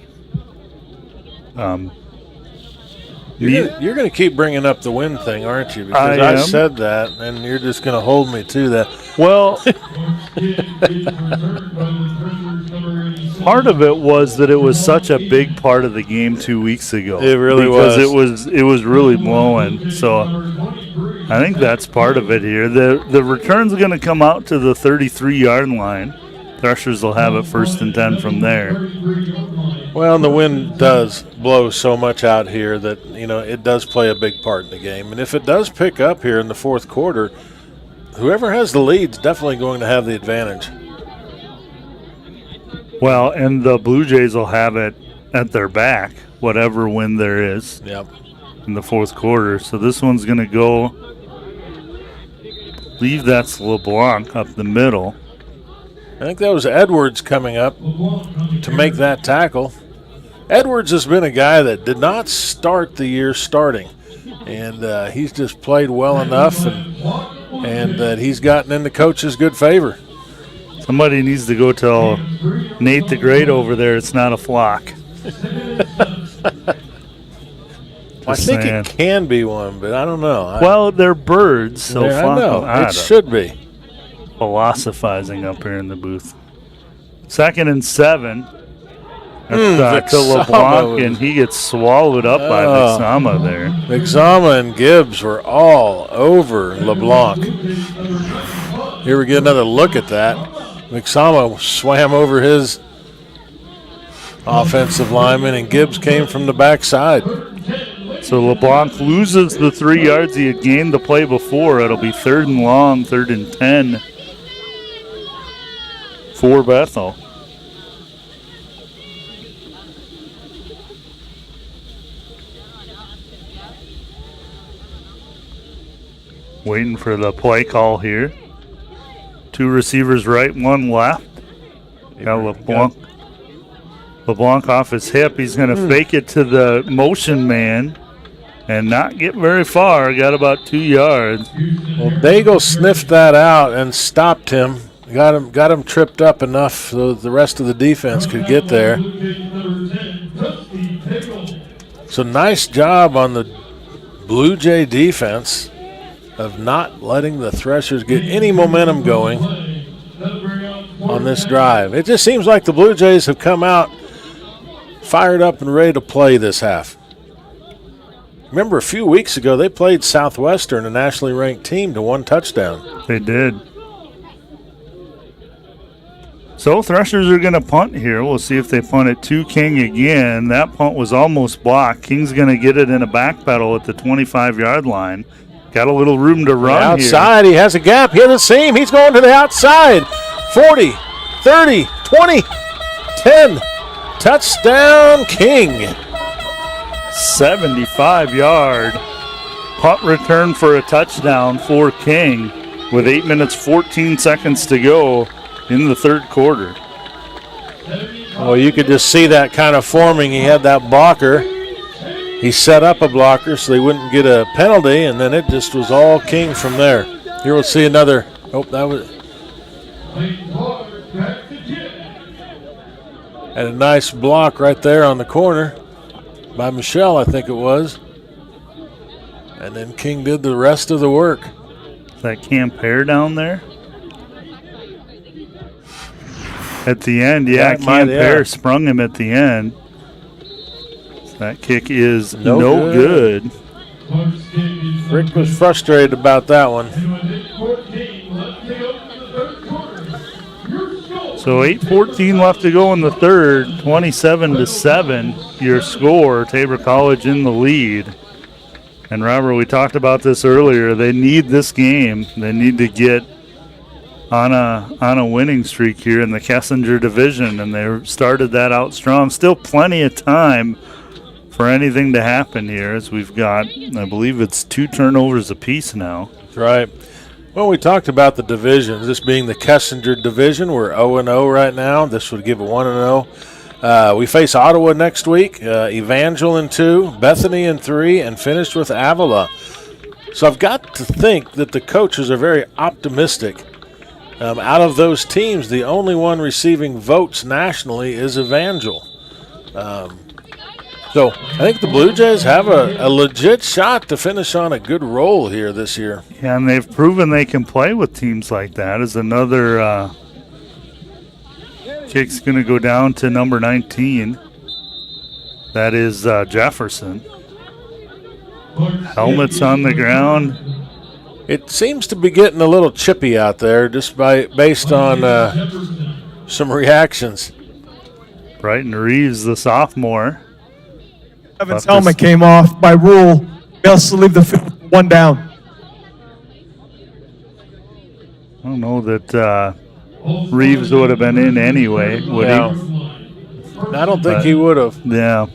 You're going to keep bringing up the wind thing, aren't you? Because I I am. said that, and you're just going to hold me to that. well, part of it was that it was such a big part of the game 2 weeks ago. It really because it was really blowing. So I think that's part of it here. The return's going to come out to the 33-yard line. Threshers will have it 1st and 10 from there. Well, and the wind does blow so much out here that, it does play a big part in the game. And if it does pick up here in the fourth quarter, whoever has the lead is definitely going to have the advantage. Well, and the Blue Jays will have it at their back, whatever wind there is Yep. in the fourth quarter. So this one's going to go, I believe that's LeBlanc up the middle. I think that was Edwards coming up to make that tackle. Edwards has been a guy that did not start the year starting, and he's just played well enough, and that he's gotten in the coach's good favor. Somebody needs to go tell Nate the Great over there it's not a flock. I think it can be one, but I don't know. Well, they're birds, so I flock know. I It don't- should be. Philosophizing up here in the booth. 2nd and 7. That's to Vixama LeBlanc, and he gets swallowed up by Vixama there. Vixama and Gibbs were all over LeBlanc. Here we get another look at that. Vixama swam over his offensive lineman, and Gibbs came from the backside. So LeBlanc loses the 3 yards he had gained the play before. It'll be 3rd and long, 3rd and 10 for Bethel. Waiting for the play call here. 2 receivers right, 1 left. Got LeBlanc. LeBlanc off his hip. He's going to fake it to the motion man and not get very far. Got about 2 yards. Well, Daigle sniffed that out and stopped him. Got him tripped up enough so the rest of the defense could get there. So nice job on the Blue Jay defense of not letting the Threshers get any momentum going on this drive. It just seems like the Blue Jays have come out fired up and ready to play this half. Remember, a few weeks ago, they played Southwestern, a nationally ranked team, to 1 touchdown. They did. So Threshers are going to punt here. We'll see if they punt it to King again. That punt was almost blocked. King's going to get it in a back pedal at the 25-yard line. Got a little room to run outside, he has a gap. He has a seam. He's going to the outside. 40, 30, 20, 10. Touchdown, King. 75-yard punt return for a touchdown for King with 8 minutes, 14 seconds to go in the third quarter. Oh, you could just see that kind of forming. He had that blocker. he set up a blocker so they wouldn't get a penalty, and then it just was all King from there. Here we'll see another. Oh, that was. And a nice block right there on the corner by Michelle, I think it was. And then King did the rest of the work. Is that Camp Hare down there? At the end, yeah, Camp Hare sprung him at the end. That kick is no good. Rick was frustrated about that one. So 8:14 left to go in the third, 27-7 your score, Tabor College in the lead. And Robert, we talked about this earlier. They need this game. They need to get on a winning streak here in the Kessinger division, and they started that out strong. Still plenty of time for anything to happen here, as we've got, I believe it's 2 turnovers apiece now. That's right. Well, we talked about the divisions, this being the Kessinger division. We're 0-0 right now. This would give a 1-0. We face Ottawa next week, Evangel in 2, Bethany in 3, and finished with Avila. So I've got to think that the coaches are very optimistic. Out of those teams, the only one receiving votes nationally is Evangel. So I think the Blue Jays have a legit shot to finish on a good roll here this year. Yeah, and they've proven they can play with teams like that. As another kick's going to go down to number 19. That is Jefferson. Helmets on the ground. It seems to be getting a little chippy out there just based on some reactions. Brighton Reeves, the sophomore. Evan's helmet came off by rule. He has to leave the field 1 down. I don't know that Reeves would have been in anyway, would he? I don't think he would have. Yeah.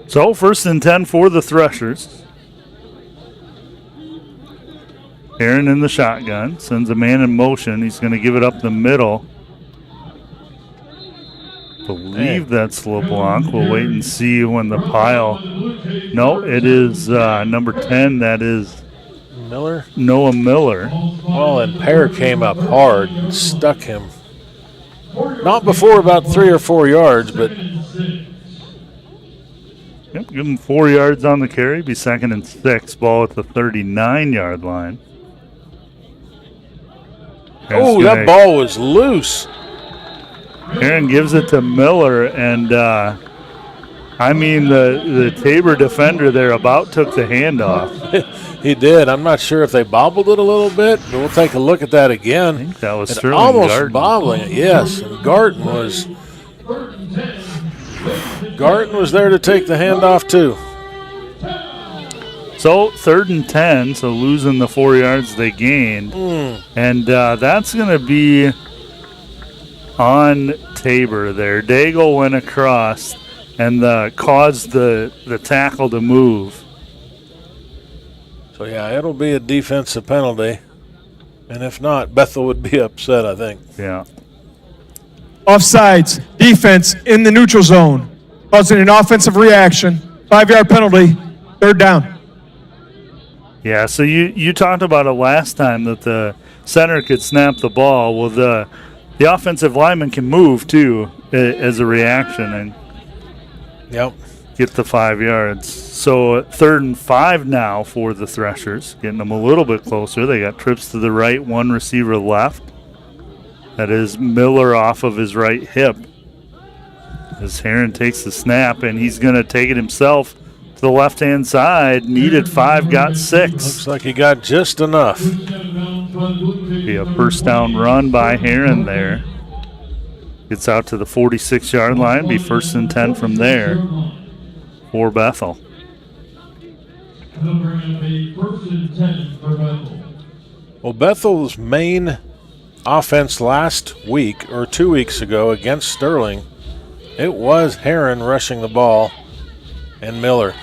So 1st and 10 for the Threshers. Aaron in the shotgun, sends a man in motion. He's going to give it up the middle. Believe that's LeBlanc. We'll wait and see when the pile. No, it is number 10. That is Miller. Noah Miller. Well, and Pear came up hard and stuck him. Not before about 3 or 4 yards, but. Yep, give him 4 yards on the carry. Be 2nd and 6. Ball at the 39-yard line. Oh, that ball was loose. Aaron gives it to Miller, and I mean the Tabor defender there about took the handoff. He did. I'm not sure if they bobbled it a little bit, but we'll take a look at that again. I think that was Sterling almost Garten. bobbling it, yes. And Garten was there to take the handoff too. So 3rd and 10, so losing the 4 yards they gained. And that's going to be on Tabor there. Daigle went across and caused the tackle to move. So, yeah, it'll be a defensive penalty. And if not, Bethel would be upset, I think. Yeah. Offsides, defense in the neutral zone, causing an offensive reaction. 5-yard penalty, 3rd down. Yeah, so you talked about it last time that the center could snap the ball. Well, the offensive lineman can move, too, as a reaction and get the 5 yards. So 3rd and 5 now for the Threshers, getting them a little bit closer. They got trips to the right, 1 receiver left. That is Miller off of his right hip. As Heron takes the snap, and he's going to take it himself to the left-hand side. Needed 5, got 6. Looks like he got just enough. Be a first down run by Heron there. Gets out to the 46-yard line. Be 1st and 10 from there for Bethel. Well, Bethel's main offense last week or 2 weeks ago against Sterling, it was Heron rushing the ball and Miller.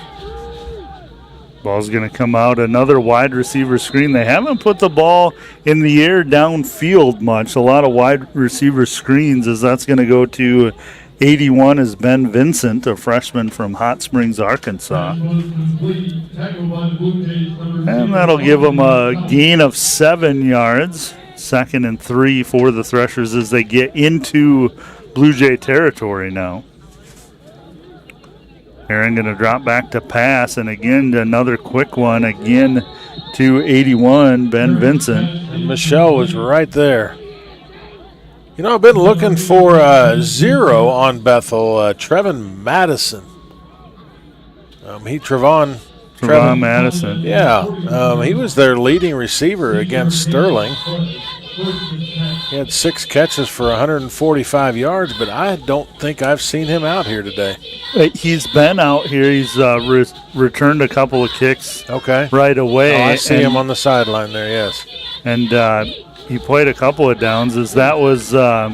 Ball's going to come out, another wide receiver screen. They haven't put the ball in the air downfield much. A lot of wide receiver screens, as that's going to go to 81 is Ben Vincent, a freshman from Hot Springs, Arkansas. And that'll give them a gain of 7 yards. 2nd and 3 for the Threshers as they get into Blue Jay territory now. Heron going to drop back to pass, and again another quick one again to 81, Ben Vincent. And Michelle was right there. You know, I've been looking for 0 on Bethel. Trevin Madison. Trevon Madison. Yeah, he was their leading receiver against Sterling. He had 6 catches for 145 yards, but I don't think I've seen him out here today. He's been out here. He's returned a couple of kicks right away. Oh, I see him on the sideline there, yes. And he played a couple of downs as that was a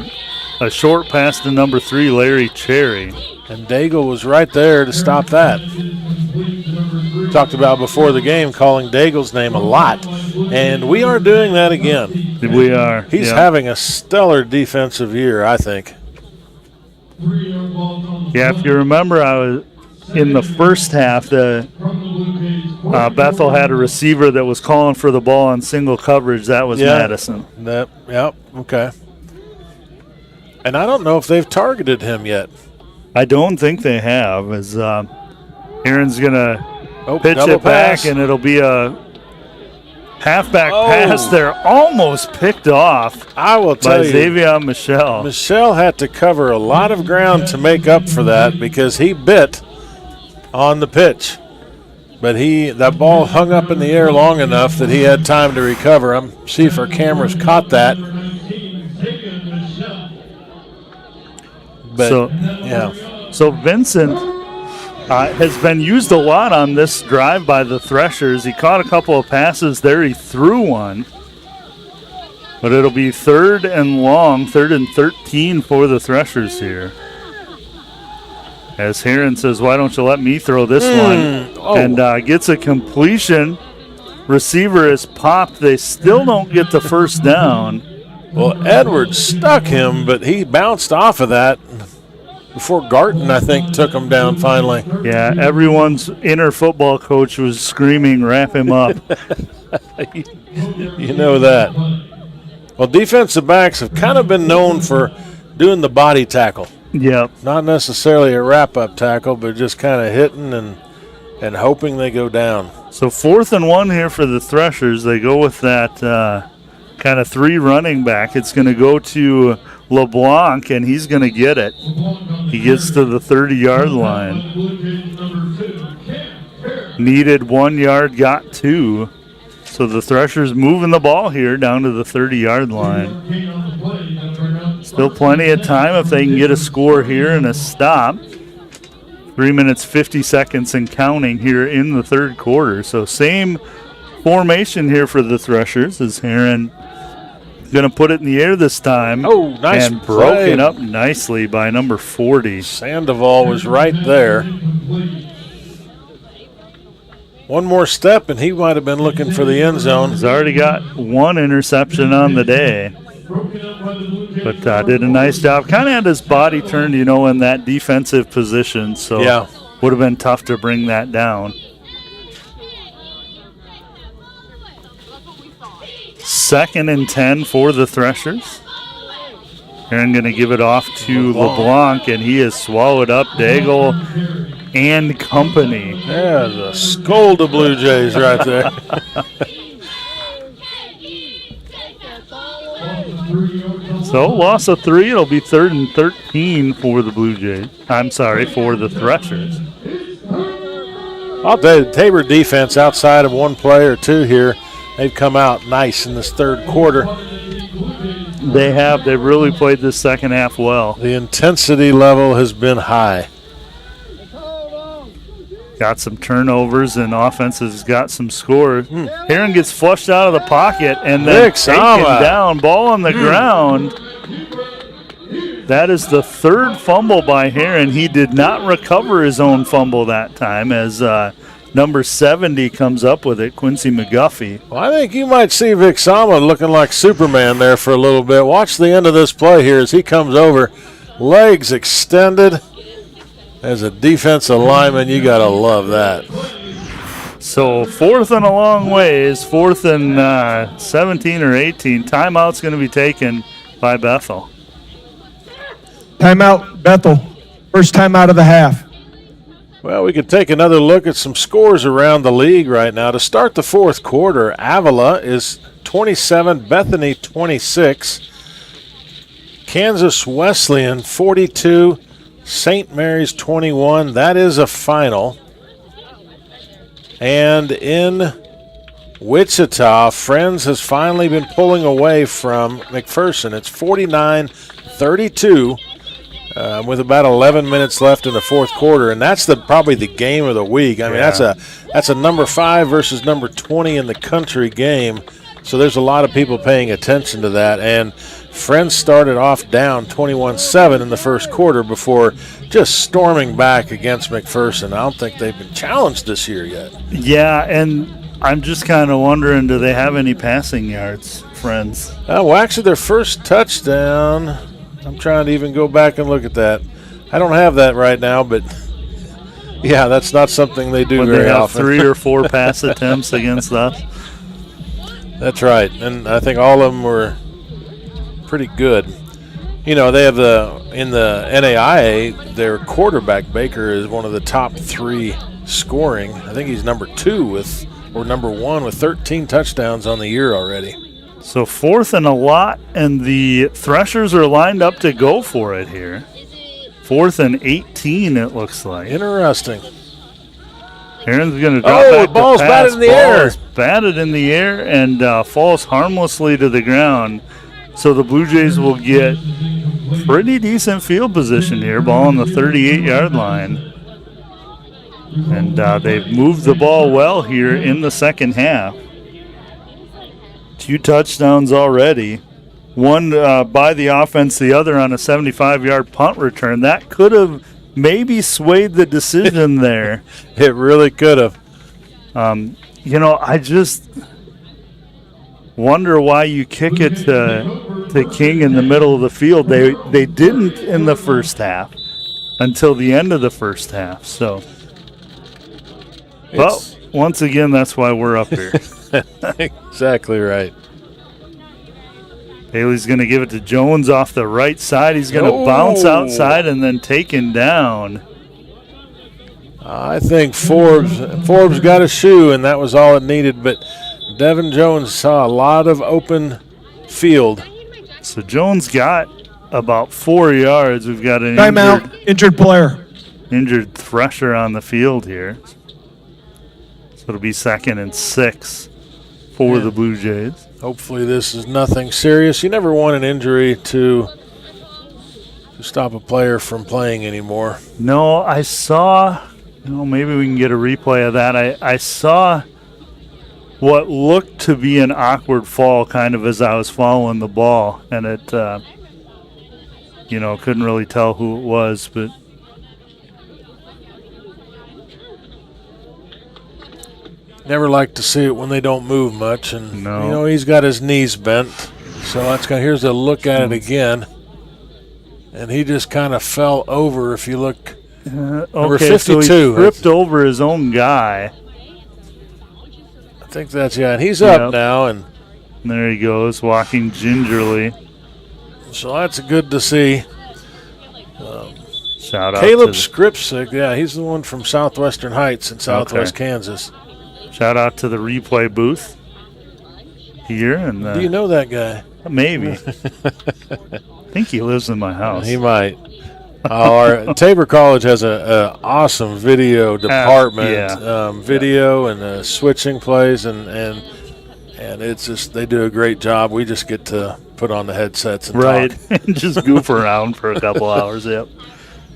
short pass to number 3, Larry Cherry. And Daigle was right there to stop that. Talked about before the game calling Daigle's name a lot, and we are doing that again. We are. He's having a stellar defensive year, I think. Yeah, if you remember, I was in the first half. Bethel had a receiver that was calling for the ball on single coverage. That was Madison. Okay. And I don't know if they've targeted him yet. I don't think they have. As Aaron's gonna pitch it back, and it'll be a halfback pass there, almost picked off. I will tell you, Xavier Michelle. Michelle had to cover a lot of ground to make up for that because he bit on the pitch. But that ball hung up in the air long enough that he had time to recover. See if our cameras caught that. But, So Vincent has been used a lot on this drive by the Threshers. He caught a couple of passes there. He threw one. But it'll be 3rd and long, 3rd and 13 for the Threshers here. As Heron says, why don't you let me throw this one? And gets a completion. Receiver is popped. They still don't get the first down. Well, Edwards stuck him, but he bounced off of that before Garton, I think, took him down finally. Yeah, everyone's inner football coach was screaming, wrap him up. You know that. Well, defensive backs have kind of been known for doing the body tackle. Yep. Not necessarily a wrap-up tackle, but just kind of hitting and hoping they go down. So 4th and 1 here for the Threshers. They go with that kind of 3 running back. It's going to go to LeBlanc, and he's going to get it. He gets to the 30-yard line. Needed 1 yard, got 2. So the Threshers moving the ball here down to the 30-yard line. Still plenty of time if they can get a score here and a stop. 3 minutes, 50 seconds and counting here in the 3rd quarter. So same formation here for the Threshers as Heron going to put it in the air this time. Oh, nice. And broken up nicely by number 40. Sandoval was right there. One more step, and he might have been looking for the end zone. He's already got 1 interception on the day. But did a nice job. Kind of had his body turned, in that defensive position. So would have been tough to bring that down. 2nd and 10 for the Threshers. Aaron going to give it off to LeBlanc, and he has swallowed up Daigle and company. Yeah, the scold of Blue Jays right there. So loss of 3. It'll be 3rd and 13 for the Blue Jays. I'm sorry, for the Threshers. I'll tell you, the Tabor defense outside of 1 play or 2 here, they've come out nice in this 3rd quarter. They have. They've really played this second half well. The intensity level has been high. Got some turnovers, and offense has got some scores. Heron gets flushed out of the pocket and then taken down. Ball on the ground. That is the 3rd fumble by Heron. He did not recover his own fumble that time as number 70 comes up with it, Quincy McGuffey. Well, I think you might see Vic Sama looking like Superman there for a little bit. Watch the end of this play here as he comes over, legs extended. As a defensive lineman, you got to love that. So 4th and a long ways, 4th and 17 or 18. Timeout's going to be taken by Bethel. Timeout, Bethel. First timeout of the half. Well, we could take another look at some scores around the league right now. To start the fourth quarter, Avila is 27, Bethany 26, Kansas Wesleyan 42, St. Mary's 21. That is a final. And in Wichita, Friends has finally been pulling away from McPherson. It's 49-32 with about 11 minutes left in the fourth quarter, and that's probably the game of the week. I mean, that's a number 5 versus number 20 in the country game, so there's a lot of people paying attention to that. And Friends started off down 21-7 in the first quarter before just storming back against McPherson. I don't think they've been challenged this year yet. Yeah, and I'm just kind of wondering, do they have any passing yards, Friends? Well, actually, their first touchdown, I'm trying to even go back and look at that. I don't have that right now, but yeah, that's not something they do very often. They have 3 or 4 pass attempts against us. That's right, and I think all of them were pretty good. You know, they have in the NAIA, their quarterback, Baker, is one of the top 3 scoring. I think he's number 2 or number 1 with 13 touchdowns on the year already. So 4th and a lot, and the Threshers are lined up to go for it here. 4th and 18, it looks like. Interesting. Aaron's going to drop back the ball's to pass. batted in the air. Ball's batted in the air and falls harmlessly to the ground. So the Blue Jays will get pretty decent field position here. Ball on the 38-yard line. And they've moved the ball well here in the second half. 2 touchdowns already. One by the offense, the other on a 75-yard punt return. That could have maybe swayed the decision there. It really could have. You know, I just wonder why you kick it to King in the middle of the field. They didn't in the first half until the end of the first half. So, well, once again, that's why we're up here. Exactly right. Bailey's going to give it to Jones off the right side. He's going to bounce outside and then taken down. I think Forbes got a shoe, and that was all it needed. But Devin Jones saw a lot of open field. So Jones got about 4 yards. We've got an injured player. Injured Thresher on the field here. So it'll be 2nd and 6 for the Blue Jays. Hopefully this is nothing serious. You never want an injury to stop a player from playing anymore. No, I saw, maybe we can get a replay of that. I saw what looked to be an awkward fall kind of as I was following the ball, and it, couldn't really tell who it was, but never like to see it when they don't move much, and he's got his knees bent. So here's a look at it again, and he just kind of fell over. If you look, number 52, so he tripped over his own guy. I think that's and he's up now, and there he goes, walking gingerly. So that's good to see. Shout out Caleb Skripsik, he's the one from Southwestern Heights in Southwest Kansas. Shout out to the replay booth here. And do you know that guy? Maybe. I think he lives in my house. He might. Our Tabor College has an awesome video department, video and switching plays, and it's just they do a great job. We just get to put on the headsets and talk. and just goof around for a couple hours. Yep.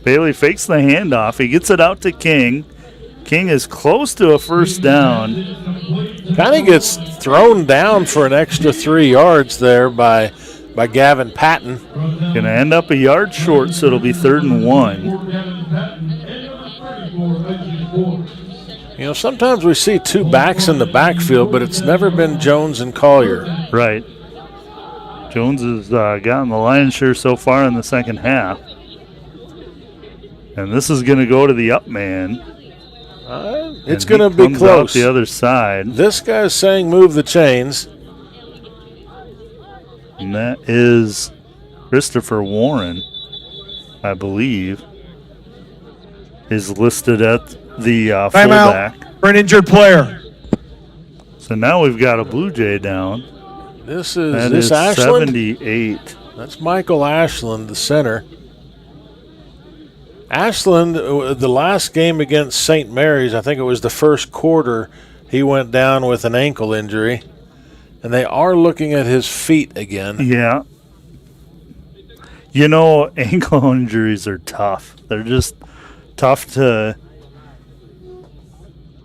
Bailey fakes the handoff. He gets it out to King. King is close to a first down. Kind of gets thrown down for an extra 3 yards there by Gavin Patton. Going to end up a yard short, so it'll be 3rd and 1. Sometimes we see 2 backs in the backfield, but it's never been Jones and Collier. Right. Jones has gotten the lion's share so far in the second half. And this is going to go to the up man. It's And going to he be comes close. out the other side. This guy's saying move the chains. And that is Christopher Warren, I believe, is listed at the fullback. Timeout for an injured player. So now we've got a Blue Jay down. This That is is Ashland? 78. That's Michael Ashland, the center. Ashland, the last game against St. Mary's, I think it was the first quarter, he went down with an ankle injury. And they are looking at his feet again. Yeah. You know, ankle injuries are tough. They're just tough to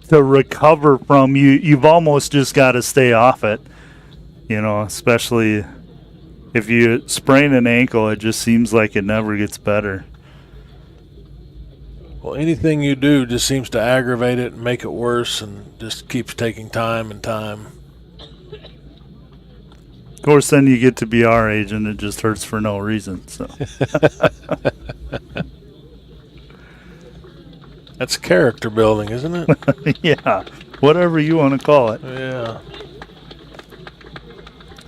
recover from. You've almost just got to stay off it. You know, especially if you sprain an ankle, it just seems like it never gets better. Well, anything you do just seems to aggravate it and make it worse and just keeps taking time and time. Of course, then you get to be our age and it just hurts for no reason. So That's character building, isn't it? yeah, whatever you want to call it. Yeah.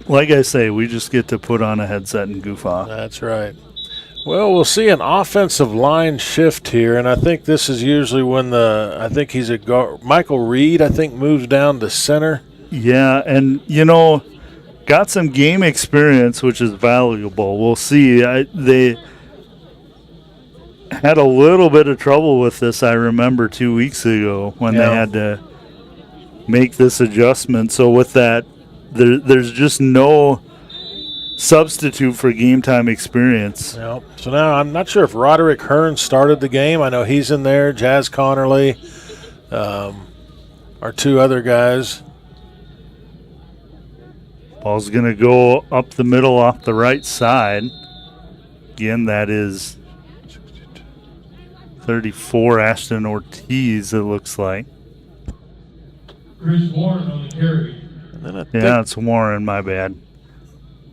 Like I say, we just get to put on a headset and goof off. That's right. Well, we'll see an offensive line shift here, and I think this is usually when he's a guard. Michael Reed, I think, moves down to center. Yeah, and, you know, got some game experience, which is valuable. We'll see. They had a little bit of trouble with this, I remember, 2 weeks ago when they had to make this adjustment. So with that, there's just no substitute for game time experience. Yep. So now I'm not sure if Roderick Hearn started the game. I know he's in there. Jazz Connerly, our two other guys. Ball's going to go up the middle off the right side. Again, that is 34, Ashton Ortiz, it looks like. Chris Warren on the carry. Yeah, it's Warren, my bad.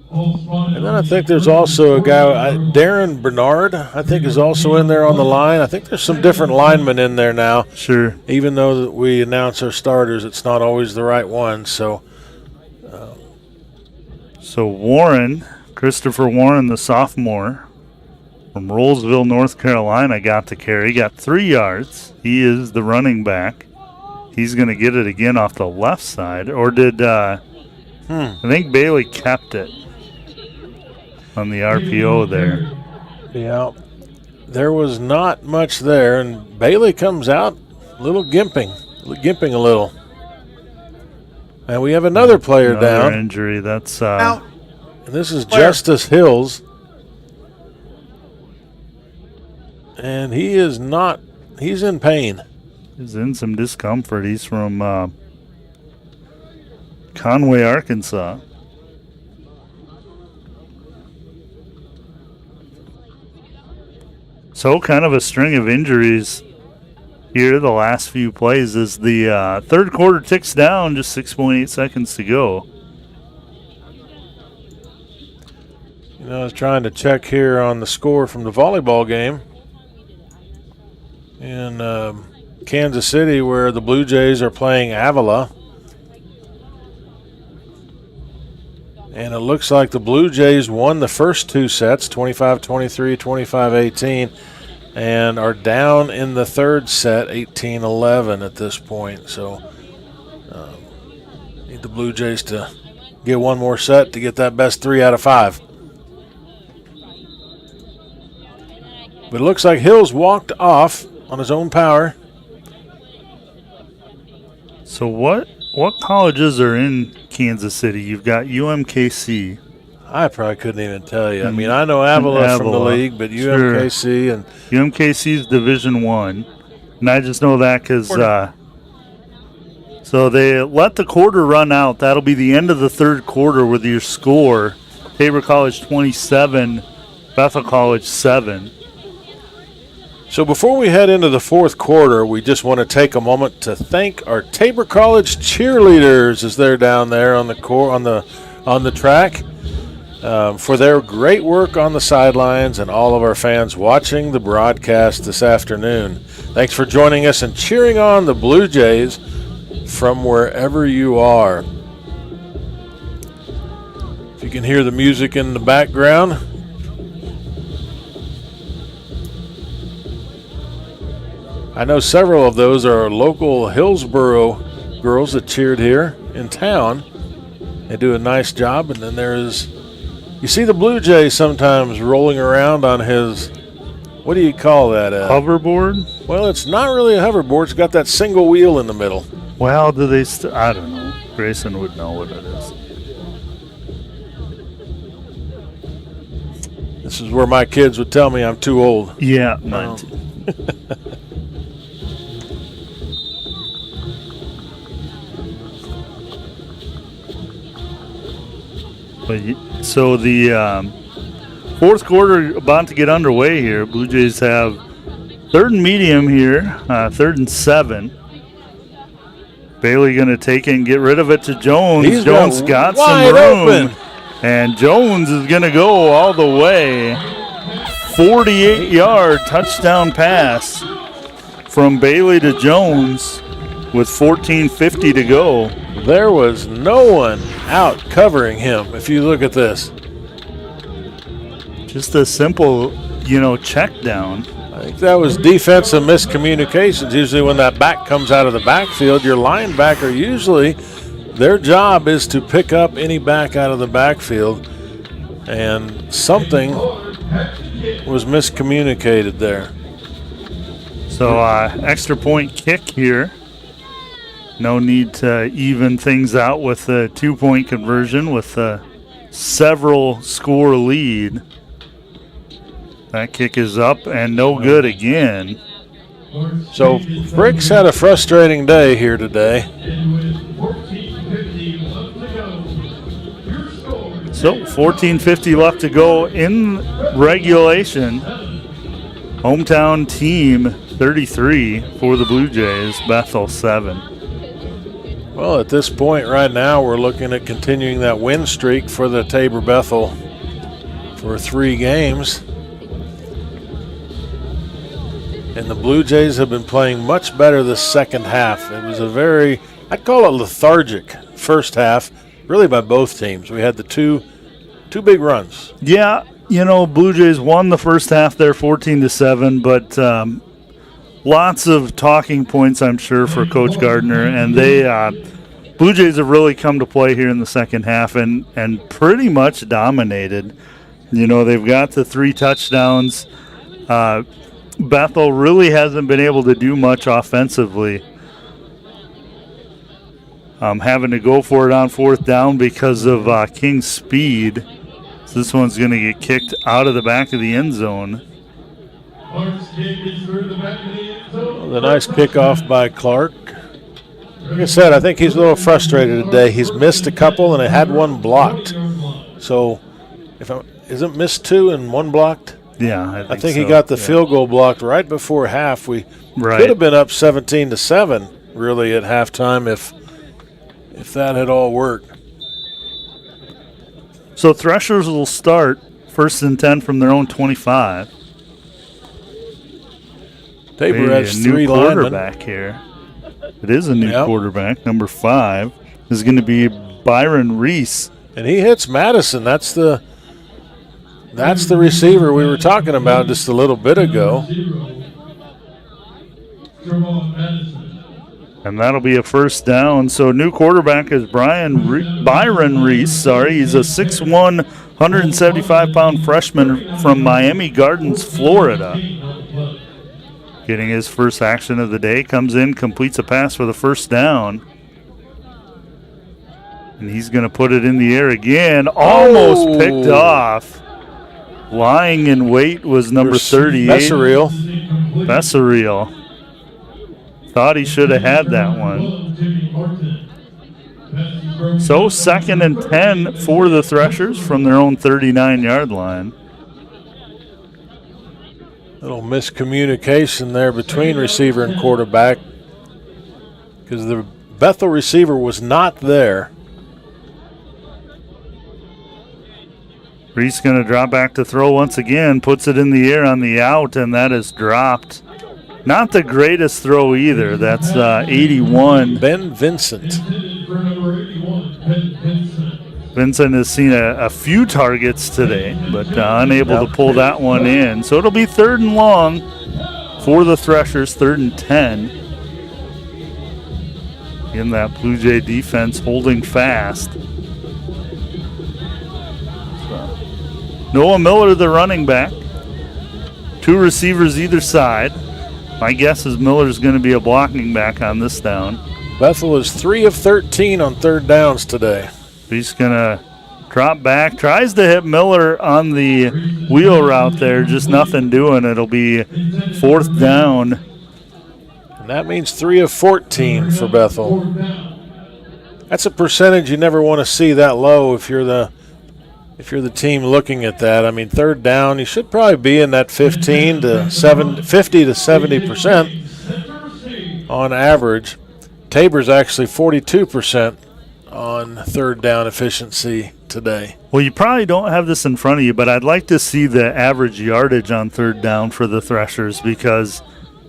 And then I think there's also a guy, Darren Bernard, I think is also in there on the line. I think there's some different linemen in there now. Sure. Even though that we announce our starters, it's not always the right one. So Warren, Christopher Warren, the sophomore from Rollsville, North Carolina, got the carry. Got 3 yards. He is the running back. He's going to get it again off the left side. Or did I think Bailey kept it on the RPO there. yeah, there was not much there. And Bailey comes out a little gimping a little. And we have another player Another down. injury. That's Out. And this is Justice Hills. And he is not, he's in pain. he's in some discomfort. He's from Conway, Arkansas. So kind of a string of injuries here the last few plays as the third quarter ticks down, just 6.8 seconds to go. You know, I was trying to check here on the score from the volleyball game in Kansas City where the Blue Jays are playing Avila. And it looks like the Blue Jays won the first two sets, 25-23, 25-18, and are down in the third set, 18-11 at this point. So need the Blue Jays to get one more set to get that best 3 out of 5. But it looks like Hills walked off on his own power. So what colleges are in Kansas City? You've got UMKC. I probably couldn't even tell you. I mean, I know Avila from the league, but UMKC and UMKC's Division I, and I just know that because so they let the quarter run out. That'll be the end of the third quarter with your score: Tabor College 27, Bethel College 7. So before we head into the fourth quarter, we just want to take a moment to thank our Tabor College cheerleaders as they're down there on the track. for their great work on the sidelines and all of our fans watching the broadcast this afternoon. Thanks for joining us and cheering on the Blue Jays from wherever you are. If you can hear the music in the background, I know several of those are local Hillsboro girls that cheered here in town. They do a nice job. And then there's, you see the Blue Jay sometimes rolling around on his, what do you call that? Hoverboard? Well, it's not really a hoverboard. It's got that single wheel in the middle. Well, do they I don't know. Grayson would know what it is. This is where my kids would tell me I'm too old. Yeah, mine too. So the fourth quarter about to get underway here. Blue Jays have third and medium here, 3rd and 7. Bailey going to take it and get rid of it to Jones. Jones got some room. Open. And Jones is going to go all the way. 48-yard touchdown pass from Bailey to Jones with 14:50 to go. There was no one out covering him, if you look at this. Just a simple, check down. I think that was defensive miscommunications. Usually when that back comes out of the backfield, your linebacker usually, their job is to pick up any back out of the backfield. And something was miscommunicated there. So extra point kick here. No need to even things out with the 2-point conversion with a several score lead. That kick is up and no good again. So Bricks had a frustrating day here today. So 14:50 left to go in regulation. Hometown team 33 for the Blue Jays, Bethel 7. Well, at this point right now, we're looking at continuing that win streak for the Tabor Bethel for 3 games. And the Blue Jays have been playing much better this second half. It was a very, I'd call it lethargic first half, really by both teams. We had the two big runs. Yeah, Blue Jays won the first half there 14-7, but lots of talking points, I'm sure, for Coach Gardner, and they Blue Jays have really come to play here in the second half and pretty much dominated. They've got the 3 touchdowns. Bethel really hasn't been able to do much offensively. Having to go for it on 4th down because of King's speed. So this one's going to get kicked out of the back of the end zone. The nice kickoff by Clark. Like I said, I think he's a little frustrated today. He's missed a couple and had one blocked. So, isn't missed 2 and 1 blocked? Yeah, I think he got the field goal blocked right before half. We could have been up 17-7 really at halftime if that had all worked. So Threshers will start 1st and 10 from their own 25. Tabor has a 3 new linemen. Quarterback here. It is a new quarterback. Number 5 is going to be Byron Reese. And he hits Madison. That's the receiver we were talking about just a little bit ago. And that'll be a 1st down. So new quarterback is Byron Reese. He's a 6'1", 175-pound freshman from Miami Gardens, Florida. Getting his first action of the day. Comes in, completes a pass for the 1st down. And he's going to put it in the air again. Almost picked off. Lying in wait was number 38. Bessariel. Thought he should have had that one. So 2nd and 10 for the Threshers from their own 39-yard line. Little miscommunication there between receiver and quarterback because the Bethel receiver was not there. Reese going to drop back to throw once again, puts it in the air on the out, and that is dropped. Not the greatest throw either. That's 81. Ben Vincent. For number 81, Ben Vincent. Vincent has seen a few targets today, but unable to pull that one in. So it'll be 3rd and long for the Threshers, 3rd and 10. In that Blue Jay defense holding fast. So, Noah Miller, the running back. 2 receivers either side. My guess is Miller's going to be a blocking back on this down. Bethel is 3 of 13 on 3rd downs today. He's going to drop back. Tries to hit Miller on the wheel route there. Just nothing doing. It'll be 4th down. And that means 3 of 14 for Bethel. That's a percentage you never want to see that low if you're the team looking at that. I mean, 3rd down, you should probably be in that 50 to 70% on average. Tabor's actually 42% on 3rd down efficiency today. Well, you probably don't have this in front of you, but I'd like to see the average yardage on 3rd down for the Threshers because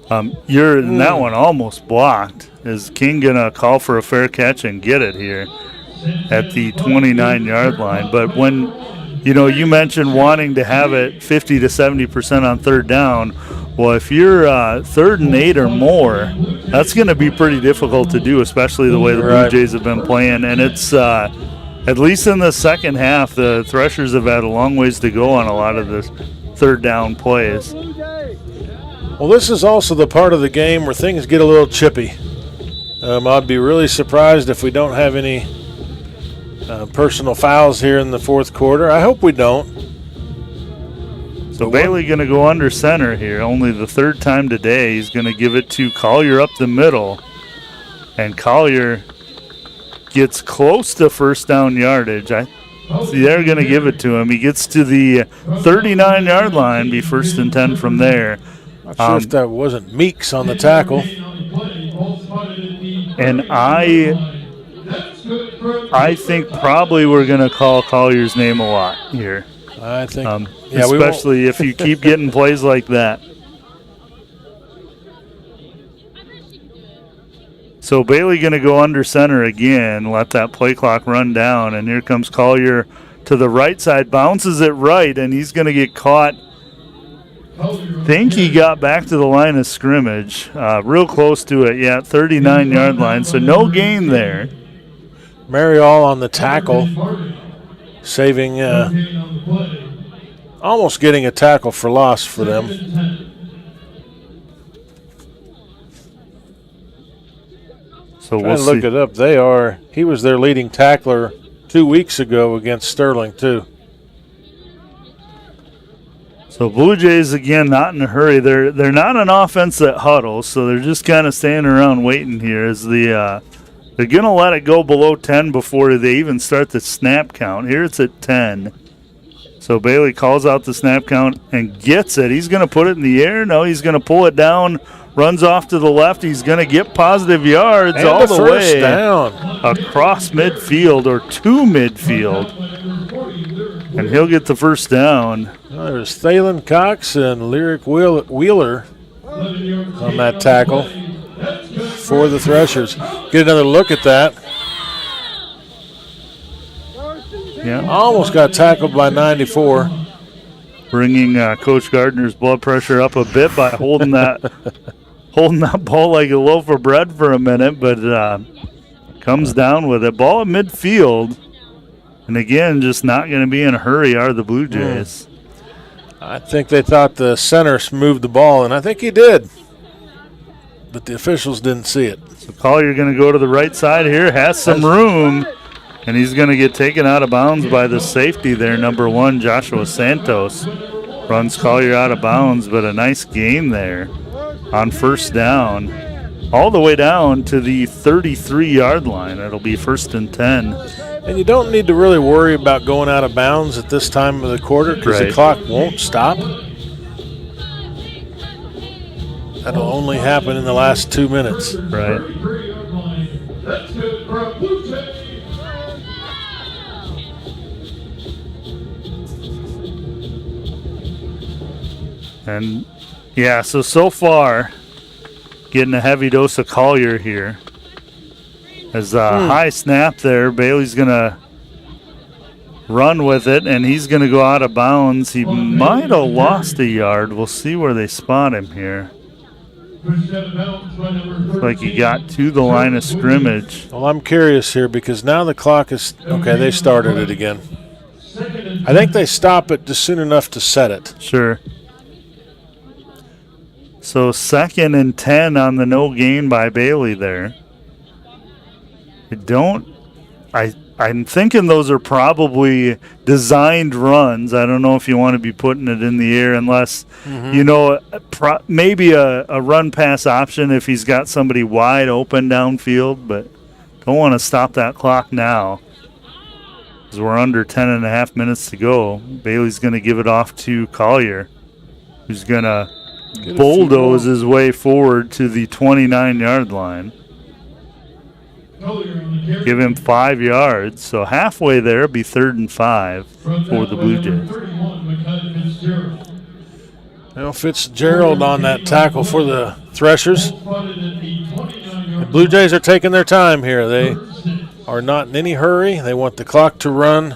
that one almost blocked. Is King going to call for a fair catch and get it here at the 29-yard line? But when, you mentioned wanting to have it 50 to 70% on 3rd down. Well, if you're 3rd and 8 or more, that's going to be pretty difficult to do, especially the way the Blue Jays have been playing. And it's, at least in the second half, the Threshers have had a long ways to go on a lot of the 3rd down plays. Well, this is also the part of the game where things get a little chippy. I'd be really surprised if we don't have any personal fouls here in the 4th quarter. I hope we don't. So Bailey going to go under center here. Only the 3rd time today. He's going to give it to Collier up the middle. And Collier gets close to 1st down yardage. They're going to give it to him. He gets to the 39-yard line, be 1st and 10 from there. Not sure if that wasn't Meeks on the tackle. And I think probably we're going to call Collier's name a lot here. I think, especially if you keep getting plays like that. So Bailey going to go under center again, let that play clock run down, and here comes Collier to the right side, bounces it right, and he's going to get caught. Think he got back to the line of scrimmage, real close to it, 39-yard line, so no gain there. Marial on the tackle, saving, almost getting a tackle for loss for them. So we'll look it up. He was their leading tackler 2 weeks ago against Sterling too. So Blue Jays, again, not in a hurry. They're not an offense that huddles, so they're just kind of standing around waiting here as they're going to let it go below 10 before they even start the snap count. Here it's at 10. So Bailey calls out the snap count and gets it. He's going to put it in the air. No, he's going to pull it down, runs off to the left. He's going to get positive yards and all the way down across midfield or to midfield. And he'll get the 1st down. There's Thalen Cox and Lyric Wheeler on that tackle for the Threshers. Get another look at that. Yeah, almost got tackled by 94. Bringing Coach Gardner's blood pressure up a bit by holding that ball like a loaf of bread for a minute, but comes down with it. Ball at midfield. And again, just not going to be in a hurry are the Blue Jays. I think they thought the center moved the ball, and I think he did. But the officials didn't see it. So Collier going to go to the right side here, has some room, and he's going to get taken out of bounds by the safety there, number 1, Joshua Santos. Runs Collier out of bounds, but a nice gain there on 1st down. All the way down to the 33-yard line. It'll be 1st and 10. And you don't need to really worry about going out of bounds at this time of the quarter because the clock won't stop. That'll only happen in the last 2 minutes. Right. And yeah, so far, getting a heavy dose of Collier here. As a high snap there, Bailey's going to run with it, and he's going to go out of bounds. He might have lost a yard. We'll see where they spot him here. Looks like he got to the line of scrimmage. Well, I'm curious here because now the clock is okay. They started it again. I think they stop it just soon enough to set it. Sure. So 2nd and 10 on the no gain by Bailey there. I'm thinking those are probably designed runs. I don't know if you want to be putting it in the air unless, maybe a run pass option if he's got somebody wide open downfield, but don't want to stop that clock now because we're under 10 and a half minutes to go. Bailey's going to give it off to Collier, who's going to bulldoze his way forward to the 29-yard line. Give him 5 yards, so halfway there it'll be 3rd and 5 for the Blue Jays. Fitzgerald on that tackle for the Threshers. The Blue Jays are taking their time here. They are not in any hurry. They want the clock to run.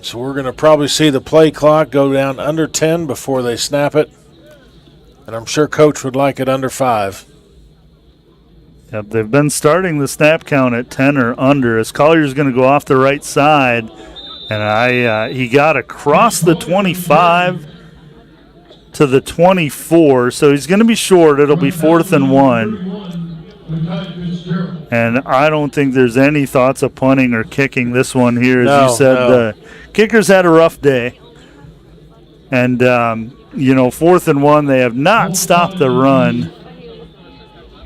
So we're going to probably see the play clock go down under 10 before they snap it. And I'm sure Coach would like it under 5. Yep, they've been starting the snap count at 10 or under. As Collier's going to go off the right side, and he got across the 25 to the 24, so he's going to be short. It'll be 4th and 1. And I don't think there's any thoughts of punting or kicking this one here. As you said, the kickers had a rough day. And 4th and 1, they have not stopped the run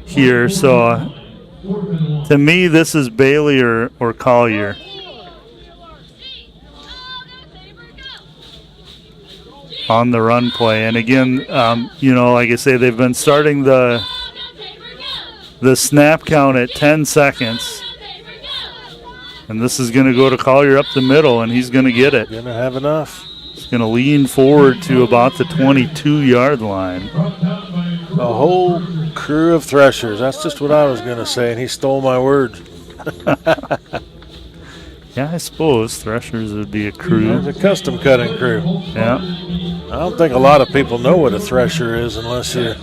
here. So to me, this is Bailey or Collier. On the run play. And again, like I say, they've been starting the snap count at 10 seconds. And this is going to go to Collier up the middle, and he's going to get it. Going to have enough. He's going to lean forward to about the 22-yard line. A whole crew of Threshers. That's just what I was going to say, and he stole my words. Yeah, I suppose Threshers would be a crew. It's a custom cutting crew. Yeah. I don't think a lot of people know what a thresher is unless you're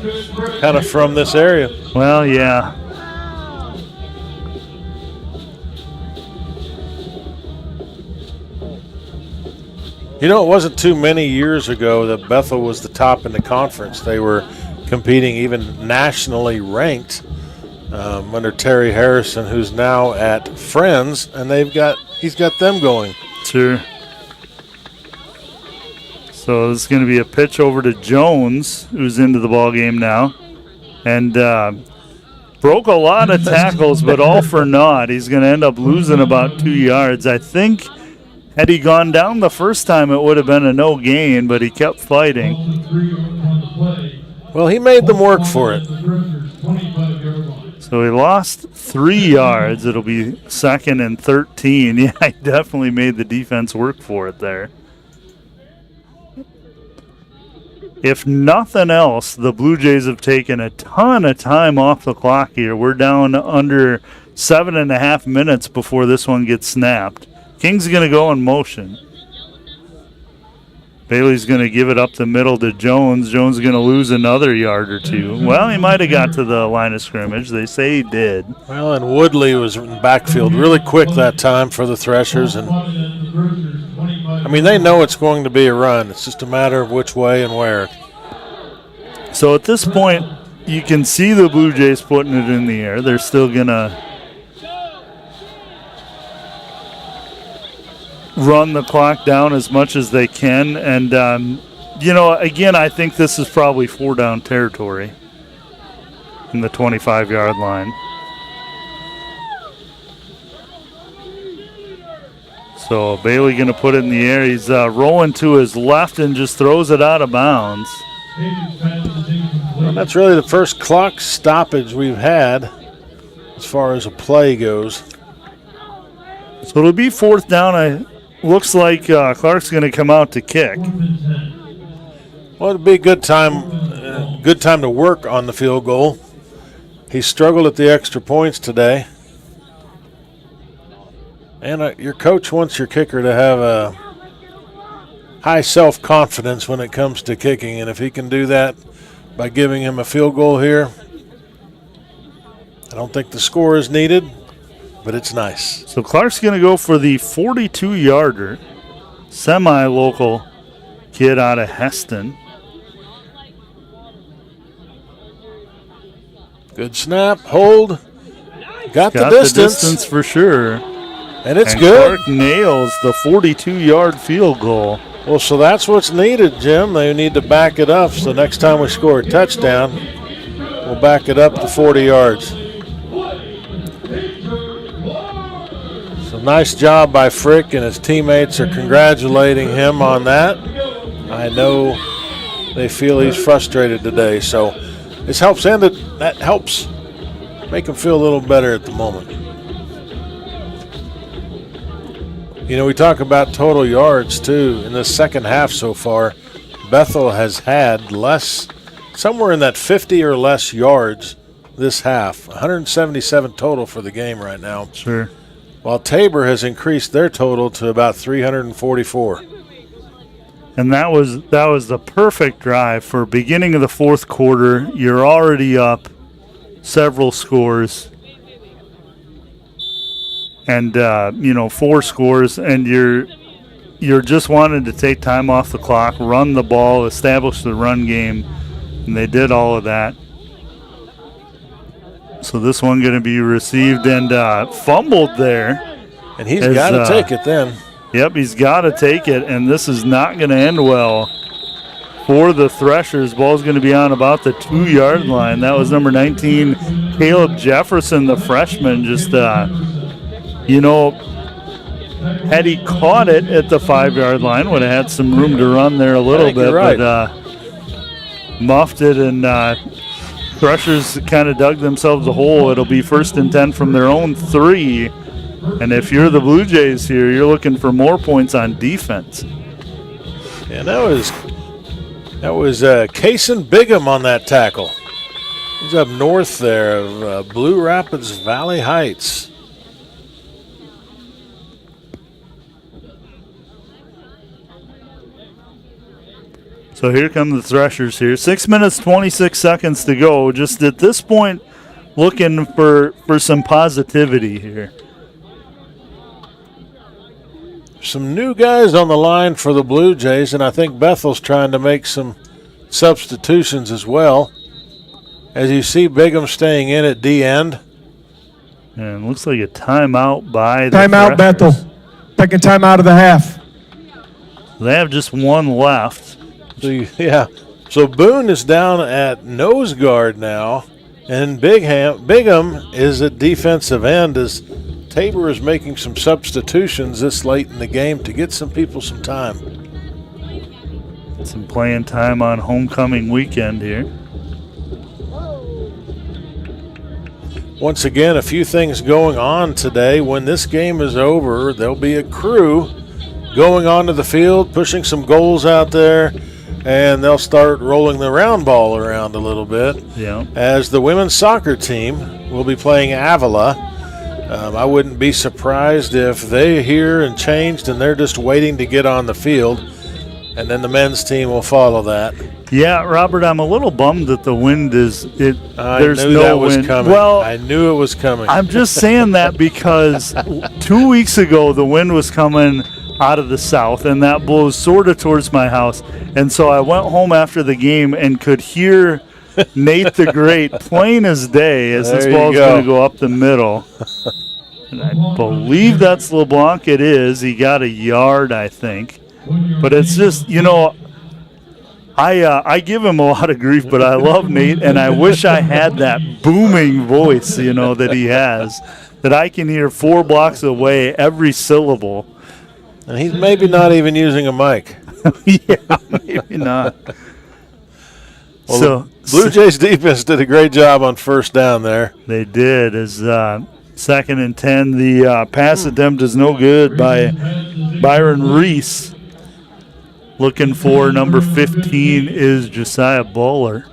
kind of from this area. Well, yeah. It wasn't too many years ago that Bethel was the top in the conference. They were competing even nationally ranked under Terry Harrison, who's now at Friends, and he's got them going. Sure. So this is going to be a pitch over to Jones, who's into the ball game now, and broke a lot of tackles, but all for naught. He's going to end up losing about 2 yards. I think had he gone down the first time, it would have been a no gain, but he kept fighting. Well, he made them work for it. So he lost 3 yards. It'll be 2nd and 13. Yeah, he definitely made the defense work for it there. If nothing else, the Blue Jays have taken a ton of time off the clock here. We're down under 7.5 minutes before this one gets snapped. King's going to go in motion. Bailey's going to give it up the middle to Jones. Jones is going to lose another yard or two. Well, he might have got to the line of scrimmage. They say he did. Well, and Woodley was in the backfield really quick that time for the Threshers. And I mean, they know it's going to be a run. It's just a matter of which way and where. So at this point, you can see the Blue Jays putting it in the air. They're still going to run the clock down as much as they can. And, again, I think this is probably 4-down territory in the 25-yard line. So Bailey going to put it in the air. He's rolling to his left and just throws it out of bounds. Well, that's really the first clock stoppage we've had as far as a play goes. So it'll be 4th down. looks like Clark's going to come out to kick. Well, it'd be a good time to work on the field goal. He struggled at the extra points today. And your coach wants your kicker to have a high self-confidence when it comes to kicking. And if he can do that by giving him a field goal here, I don't think the score is needed, but it's nice. So Clark's going to go for the 42-yarder, semi-local kid out of Heston. Good snap, hold. Got the the distance for sure. And it's and good. Clark nails the 42-yard field goal. Well, so that's what's needed, Jim. They need to back it up. So next time we score a touchdown, we'll back it up to 40 yards. So nice job by Frick, and his teammates are congratulating him on that. I know they feel he's frustrated today. So this helps that helps make him feel a little better at the moment. You know, we talk about total yards, too. In the second half so far, Bethel has had somewhere in that 50 or less yards this half. 177 total for the game right now. Sure. While Tabor has increased their total to about 344. And that was the perfect drive for beginning of the fourth quarter. You're already up several scores. And 4 scores, and you're just wanting to take time off the clock, run the ball, establish the run game, and they did all of that. So this one going to be received and fumbled there. And he's got to take it then. Yep, he's got to take it, and this is not going to end well for the Threshers. Ball's going to be on about the 2-yard line. That was number 19, Caleb Jefferson, the freshman, just had he caught it at the 5-yard line, would have had some room to run there a little bit, right. But muffed it, and Threshers kind of dug themselves a hole. It'll be 1st and 10 from their own 3, and if you're the Blue Jays here, you're looking for more points on defense. And that was Kason Bigham on that tackle. He's up north there of Blue Rapids Valley Heights. So here come the Threshers here. 6 minutes, 26 seconds to go. Just at this point, looking for some positivity here. Some new guys on the line for the Blue Jays, and I think Bethel's trying to make some substitutions as well. As you see, Bigham staying in at D end. And looks like a timeout by the Timeout, Threshers. Bethel. Second timeout of the half. They have just one left. So Boone is down at nose guard now, and Bigham is at defensive end as Tabor is making some substitutions this late in the game to get some people some time. Some playing time on homecoming weekend here. Once again, a few things going on today. When this game is over, there'll be a crew going onto the field, pushing some goals out there, and they'll start rolling the round ball around a little bit. Yeah. As the women's soccer team will be playing Avila. I wouldn't be surprised if they hear and changed and they're just waiting to get on the field, and then the men's team will follow that. Yeah, Robert, I'm a little bummed that the wind is there's I knew no that was wind. coming. Well, I knew it was coming. I'm just saying that because 2 weeks ago the wind was coming out of the south, and that blows sort of towards my house. And so I went home after the game and could hear Nate the Great plain as day as this ball's going to go up the middle. And I believe that's LeBlanc. It is. He got a yard, I think. But it's just, I give him a lot of grief, but I love Nate, and I wish I had that booming voice, that he has, that I can hear 4 blocks away every syllable. And he's maybe not even using a mic. Yeah, maybe not. Well, the Blue Jays defense did a great job on first down there. They did. As 2nd and 10. The pass attempt is no good by Byron Reese. Looking for number 15 is Josiah Bowler.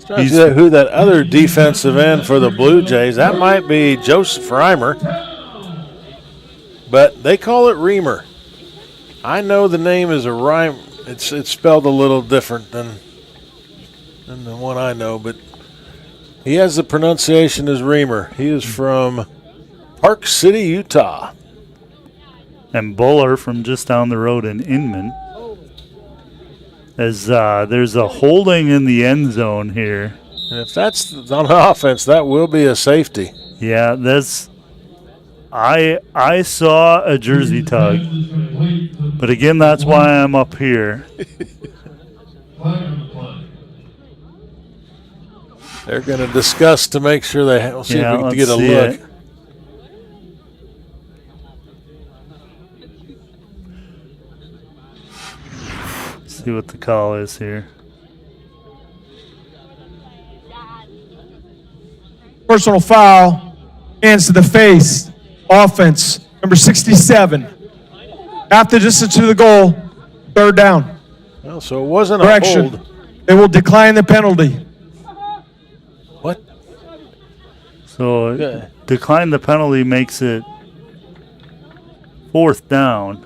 Trying to see who that other defensive end for the Blue Jays. That might be Joseph Reimer, but they call it Reamer. I know the name is a rhyme. It's spelled a little different than the one I know, but he has the pronunciation as Reamer. He is from Park City, Utah. And Bowler from just down the road in Inman. As there's a holding in the end zone here. And if that's on offense, that will be a safety. Yeah, that's. I saw a jersey tug, but again, that's why I'm up here. They're going to discuss to make sure we'll see if we can get a look. It. See what the call is here. Personal foul, hands to the face, offense, number 67. Half the distance to the goal, 3rd down. Well, so it wasn't Correction. a hold. They will decline the penalty. What? So decline the penalty makes it 4th down.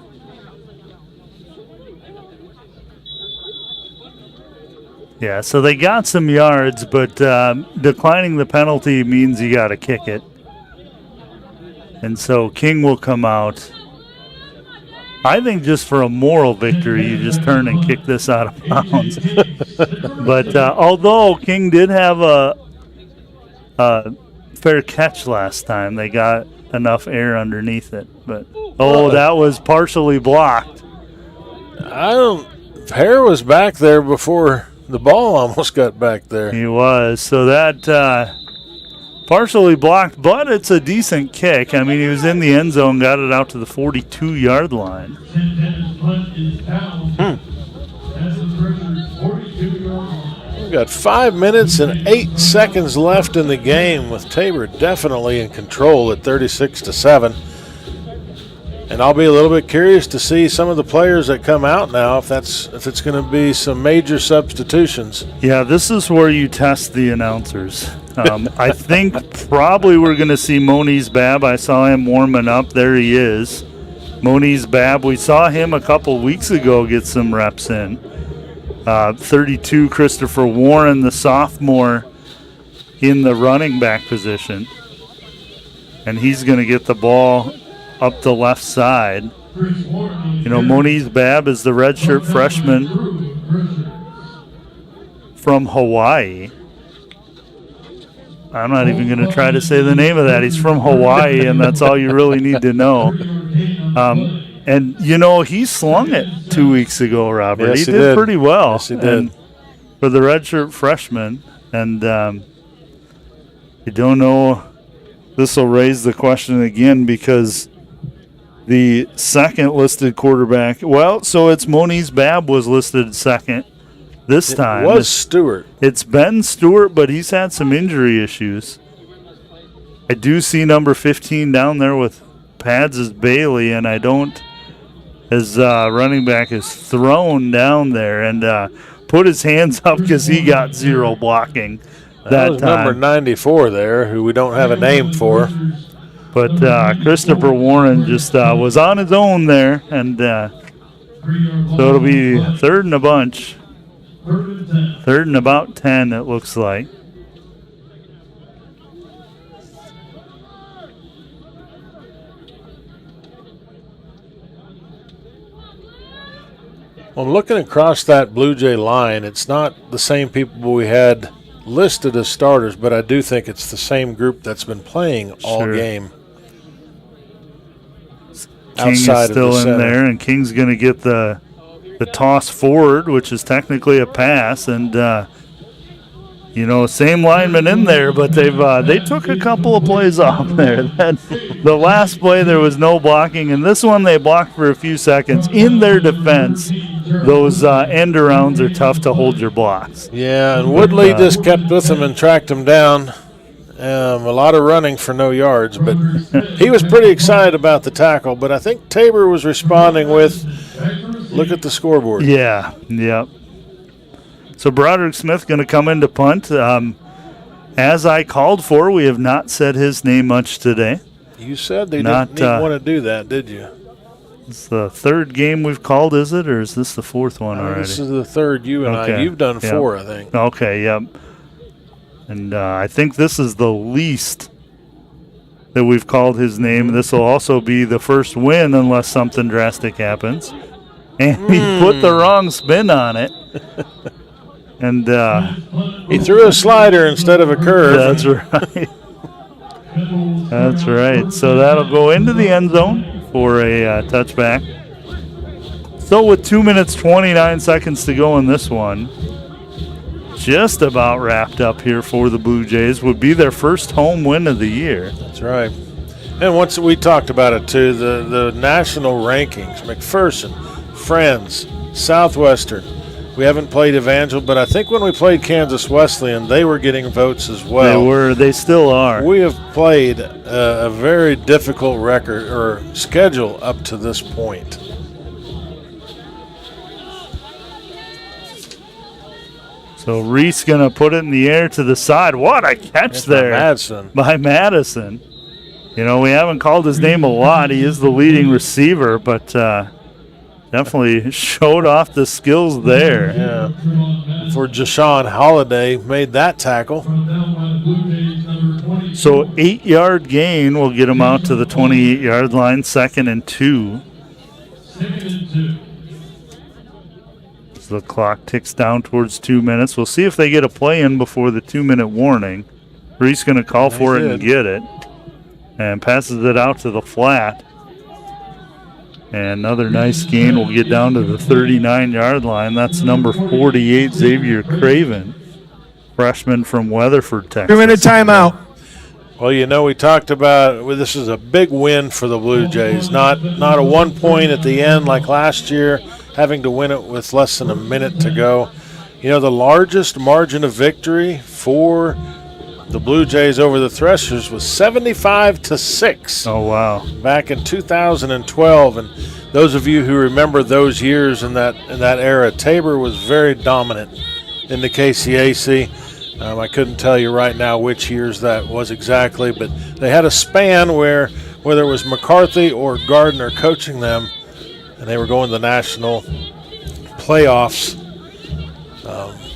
Yeah, so they got some yards, but declining the penalty means you got to kick it. And so King will come out. I think just for a moral victory, you just turn and kick this out of bounds. But although King did have a fair catch last time, they got enough air underneath it. But that was partially blocked. Hare was back there before the ball almost got back there. He was. So that partially blocked, but it's a decent kick. I mean, he was in the end zone, got it out to the 42-yard line. We've got 5 minutes and 8 seconds left in the game with Tabor definitely in control at 36-7. And I'll be a little bit curious to see some of the players that come out now, if it's going to be some major substitutions. Yeah, this is where you test the announcers. I think probably we're going to see Moniz Babb. I saw him warming up. There he is. Moniz Babb. We saw him a couple weeks ago get some reps in. 32, Christopher Warren, the sophomore, in the running back position. And he's going to get the ball up the left side. You know, Moniz Babb is the redshirt freshman from Hawaii. I'm not even going to try to say the name of that. He's from Hawaii, and that's all you really need to know. And, you know, he slung it 2 weeks ago, Robert. Yes, he did pretty well. Yes, he did. And for the redshirt freshman. And you don't know, this will raise the question again because the second listed quarterback, well, so it's Moniz Babb was listed second this time. It was Stewart. It's Ben Stewart, but he's had some injury issues. I do see number 15 down there with pads as Bailey, and I don't, his running back is thrown down there and put his hands up because he got zero blocking that was time. Number 94 there, who we don't have a name for. But Christopher Warren just was on his own there, and so it'll be 3rd and a bunch. 3rd and about 10, it looks like. Well, looking across that Blue Jay line, it's not the same people we had listed as starters, but I do think it's the same group that's been playing all game. King is still in there, and King's going to get the toss forward, which is technically a pass, and you know, same lineman in there, but they took a couple of plays off there. The last play there was no blocking, and this one they blocked for a few seconds. In their defense, those end arounds are tough to hold your blocks. Yeah, and Woodley just kept with him and tracked him down, A lot of running for no yards, but he was pretty excited about the tackle. But I think Tabor was responding with, look at the scoreboard. Yeah, yep. So Broderick Smith going to come in to punt. As I called for, we have not said his name much today. You said they didn't want to do that, did you? It's the third game we've called, is it, or is this the fourth one already? This is the third you and I. You've done 4, I think. Okay, yep. And I think this is the least that we've called his name. This will also be the first win unless something drastic happens. And he put the wrong spin on it. And he threw a slider instead of a curve. That's right. That's right. So that'll go into the end zone for a touchback. So with 2 minutes, 29 seconds to go in this one, just about wrapped up here for the Blue Jays. Would be their first home win of the year. That's right. And once we talked about it too, the national rankings, McPherson, Friends, Southwestern. We haven't played Evangel, but I think when we played Kansas Wesleyan, they were getting votes as well. They were. They still are. We have played a very difficult record or schedule up to this point. So Reese going to put it in the air to the side. What a catch there by Madison. You know, we haven't called his name a lot. He is the leading receiver, but definitely showed off the skills there. Yeah. For Jashawn Holiday, made that tackle. So 8-yard gain will get him out to the 28-yard line, 2nd and 2. So the clock ticks down towards 2 minutes. We'll see if they get a play in before the 2-minute warning. Reese going to call for it and get it. And passes it out to the flat. And another nice gain will get down to the 39-yard line. That's number 48, Xavier Craven, freshman from Weatherford, Texas. 2-minute timeout. Well, you know, we talked about this is a big win for the Blue Jays. Not a 1 point at the end like last year, having to win it with less than a minute to go. You know, the largest margin of victory for the Blue Jays over the Threshers was 75-6. Oh, wow. Back in 2012. And those of you who remember those years in that era, Tabor was very dominant in the KCAC. I couldn't tell you right now which years that was exactly, but they had a span where whether it was McCarthy or Gardner coaching them, and they were going to the national playoffs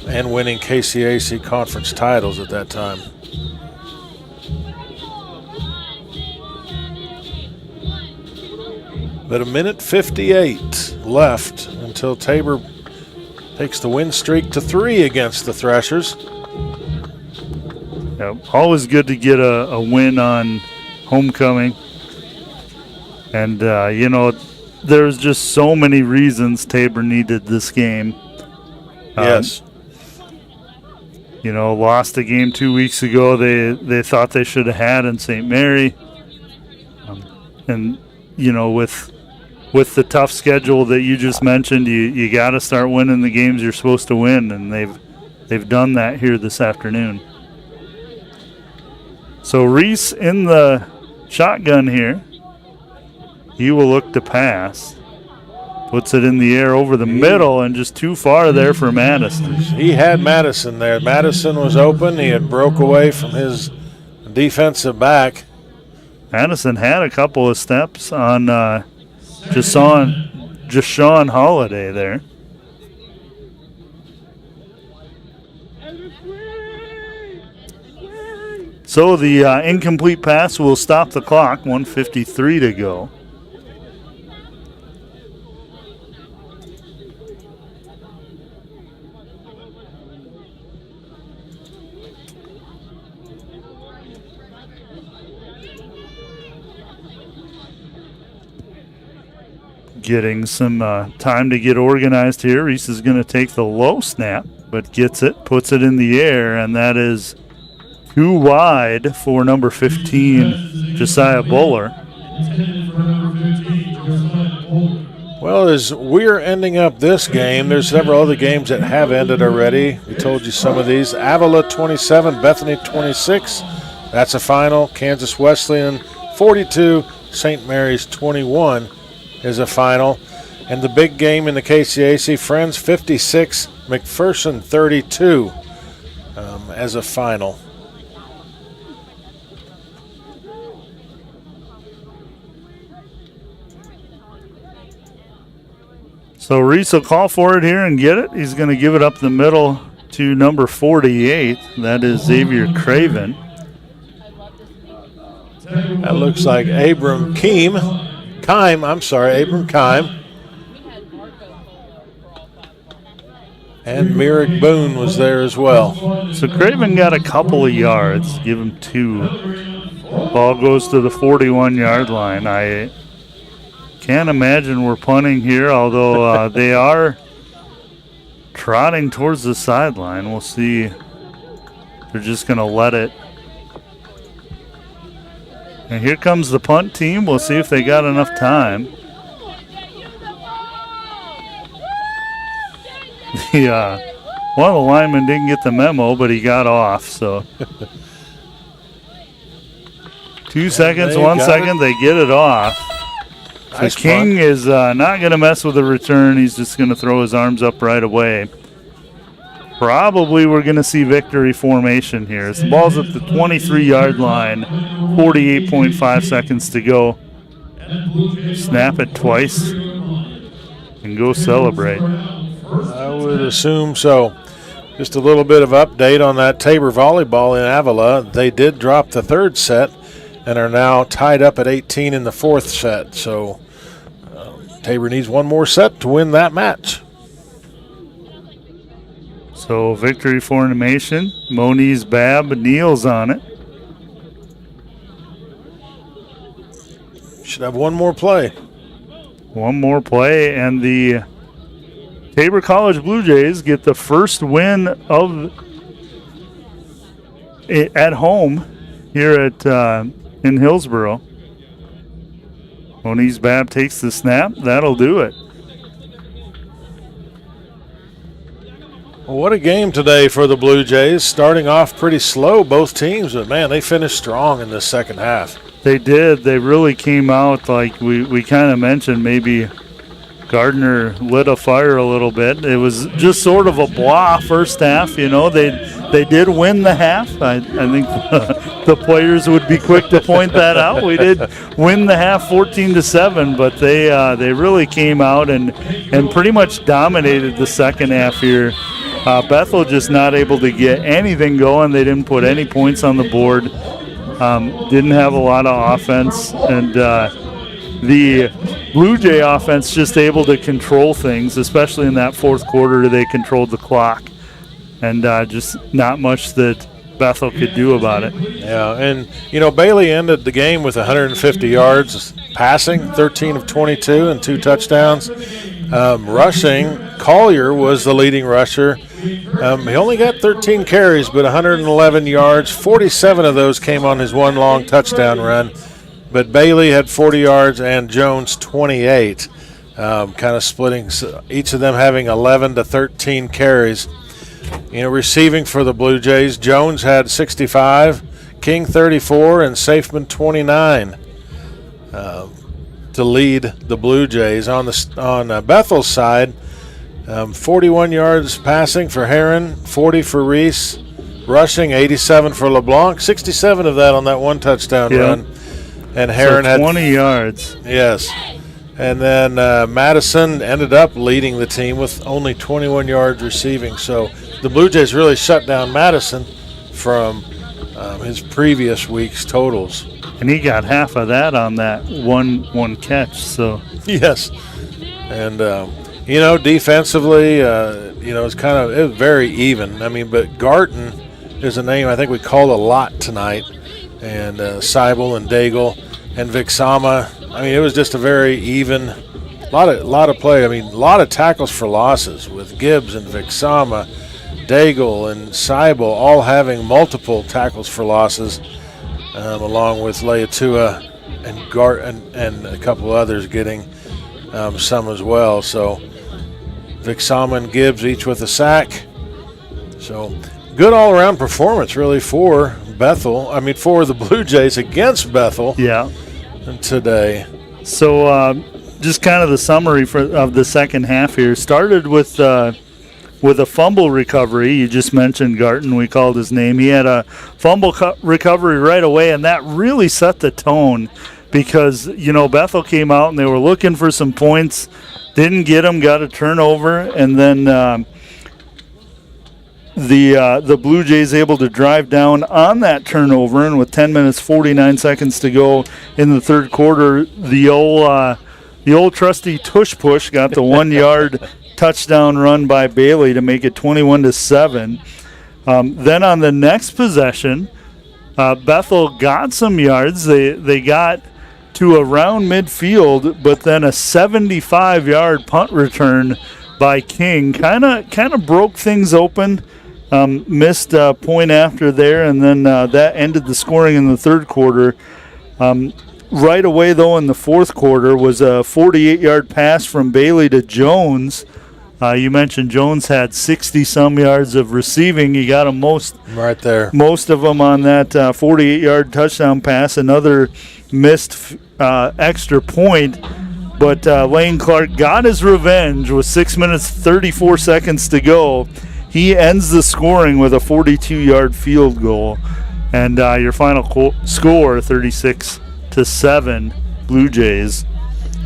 and winning KCAC conference titles at that time. But a minute 58 left until Tabor takes the win streak to 3 against the Threshers. Yeah, always good to get a win on homecoming. And, you know, there's just so many reasons Tabor needed this game. Yes. You know, lost a game 2 weeks ago they thought they should have had in St. Mary. And, you know, with the tough schedule that you just mentioned, you got to start winning the games you're supposed to win, and they've done that here this afternoon. So Reese in the shotgun here. He will look to pass. Puts it in the air over the middle and just too far there for Madison. He had Madison there. Madison was open. He had broke away from his defensive back. Madison had a couple of steps on Jashawn Holiday there. So the incomplete pass will stop the clock, 1:53 to go. Getting some time to get organized here. Reese is going to take the low snap, but gets it, puts it in the air, and that is too wide for number 15, Josiah Buller. Well, as we're ending up this game, there's several other games that have ended already. We told you some of these. Avila 27, Bethany 26. That's a final. Kansas Wesleyan 42, St. Mary's 21 is a final. And the big game in the KCAC, Friends 56, McPherson 32 as a final. So Reese will call for it here and get it. He's going to give it up the middle to number 48. That is Xavier Craven. That looks like Abram Keim. Abram Keim. And Merrick Boone was there as well. So Craven got a couple of yards. Give him 2. Ball goes to the 41-yard line. I can't imagine we're punting here, although they are trotting towards the sideline. We'll see. They're just going to let it. And here comes the punt team. We'll see if they got enough time. One of the linemen didn't get the memo, but he got off. So 2 seconds, 1 second, they get it off. So Nice King punt. is not going to mess with the return. He's just going to throw his arms up right away. Probably we're going to see victory formation here. The ball's at the 23-yard line, 48.5 seconds to go. Snap it twice and go celebrate. I would assume so. Just a little bit of update on that Tabor volleyball in Avila. They did drop the third set and are now tied up at 18 in the fourth set. So Tabor needs one more set to win that match. So victory formation. Moniz Babb kneels on it. Should have one more play. One more play, and the Tabor College Blue Jays get the first win of at home here at in Hillsboro. Moniz Babb takes the snap. That'll do it. Well, what a game today for the Blue Jays. Starting off pretty slow, both teams, but man, they finished strong in the second half. They did. They really came out like we kind of mentioned. Maybe Gardner lit a fire a little bit. It was just sort of a blah first half. You know, they did win the half. I think the players would be quick to point that out. We did win the half 14-7, but they really came out and pretty much dominated the second half here. Bethel just not able to get anything going. They didn't put any points on the board. Didn't have a lot of offense, and the Blue Jay offense just able to control things, especially in that fourth quarter. They controlled the clock, and just not much that Bethel could do about it. Yeah, and, you know, Bailey ended the game with 150 yards passing, 13 of 22 and 2 touchdowns. Rushing, Collier was the leading rusher. He only got 13 carries, but 111 yards. 47 of those came on his one long touchdown run. But Bailey had 40 yards and Jones 28, kind of splitting, each of them having 11 to 13 carries. You know, receiving for the Blue Jays, Jones had 65, King 34, and Safeman 29 to lead the Blue Jays. On Bethel's side, 41 yards passing for Heron, 40 for Reese, rushing 87 for LeBlanc, 67 of that on that one touchdown run. And Heron had 20 yards. Yes. And then Madison ended up leading the team with only 21 yards receiving. So the Blue Jays really shut down Madison from his previous week's totals. And he got half of that on that one catch. So yes. And, you know, defensively, you know, it was very even. I mean, but Garton is a name I think we called a lot tonight. And Seibel and Daigle and Vixama. I mean, it was just a very even, lot of play. I mean, a lot of tackles for losses with Gibbs and Vixama, Daigle and Seibel all having multiple tackles for losses, along with Leatua and a couple others getting some as well. So Vixama and Gibbs each with a sack. So good all-around performance really for for the Blue Jays against Bethel Yeah. today. So just kind of the summary of the second half here. Started with a fumble recovery. You just mentioned Garton. We called his name. He had a fumble recovery right away, and that really set the tone because, Bethel came out and they were looking for some points. Didn't get them, got a turnover, and then the Blue Jays able to drive down on that turnover, and with 10 minutes 49 seconds to go in the third quarter, the old trusty tush push got the 1 yard touchdown run by Bailey to make it 21-7. Then on the next possession, Bethel got some yards. They got to around midfield, but then a 75-yard punt return by King kind of broke things open. Missed a point after there, and then that ended the scoring in the third quarter. Right away, though, in the fourth quarter was a 48-yard pass from Bailey to Jones. You mentioned Jones had 60-some yards of receiving. He got them most of them on that 48-yard touchdown pass. Another missed extra point, but Lane Clark got his revenge with 6 minutes 34 seconds to go. He ends the scoring with a 42-yard field goal, and your final score 36-7 Blue Jays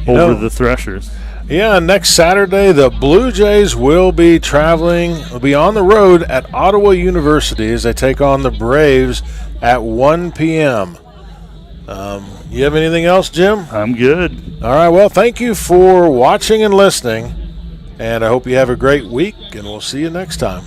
over the Threshers. Yeah, next Saturday the Blue Jays will be on the road at Ottawa University as they take on the Braves at 1 p.m. You have anything else, Jim? I'm good. All right, well, thank you for watching and listening, and I hope you have a great week, and we'll see you next time.